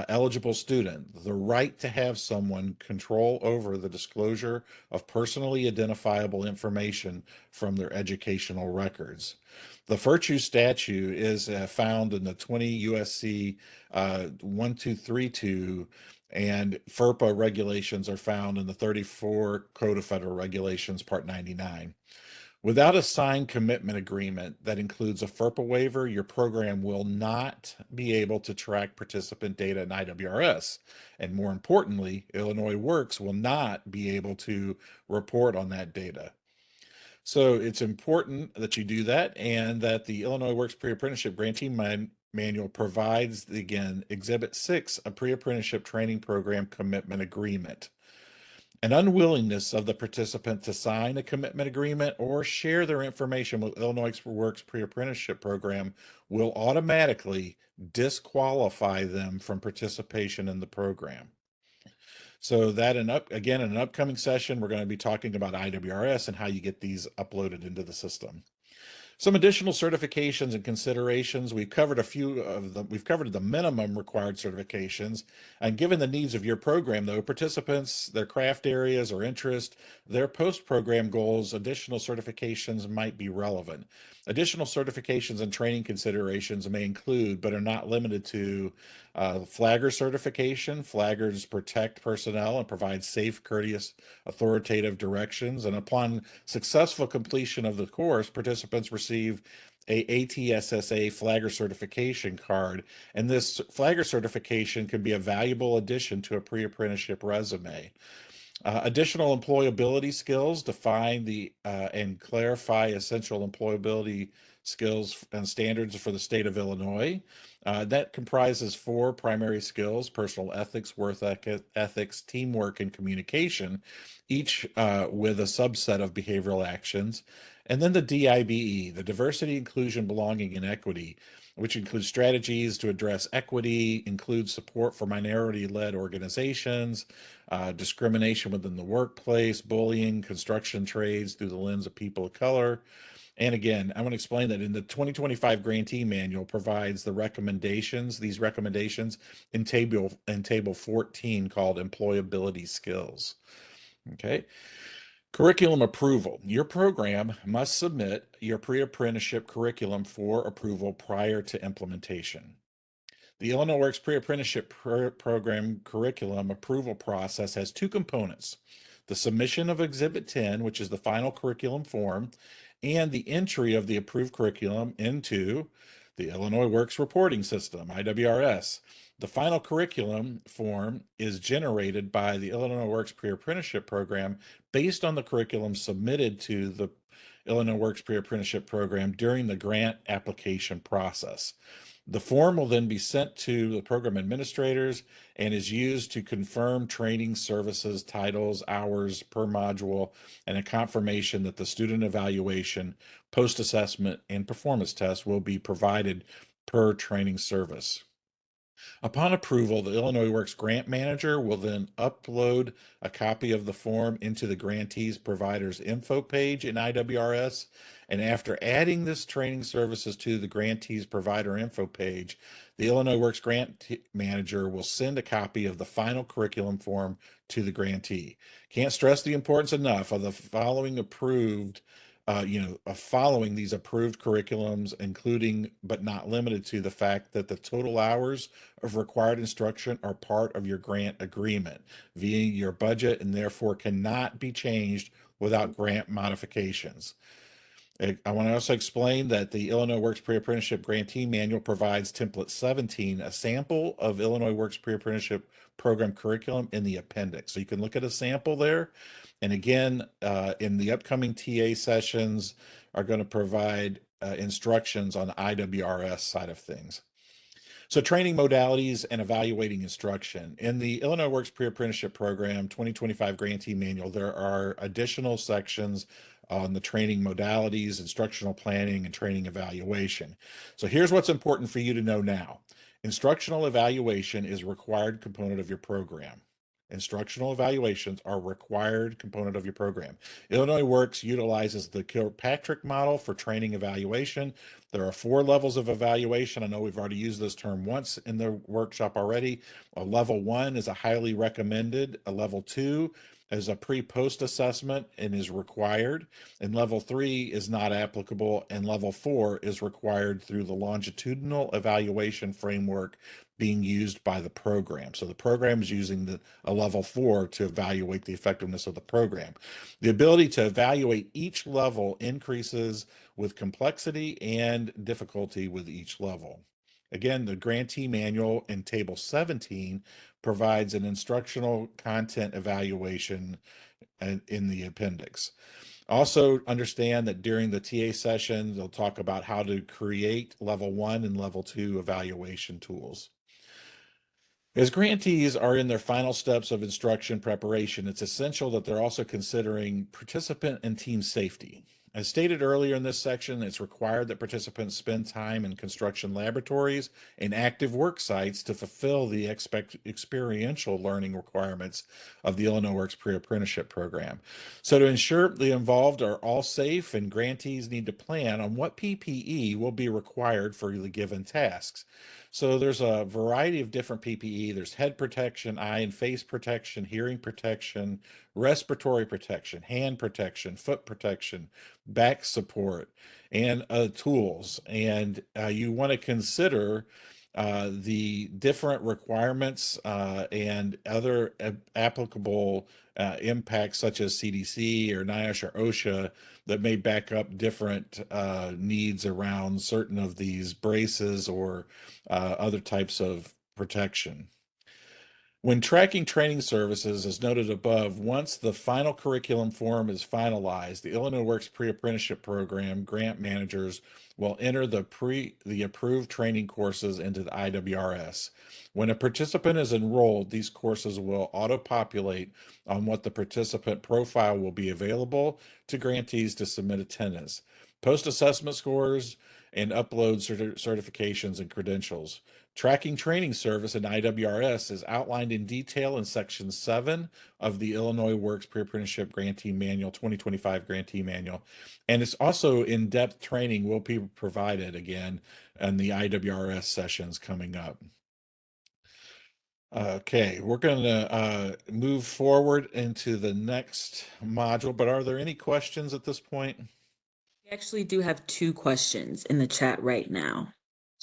eligible student, the right to have someone control over the disclosure of personally identifiable information from their educational records. The FIRTUE statute is found in the 20 USC 1232, and FERPA regulations are found in the 34 Code of Federal Regulations, Part 99. Without a signed commitment agreement that includes a FERPA waiver, your program will not be able to track participant data in IWRS. And more importantly, Illinois Works will not be able to report on that data. So it's important that you do that and that the Illinois Works Pre-Apprenticeship Grantee Manual provides, again, Exhibit 6, a pre-apprenticeship training program commitment agreement. An unwillingness of the participant to sign a commitment agreement or share their information with Illinois Works Pre-Apprenticeship Program will automatically disqualify them from participation in the program. So that in an upcoming session, we're going to be talking about IWRS and how you get these uploaded into the system. Some additional certifications and considerations. We've covered a few of them. We've covered the minimum required certifications. And given the needs of your program, though, participants, their craft areas or interest, their post-program goals, additional certifications might be relevant. Additional certifications and training considerations may include, but are not limited to, flagger certification. Flaggers protect personnel and provide safe, courteous, authoritative directions. And upon successful completion of the course, participants receive a ATSSA flagger certification card, and this flagger certification can be a valuable addition to a pre-apprenticeship resume. Additional employability skills define and clarify essential employability skills and standards for the state of Illinois. That comprises 4 primary skills: personal ethics, ethics, teamwork, and communication, each with a subset of behavioral actions. And then the DIBE, the diversity, inclusion, belonging, and equity, which includes strategies to address equity, includes support for minority-led organizations, discrimination within the workplace, bullying, construction trades through the lens of people of color. And again, I want to explain that in the 2025 Grantee Manual provides the recommendations, these recommendations in table 14 called employability skills. Okay. Curriculum approval. Your program must submit your pre-apprenticeship curriculum for approval prior to implementation. The Illinois Works Pre-Apprenticeship Program curriculum approval process has 2 components: the submission of Exhibit 10, which is the final curriculum form, and the entry of the approved curriculum into the Illinois Works Reporting System, IWRS. The final curriculum form is generated by the Illinois Works Pre-Apprenticeship Program based on the curriculum submitted to the Illinois Works Pre-Apprenticeship Program during the grant application process. The form will then be sent to the program administrators and is used to confirm training services, titles, hours per module, and a confirmation that the student evaluation, post-assessment, and performance test will be provided per training service. Upon approval, the Illinois Works Grant Manager will then upload a copy of the form into the Grantee's Providers Info page in IWRS. And after adding this training services to the Grantee's Provider Info page, the Illinois Works Grant Manager will send a copy of the final curriculum form to the grantee. Can't stress the importance enough of the following following these approved curriculums, including but not limited to the fact that the total hours of required instruction are part of your grant agreement via your budget and therefore cannot be changed without grant modifications. I want to also explain that the Illinois Works Pre-Apprenticeship Grantee Manual provides Template 17, a sample of Illinois Works Pre-Apprenticeship Program curriculum in the appendix. So you can look at a sample there. And again, in the upcoming TA sessions are going to provide instructions on the IWRS side of things. So training modalities and evaluating instruction. In the Illinois Works Pre-Apprenticeship Program 2025 Grantee Manual, there are additional sections on the training modalities, instructional planning, and training evaluation. So here's what's important for you to know now. Instructional evaluation is a required component of your program. Instructional evaluations are a required component of your program. Illinois Works utilizes the Kilpatrick model for training evaluation. There are 4 levels of evaluation. I know we've already used this term once in the workshop already. A level 1 is a highly recommended. A level 2 is a pre-post assessment and is required. And level 3 is not applicable. And level 4 is required through the longitudinal evaluation framework being used by the program. So the program is using a level 4 to evaluate the effectiveness of the program. The ability to evaluate each level increases with complexity and difficulty with each level. Again, the Grantee Manual in Table 17 provides an instructional content evaluation in the appendix. Also understand that during the TA session, they'll talk about how to create level 1 and level 2 evaluation tools. As grantees are in their final steps of instruction preparation, it's essential that they're also considering participant and team safety. As stated earlier in this section, it's required that participants spend time in construction laboratories and active work sites to fulfill the experiential learning requirements of the Illinois Works Pre-Apprenticeship Program. So to ensure the involved are all safe, and grantees need to plan on what PPE will be required for the given tasks. So there's a variety of different PPE. There's head protection, eye and face protection, hearing protection, respiratory protection, hand protection, foot protection, back support, and tools. And you want to consider the different requirements and other applicable impacts such as CDC or NIOSH or OSHA that may back up different needs around certain of these braces or other types of protection. When tracking training services, as noted above, once the final curriculum form is finalized, the Illinois Works Pre-Apprenticeship Program grant managers will enter the approved training courses into the IWRS. When a participant is enrolled, these courses will auto-populate on what the participant profile will be available to grantees to submit attendance, post-assessment scores, and upload certifications and credentials. Tracking training service in IWRS is outlined in detail in Section 7 of the Illinois Works Pre-Apprenticeship Grantee Manual, 2025 Grantee Manual. And it's also in-depth training will be provided again in the IWRS sessions coming up. Okay, we're going to move forward into the next module, but are there any questions at this point? We actually do have 2 questions in the chat right now.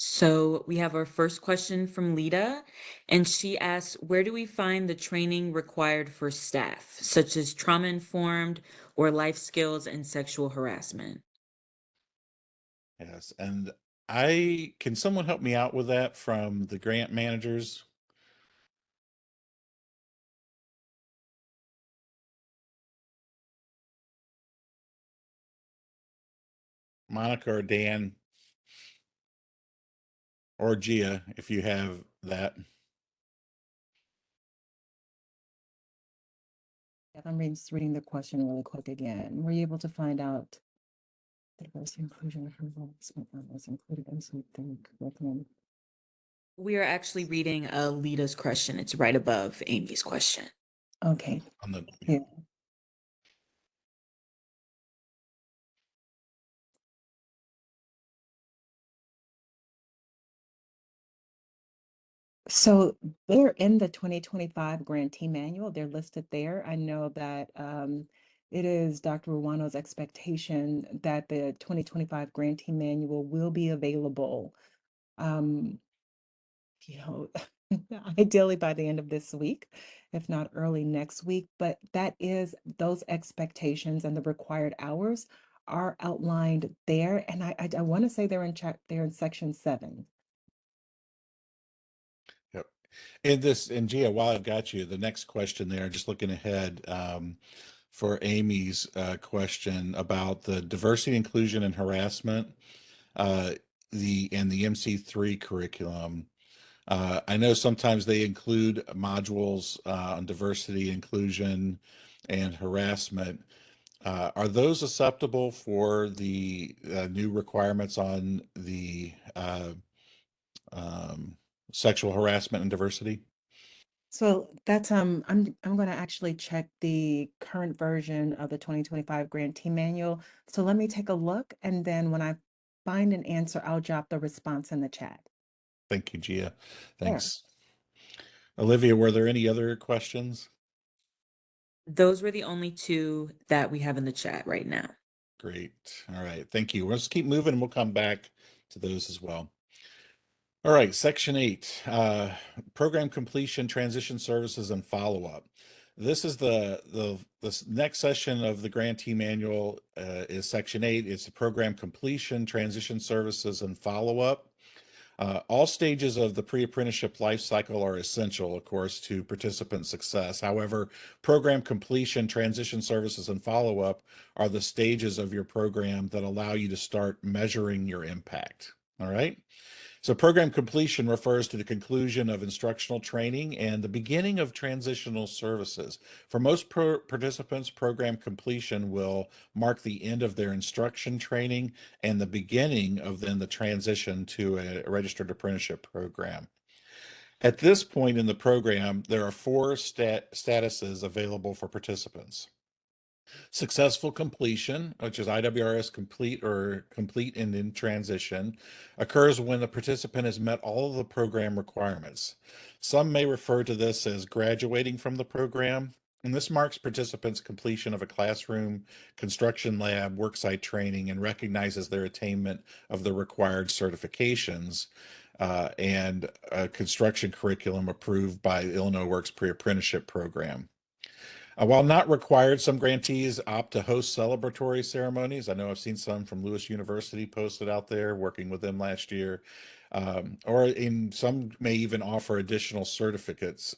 So we have our first question from Lita, and she asks, where do we find the training required for staff, such as trauma-informed or life skills and sexual harassment? Yes, and can someone help me out with that from the grant managers? Monica or Dan or Gia, if you have that. I'm just reading the question really quick again. Were you able to find out diversity, inclusion, and enrollment was included in something curriculum? We are actually reading Lita's question. It's right above Amy's question. Okay. On the Yeah. So they're in the 2025 grantee manual. They're listed there. I know that it is Dr. Ruano's expectation that the 2025 grantee manual will be available, you know, ideally by the end of this week, if not early next week. But that is those expectations, and the required hours are outlined there. And I want to say they're in section 7. Yep. And Gia, while I've got you, the next question there, just looking ahead for Amy's question about the diversity, inclusion, and harassment, the MC3 curriculum. I know sometimes they include modules on diversity, inclusion, and harassment. Are those acceptable for the new requirements on the sexual harassment and diversity? So that's I'm going to actually check the current version of the 2025 grantee manual. So let me take a look, and then when I find an answer, I'll drop the response in the chat. Thank you, Gia. Thanks. Olivia, were there any other questions? Those were the only 2 that we have in the chat right now. Great. All right. Thank you. Let's keep moving and we'll come back to those as well. All right. Section 8, program completion, transition services, and follow-up. This is the next session of the grantee manual is section 8. It's the program completion, transition services, and follow-up. All stages of the pre-apprenticeship life cycle are essential, of course, to participant success. However, program completion, transition services, and follow-up are the stages of your program that allow you to start measuring your impact. All right. So program completion refers to the conclusion of instructional training and the beginning of transitional services. For most participants, program completion will mark the end of their instruction training and the beginning of then the transition to a registered apprenticeship program. At this point in the program, there are four statuses available for participants. Successful completion, which is IWRS complete or complete and in transition, occurs when the participant has met all of the program requirements. Some may refer to this as graduating from the program, and this marks participants' completion of a classroom, construction lab, worksite training, and recognizes their attainment of the required certifications and a construction curriculum approved by the Illinois Works Pre-Apprenticeship Program. While not required, some grantees opt to host celebratory ceremonies. I know I've seen some from Lewis University posted out there, working with them last year. Or in some may even offer additional certificates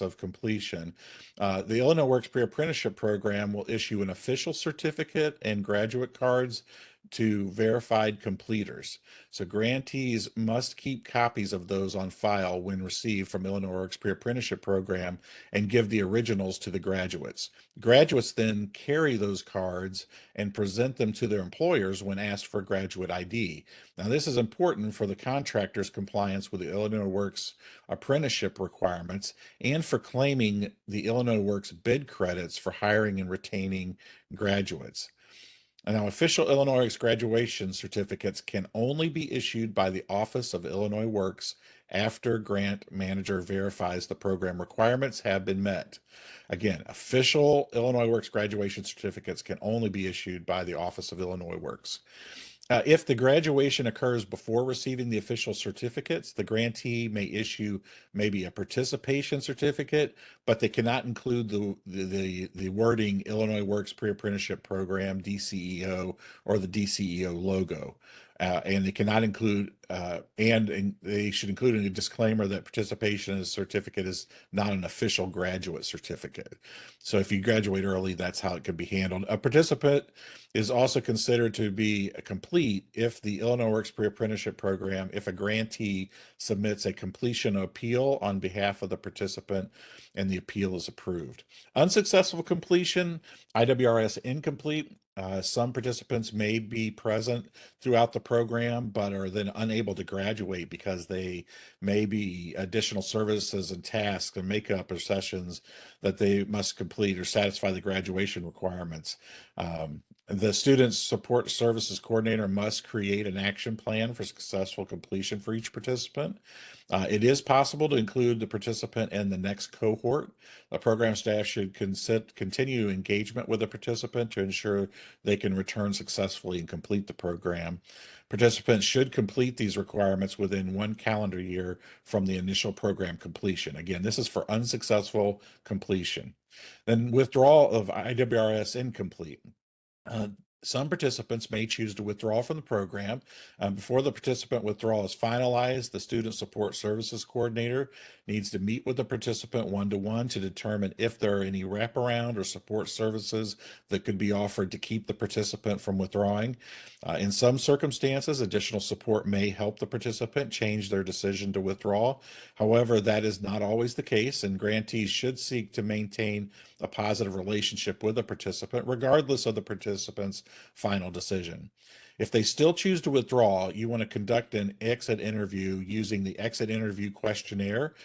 of completion. The Illinois Works Pre-Apprenticeship Program will issue an official certificate and graduate cards to verified completers. So grantees must keep copies of those on file when received from Illinois Works Pre-Apprenticeship Program and give the originals to the graduates. Graduates then carry those cards and present them to their employers when asked for graduate ID. Now, this is important for the contractor's compliance with the Illinois Works apprenticeship requirements and for claiming the Illinois Works bid credits for hiring and retaining graduates. Now, official Illinois Works graduation certificates can only be issued by the Office of Illinois Works after grant manager verifies the program requirements have been met. Again, official Illinois Works graduation certificates can only be issued by the Office of Illinois Works. If the graduation occurs before receiving the official certificates, the grantee may issue maybe a participation certificate, but they cannot include the wording Illinois Works Pre-Apprenticeship Program, DCEO, or the DCEO logo. And they cannot include, and they should include in a disclaimer that participation in a certificate is not an official graduate certificate. So if you graduate early, that's how it could be handled. A participant is also considered to be complete if the Illinois Works Pre-Apprenticeship Program, if a grantee submits a completion appeal on behalf of the participant and the appeal is approved. Unsuccessful completion, IWRS incomplete. Some participants may be present throughout the program, but are then unable to graduate because they may be additional services and tasks and makeup or sessions that they must complete or satisfy the graduation requirements. The Student Support Services Coordinator must create an action plan for successful completion for each participant. It is possible to include the participant in the next cohort. The program staff should continue engagement with the participant to ensure they can return successfully and complete the program. Participants should complete these requirements within 1 calendar year from the initial program completion. Again, this is for unsuccessful completion. Then withdrawal of IWRS incomplete. Some participants may choose to withdraw from the program. Before the participant withdrawal is finalized, the Student Support Services Coordinator needs to meet with the participant one-to-one to determine if there are any wraparound or support services that could be offered to keep the participant from withdrawing. In some circumstances, additional support may help the participant change their decision to withdraw. However, that is not always the case, and grantees should seek to maintain a positive relationship with the participant, regardless of the participant's final decision. If they still choose to withdraw, you want to conduct an exit interview using the exit interview questionnaire.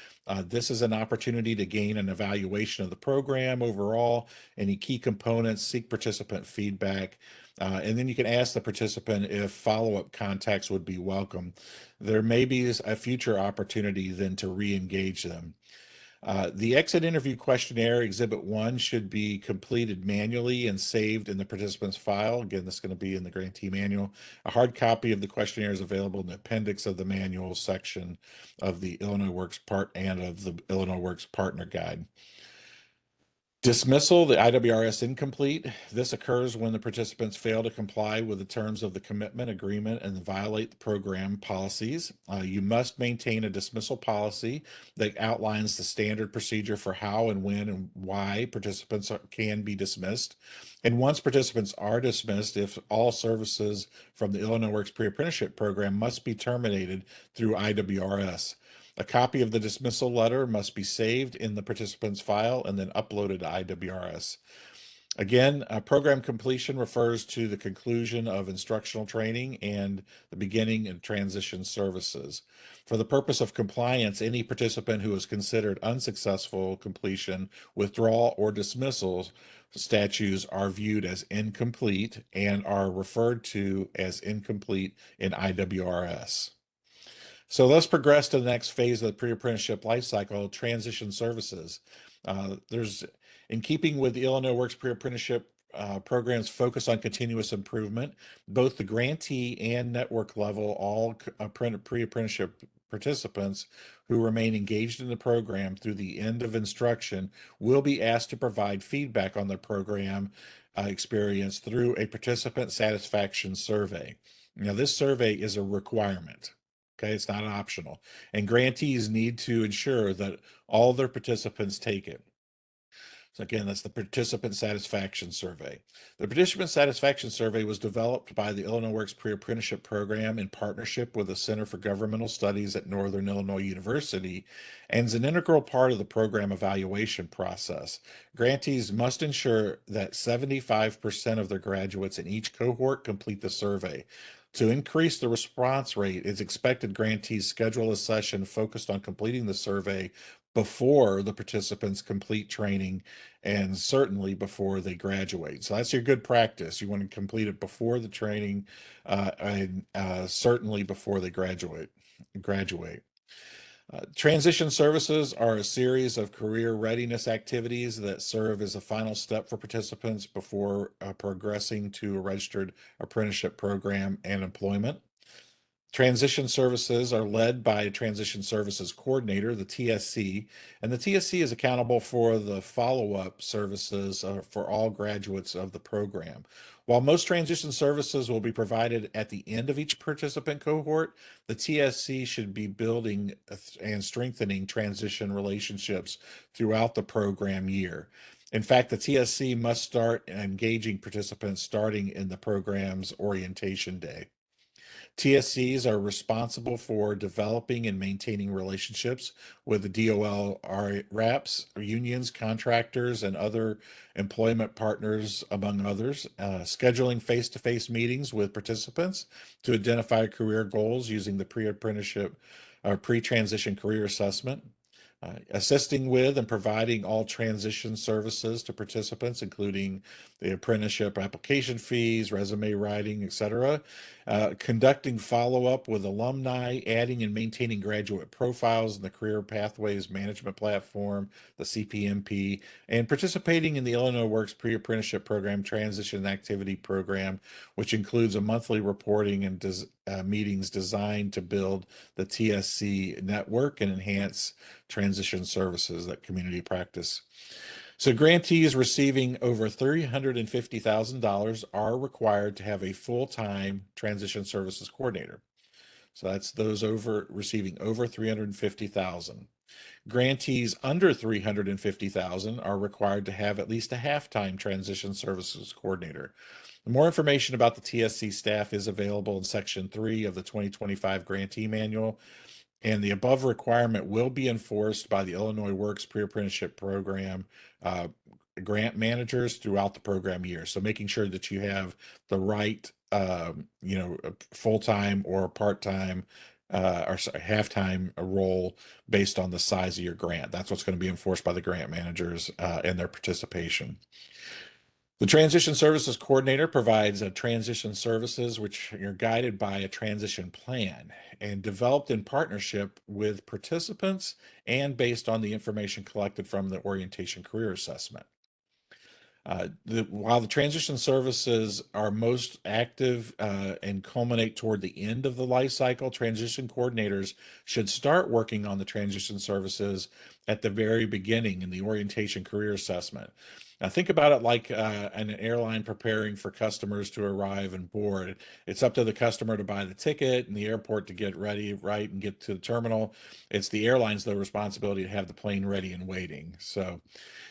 This is an opportunity to gain an evaluation of the program overall, any key components, seek participant feedback, and then you can ask the participant if follow-up contacts would be welcome. There may be a future opportunity then to re-engage them. The exit interview questionnaire, Exhibit 1, should be completed manually and saved in the participant's file. Again, this is going to be in the grantee manual. A hard copy of the questionnaire is available in the appendix of the manual section of the Illinois Works Part and of the Illinois Works Partner Guide. Dismissal, the IWRS incomplete. This occurs when the participants fail to comply with the terms of the commitment agreement and violate the program policies. You must maintain a dismissal policy that outlines the standard procedure for how and when and why participants can be dismissed. And once participants are dismissed, if all services from the Illinois Works Pre-Apprenticeship Program must be terminated through IWRS. A copy of the dismissal letter must be saved in the participant's file and then uploaded to IWRS. Again, program completion refers to the conclusion of instructional training and the beginning of transition services. For the purpose of compliance, any participant who is considered unsuccessful completion, withdrawal, or dismissals statutes are viewed as incomplete and are referred to as incomplete in IWRS. So let's progress to the next phase of the pre-apprenticeship life cycle, transition services. In keeping with the Illinois Works pre-apprenticeship program's focus on continuous improvement, both the grantee and network level, all pre-apprenticeship participants who remain engaged in the program through the end of instruction will be asked to provide feedback on their program experience through a participant satisfaction survey. Now, this survey is a requirement. Okay, it's not optional. And grantees need to ensure that all their participants take it. So again, that's the Participant Satisfaction Survey. The Participant Satisfaction Survey was developed by the Illinois Works Pre-Apprenticeship Program in partnership with the Center for Governmental Studies at Northern Illinois University and is an integral part of the program evaluation process. Grantees must ensure that 75% of their graduates in each cohort complete the survey. To increase the response rate, it's expected grantees schedule a session focused on completing the survey before the participants complete training and certainly before they graduate. So that's your good practice. You want to complete it before the training and certainly before they graduate. Transition services are a series of career readiness activities that serve as a final step for participants before progressing to a registered apprenticeship program and employment. Transition services are led by a transition services coordinator, the TSC, and the TSC is accountable for the follow-up services for all graduates of the program. While most transition services will be provided at the end of each participant cohort, the TSC should be building and strengthening transition relationships throughout the program year. In fact, the TSC must start engaging participants starting in the program's orientation day. TSCs are responsible for developing and maintaining relationships with the DOL RAPs, unions, contractors, and other employment partners, among others, scheduling face-to-face meetings with participants to identify career goals using the pre-apprenticeship or pre-transition career assessment, assisting with and providing all transition services to participants, including the apprenticeship application fees, resume writing, etc., conducting follow-up with alumni, adding and maintaining graduate profiles in the Career Pathways Management Platform, the CPMP, and participating in the Illinois Works Pre-Apprenticeship Program Transition Activity Program, which includes a monthly reporting and meetings designed to build the TSC network and enhance transition services, that community practice. So grantees receiving over $350,000 are required to have a full-time transition services coordinator. So that's those receiving over $350,000. Grantees under $350,000 are required to have at least a half-time transition services coordinator. More information about the TSC staff is available in Section 3 of the 2025 Grantee Manual, and the above requirement will be enforced by the Illinois Works Pre-Apprenticeship Program grant managers throughout the program year. So making sure that you have the right, full-time or part-time half-time role based on the size of your grant. That's what's going to be enforced by the grant managers and their participation. The Transition Services Coordinator provides transition services which are guided by a transition plan and developed in partnership with participants and based on the information collected from the orientation career assessment. While the transition services are most active and culminate toward the end of the life cycle, transition coordinators should start working on the transition services at the very beginning in the orientation career assessment. Now, think about it like an airline preparing for customers to arrive and board. It's up to the customer to buy the ticket and the airport to get ready, right, and get to the terminal. It's the airline's the responsibility to have the plane ready and waiting. So,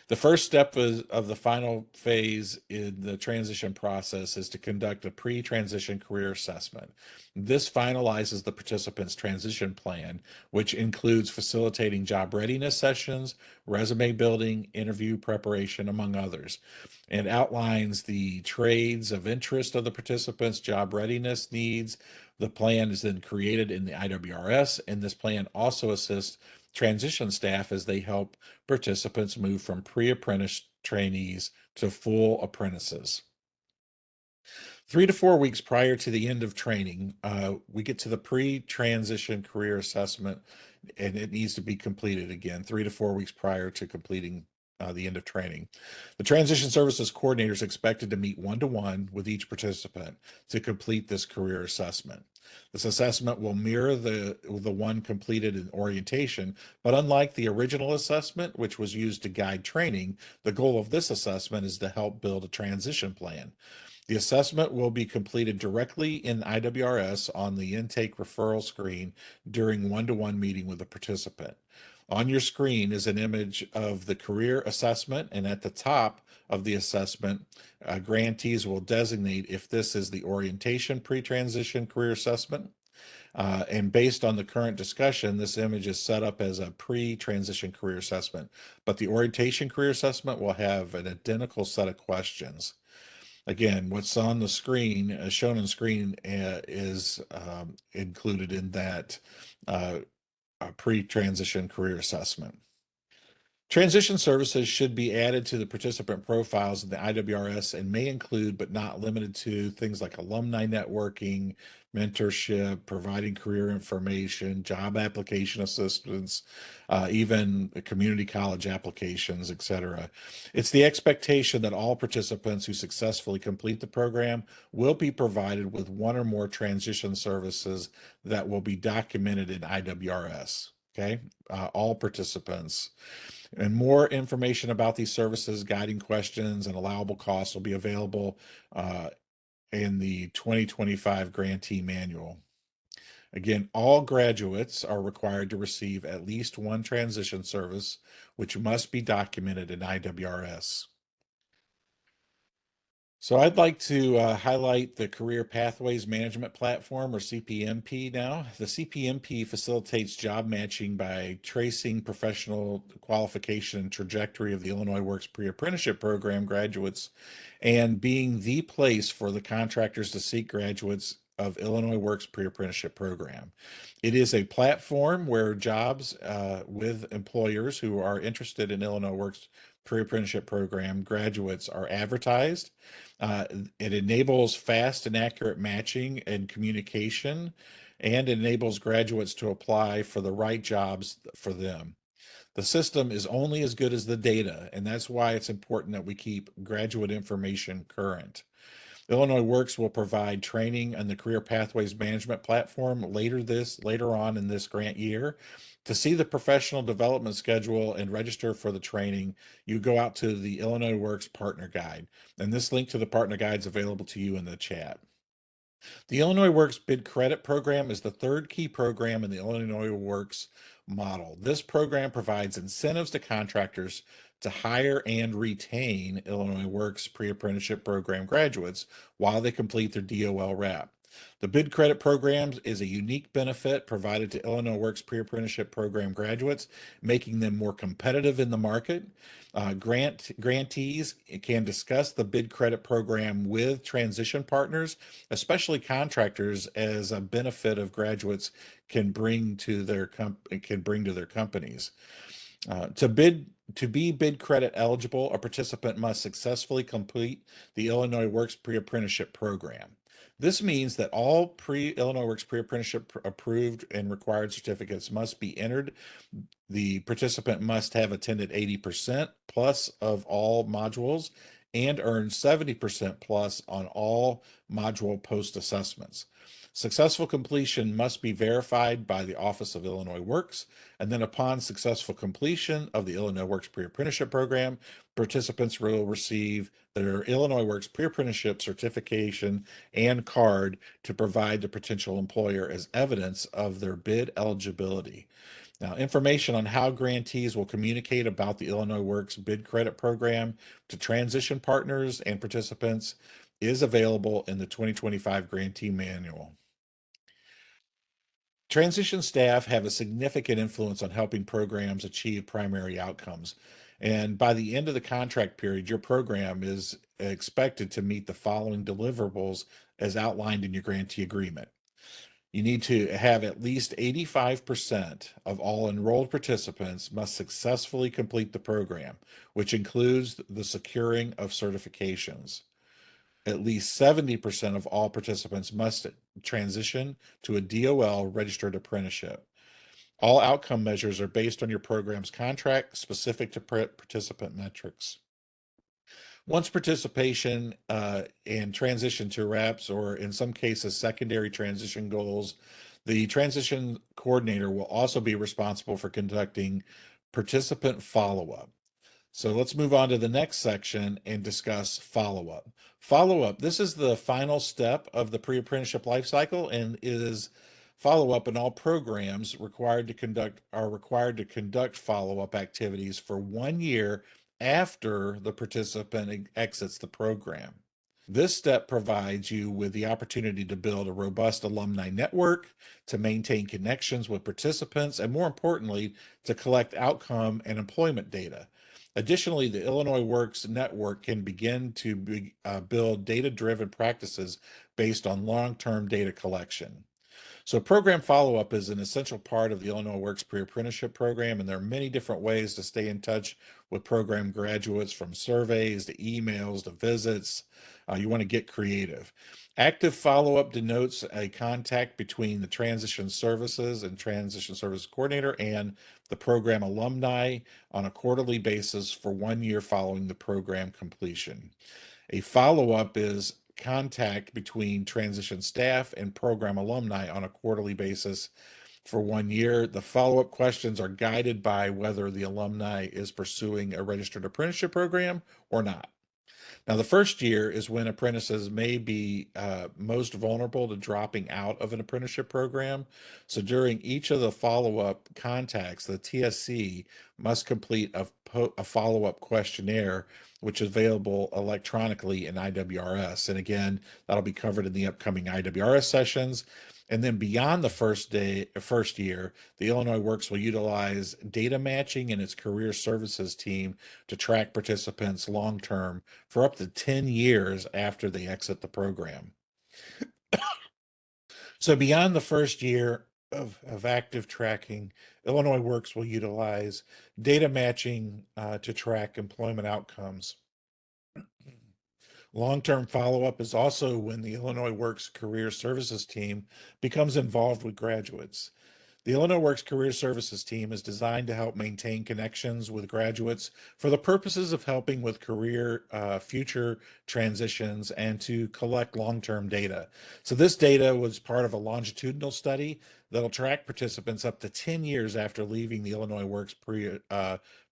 the first step of the final phase in the transition process is to conduct a pre-transition career assessment. This finalizes the participant's transition plan, which includes facilitating job readiness sessions, resume building, interview preparation, among others. It outlines the trades of interest of the participants, job readiness needs. The plan is then created in the IWRS, and this plan also assists transition staff as they help participants move from pre-apprentice trainees to full apprentices. 3 to 4 weeks prior to the end of training, we get to the pre-transition career assessment, and it needs to be completed again 3 to 4 weeks prior to completing the end of training. The transition services coordinator is expected to meet one-to-one with each participant to complete this career assessment. This assessment will mirror the one completed in orientation, but unlike the original assessment, which was used to guide training, the goal of this assessment is to help build a transition plan. The assessment will be completed directly in IWRS on the intake referral screen during one-to-one meeting with the participant. On your screen is an image of the career assessment, and at the top of the assessment, grantees will designate if this is the orientation pre-transition career assessment. And based on the current discussion, this image is set up as a pre-transition career assessment, but the orientation career assessment will have an identical set of questions. Again, what's on the screen, shown on screen, is included in that pre-transition career assessment. Transition services should be added to the participant profiles in the IWRS and may include, but not limited to, things like alumni networking, mentorship, providing career information, job application assistance, even community college applications, etc. It's the expectation that all participants who successfully complete the program will be provided with one or more transition services that will be documented in IWRS. Okay, all participants. And more information about these services, guiding questions, and allowable costs will be available in the 2025 Grantee Manual. Again, all graduates are required to receive at least one transition service, which must be documented in IWRS. So I'd like to highlight the Career Pathways Management Platform, or CPMP now. The CPMP facilitates job matching by tracing professional qualification and trajectory of the Illinois Works Pre-Apprenticeship Program graduates and being the place for the contractors to seek graduates of Illinois Works Pre-Apprenticeship Program. It is a platform where jobs with employers who are interested in Illinois Works Pre-Apprenticeship Program graduates are advertised. It enables fast and accurate matching and communication, and enables graduates to apply for the right jobs for them. The system is only as good as the data, and that's why it's important that we keep graduate information current. Illinois Works will provide training on the Career Pathways Management Platform later on in this grant year. To see the professional development schedule and register for the training, you go out to the Illinois Works Partner Guide, and this link to the Partner Guide is available to you in the chat. The Illinois Works Bid Credit Program is the third key program in the Illinois Works model. This program provides incentives to contractors to hire and retain Illinois Works Pre-Apprenticeship Program graduates while they complete their DOL RAP. The Bid Credit Program is a unique benefit provided to Illinois Works Pre-Apprenticeship Program graduates, making them more competitive in the market. Grantees can discuss the Bid Credit Program with transition partners, especially contractors, as a benefit of graduates can bring to their companies. To be bid credit eligible, a participant must successfully complete the Illinois Works Pre-Apprenticeship Program. This means that all Illinois Works Pre-Apprenticeship approved and required certificates must be entered. The participant must have attended 80% plus of all modules and earn 70% plus on all module post assessments. Successful completion must be verified by the Office of Illinois Works, and then upon successful completion of the Illinois Works Pre-Apprenticeship Program, participants will receive their Illinois Works Pre-Apprenticeship certification and card to provide the potential employer as evidence of their bid eligibility. Now, information on how grantees will communicate about the Illinois Works Bid Credit Program to transition partners and participants is available in the 2025 Grantee Manual. Transition staff have a significant influence on helping programs achieve primary outcomes. And by the end of the contract period, your program is expected to meet the following deliverables as outlined in your grantee agreement. You need to have at least 85% of all enrolled participants must successfully complete the program, which includes the securing of certifications. At least 70% of all participants must transition to a DOL registered apprenticeship. All outcome measures are based on your program's contract, specific to participant metrics. Once participation and transition to reps, or in some cases, secondary transition goals, the transition coordinator will also be responsible for conducting participant follow-up. So let's move on to the next section and discuss follow-up. Follow-up, this is the final step of the pre-apprenticeship life cycle and is follow-up in all programs are required to conduct follow-up activities for 1 year after the participant exits the program. This step provides you with the opportunity to build a robust alumni network, to maintain connections with participants, and more importantly, to collect outcome and employment data. Additionally, the Illinois Works Network can begin to build data-driven practices based on long-term data collection. So program follow-up is an essential part of the Illinois Works Pre-Apprenticeship Program, and there are many different ways to stay in touch with program graduates, from surveys to emails to visits. You want to get creative. Active follow-up denotes a contact between the transition services and transition service coordinator and the program alumni on a quarterly basis for 1 year following the program completion. A follow-up is contact between transition staff and program alumni on a quarterly basis for 1 year. The follow-up questions are guided by whether the alumni is pursuing a registered apprenticeship program or not. Now, the first year is when apprentices may be most vulnerable to dropping out of an apprenticeship program. So during each of the follow-up contacts, the TSC must complete a follow-up questionnaire, which is available electronically in IWRS. And again, that'll be covered in the upcoming IWRS sessions. And then beyond the first year, the Illinois Works will utilize data matching in its career services team to track participants long-term for up to 10 years after they exit the program. So beyond the first year of active tracking, Illinois Works will utilize data matching to track employment outcomes. Long-term follow-up is also when the Illinois Works Career Services team becomes involved with graduates. The Illinois Works Career Services team is designed to help maintain connections with graduates for the purposes of helping with career future transitions and to collect long-term data. So this data was part of a longitudinal study that'll track participants up to 10 years after leaving the Illinois Works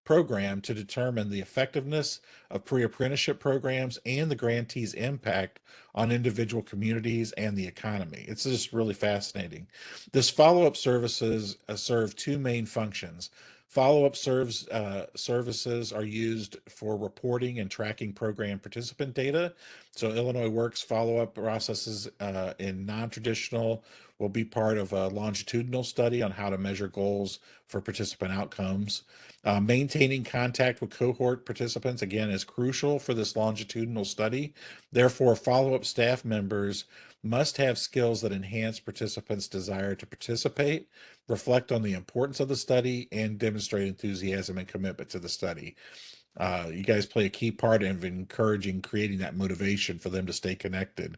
program to determine the effectiveness of pre-apprenticeship programs and the grantee's impact on individual communities and the economy. It's just really fascinating. This follow-up services serve two main functions. Follow-up services are used for reporting and tracking program participant data. So Illinois Works follow-up processes in non-traditional will be part of a longitudinal study on how to measure goals for participant outcomes. Maintaining contact with cohort participants, again, is crucial for this longitudinal study. Therefore, follow-up staff members must have skills that enhance participants' desire to participate, reflect on the importance of the study, and demonstrate enthusiasm and commitment to the study. You guys play a key part in encouraging, creating that motivation for them to stay connected.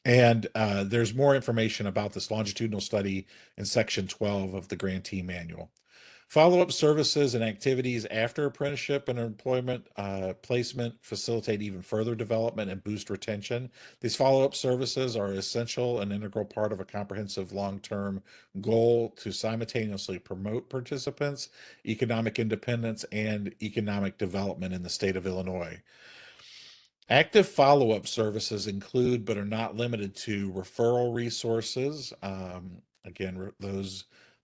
And there's more information about this longitudinal study in section 12 of the Grantee Manual. Follow-up services and activities after apprenticeship and employment placement facilitate even further development and boost retention. These follow-up services are essential and integral part of a comprehensive long-term goal to simultaneously promote participants' economic independence and economic development in the state of Illinois. Active follow-up services include, but are not limited to, referral resources. Again,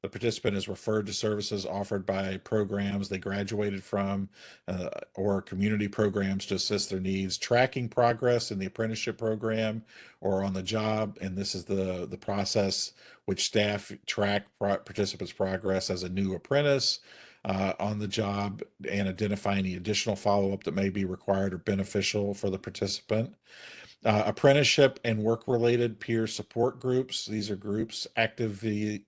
the participant is referred to services offered by programs they graduated from or community programs to assist their needs, tracking progress in the apprenticeship program or on the job. And this is the process which staff track participants' progress as a new apprentice on the job and identify any additional follow-up that may be required or beneficial for the participant. Apprenticeship and work-related peer support groups. These are groups activity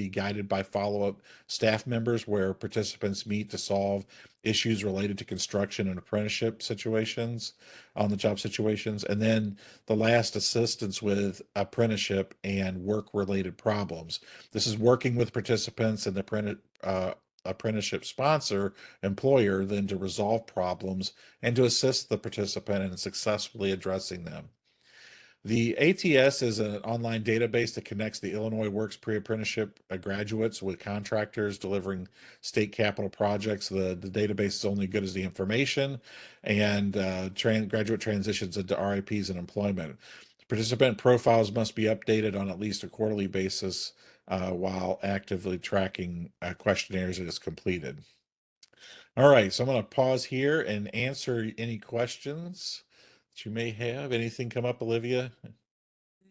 guided by follow-up staff members where participants meet to solve issues related to construction and apprenticeship situations, on the job situations. And then the last, assistance with apprenticeship and work-related problems. This is working with participants and the apprenticeship sponsor employer then to resolve problems and to assist the participant in successfully addressing them. The ATS is an online database that connects the Illinois Works pre-apprenticeship graduates with contractors delivering state capital projects. The database is only good as the information, and graduate transitions into RIPs and employment. Participant profiles must be updated on at least a quarterly basis while actively tracking questionnaires as completed. All right, so I'm going to pause here and answer any questions that you may have. Anything come up, Olivia?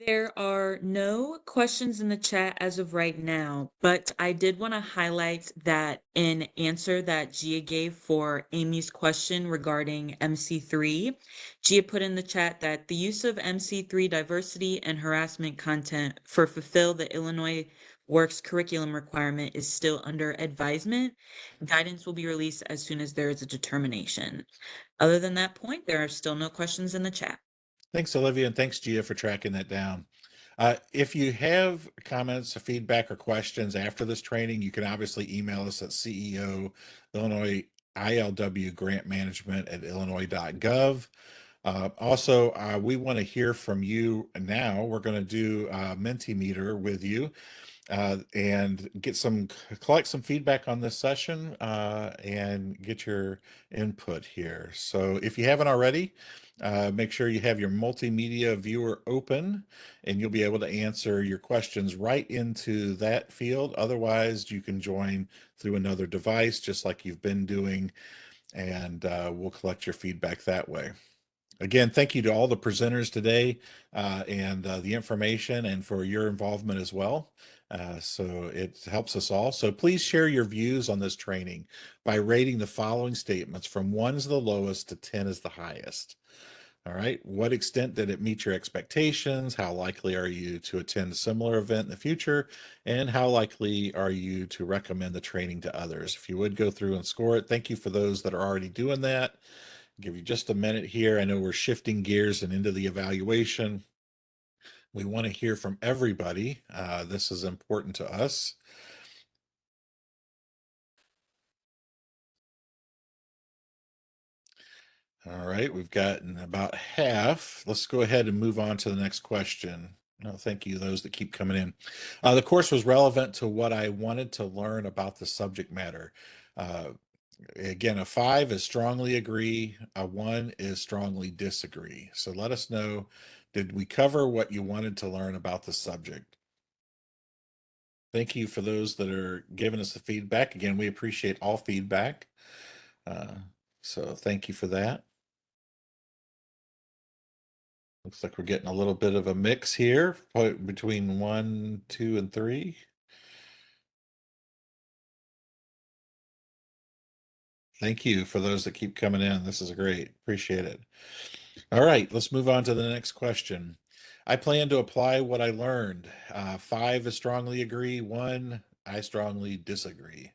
There are no questions in the chat as of right now, but I did want to highlight that in answer that Gia gave for Amy's question regarding MC3, Gia put in the chat that the use of MC3 diversity and harassment content for fulfill the Illinois Works curriculum requirement is still under advisement. Guidance will be released as soon as there is a determination. Other than that point, there are still no questions in the chat. Thanks, Olivia, and thanks, Gia, for tracking that down. If you have comments, or feedback, or questions after this training, you can obviously email us at CEO Illinois ILW Grant Management at illinois.gov. Also, we want to hear from you now. We're going to do a Mentimeter with you and collect some feedback on this session and get your input here. So if you haven't already, make sure you have your multimedia viewer open and you'll be able to answer your questions right into that field. Otherwise, you can join through another device just like you've been doing, and we'll collect your feedback that way. Again, thank you to all the presenters today and the information and for your involvement as well. So it helps us all. So please share your views on this training by rating the following statements from 1 is the lowest to 10 is the highest. All right. What extent did it meet your expectations? How likely are you to attend a similar event in the future? And how likely are you to recommend the training to others? If you would go through and score it, thank you for those that are already doing that. Give you just a minute here. I know we're shifting gears and into the evaluation. We want to hear from everybody. This is important to us. All right, we've gotten about half. Let's go ahead and move on to the next question. No, thank you, those that keep coming in. The course was relevant to what I wanted to learn about the subject matter. Again, a 5 is strongly agree, a 1 is strongly disagree. So let us know, did we cover what you wanted to learn about the subject? Thank you for those that are giving us the feedback. Again, we appreciate all feedback. So thank you for that. Looks like we're getting a little bit of a mix here between 1, 2, and 3. Thank you for those that keep coming in. This is great. Appreciate it. All right, let's move on to the next question. I plan to apply what I learned. 5 is strongly agree. 1, I strongly disagree.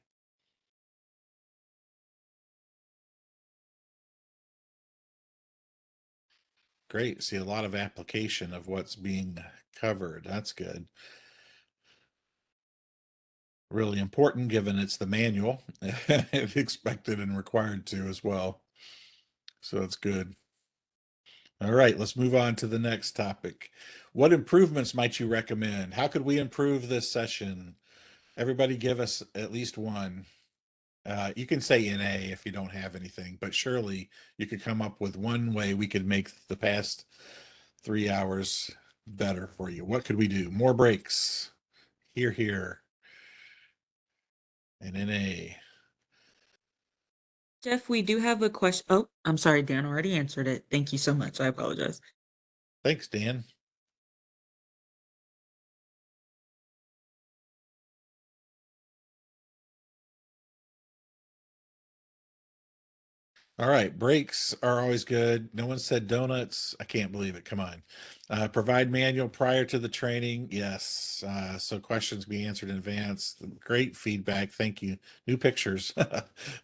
Great. See a lot of application of what's being covered. That's good. really important given it's the manual. It's expected and required to as well. So it's good. All right, let's move on to the next topic. What improvements might you recommend? How could we improve this session? Everybody give us at least one. You can say NA if you don't have anything, but surely you could come up with one way we could make the past 3 hours better for you. What could we do? More breaks. Here. And NA. Jeff, we do have a question. Oh, I'm sorry, Dan already answered it. Thank you so much. I apologize. Thanks, Dan. All right, breaks are always good. No one said donuts. I can't believe it. Come on. Provide manual prior to the training. Yes. So questions be answered in advance. Great feedback. Thank you. New pictures.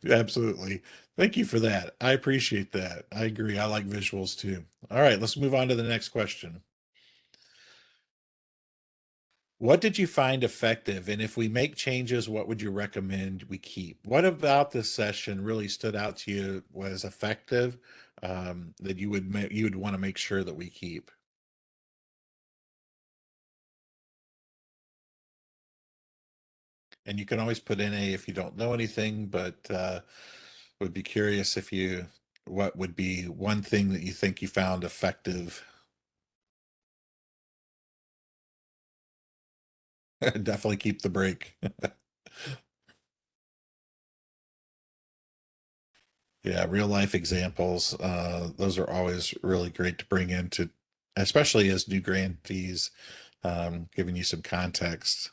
Absolutely. Thank you for that. I appreciate that. I agree. I like visuals too. All right, let's move on to the next question. What did you find effective? And if we make changes, what would you recommend we keep? What about this session really stood out to you was effective, that you would want to make sure that we keep? And you can always put NA if you don't know anything, but would be curious what would be one thing that you think you found effective? Definitely keep the break. Yeah, real life examples. Those are always really great to bring into, especially as new grantees, giving you some context.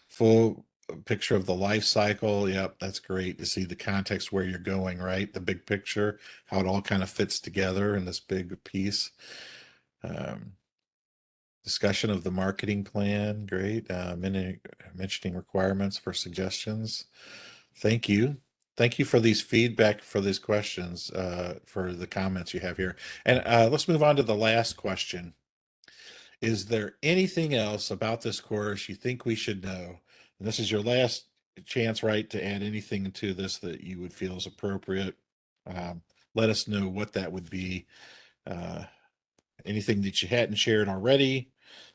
Full picture of the life cycle. Yep, that's great to see the context where you're going, right? The big picture, how it all kind of fits together in this big piece. Discussion of the marketing plan. Great. Mentioning requirements for suggestions. Thank you. Thank you for these feedback, for these questions, for the comments you have here. And let's move on to the last question. Is there anything else about this course you think we should know? And this is your last chance, right, to add anything to this that you would feel is appropriate. Let us know what that would be. Anything that you hadn't shared already,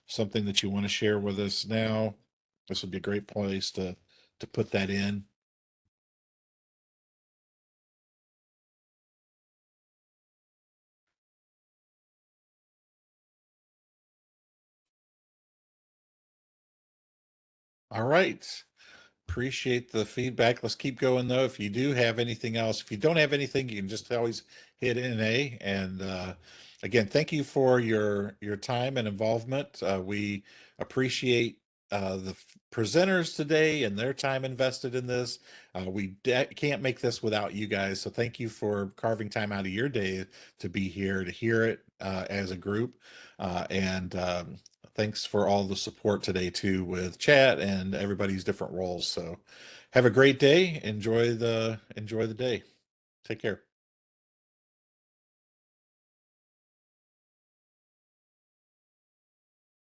something that you want to share with us now. This would be a great place to put that in. All right. Appreciate the feedback. Let's keep going though. If you do have anything else, if you don't have anything, you can just always hit NA. And again, thank you for your time and involvement. We appreciate the presenters today and their time invested in this. We can't make this without you guys. So thank you for carving time out of your day to be here to hear it as a group. And thanks for all the support today too with chat and everybody's different roles. So have a great day. Enjoy the day. Take care.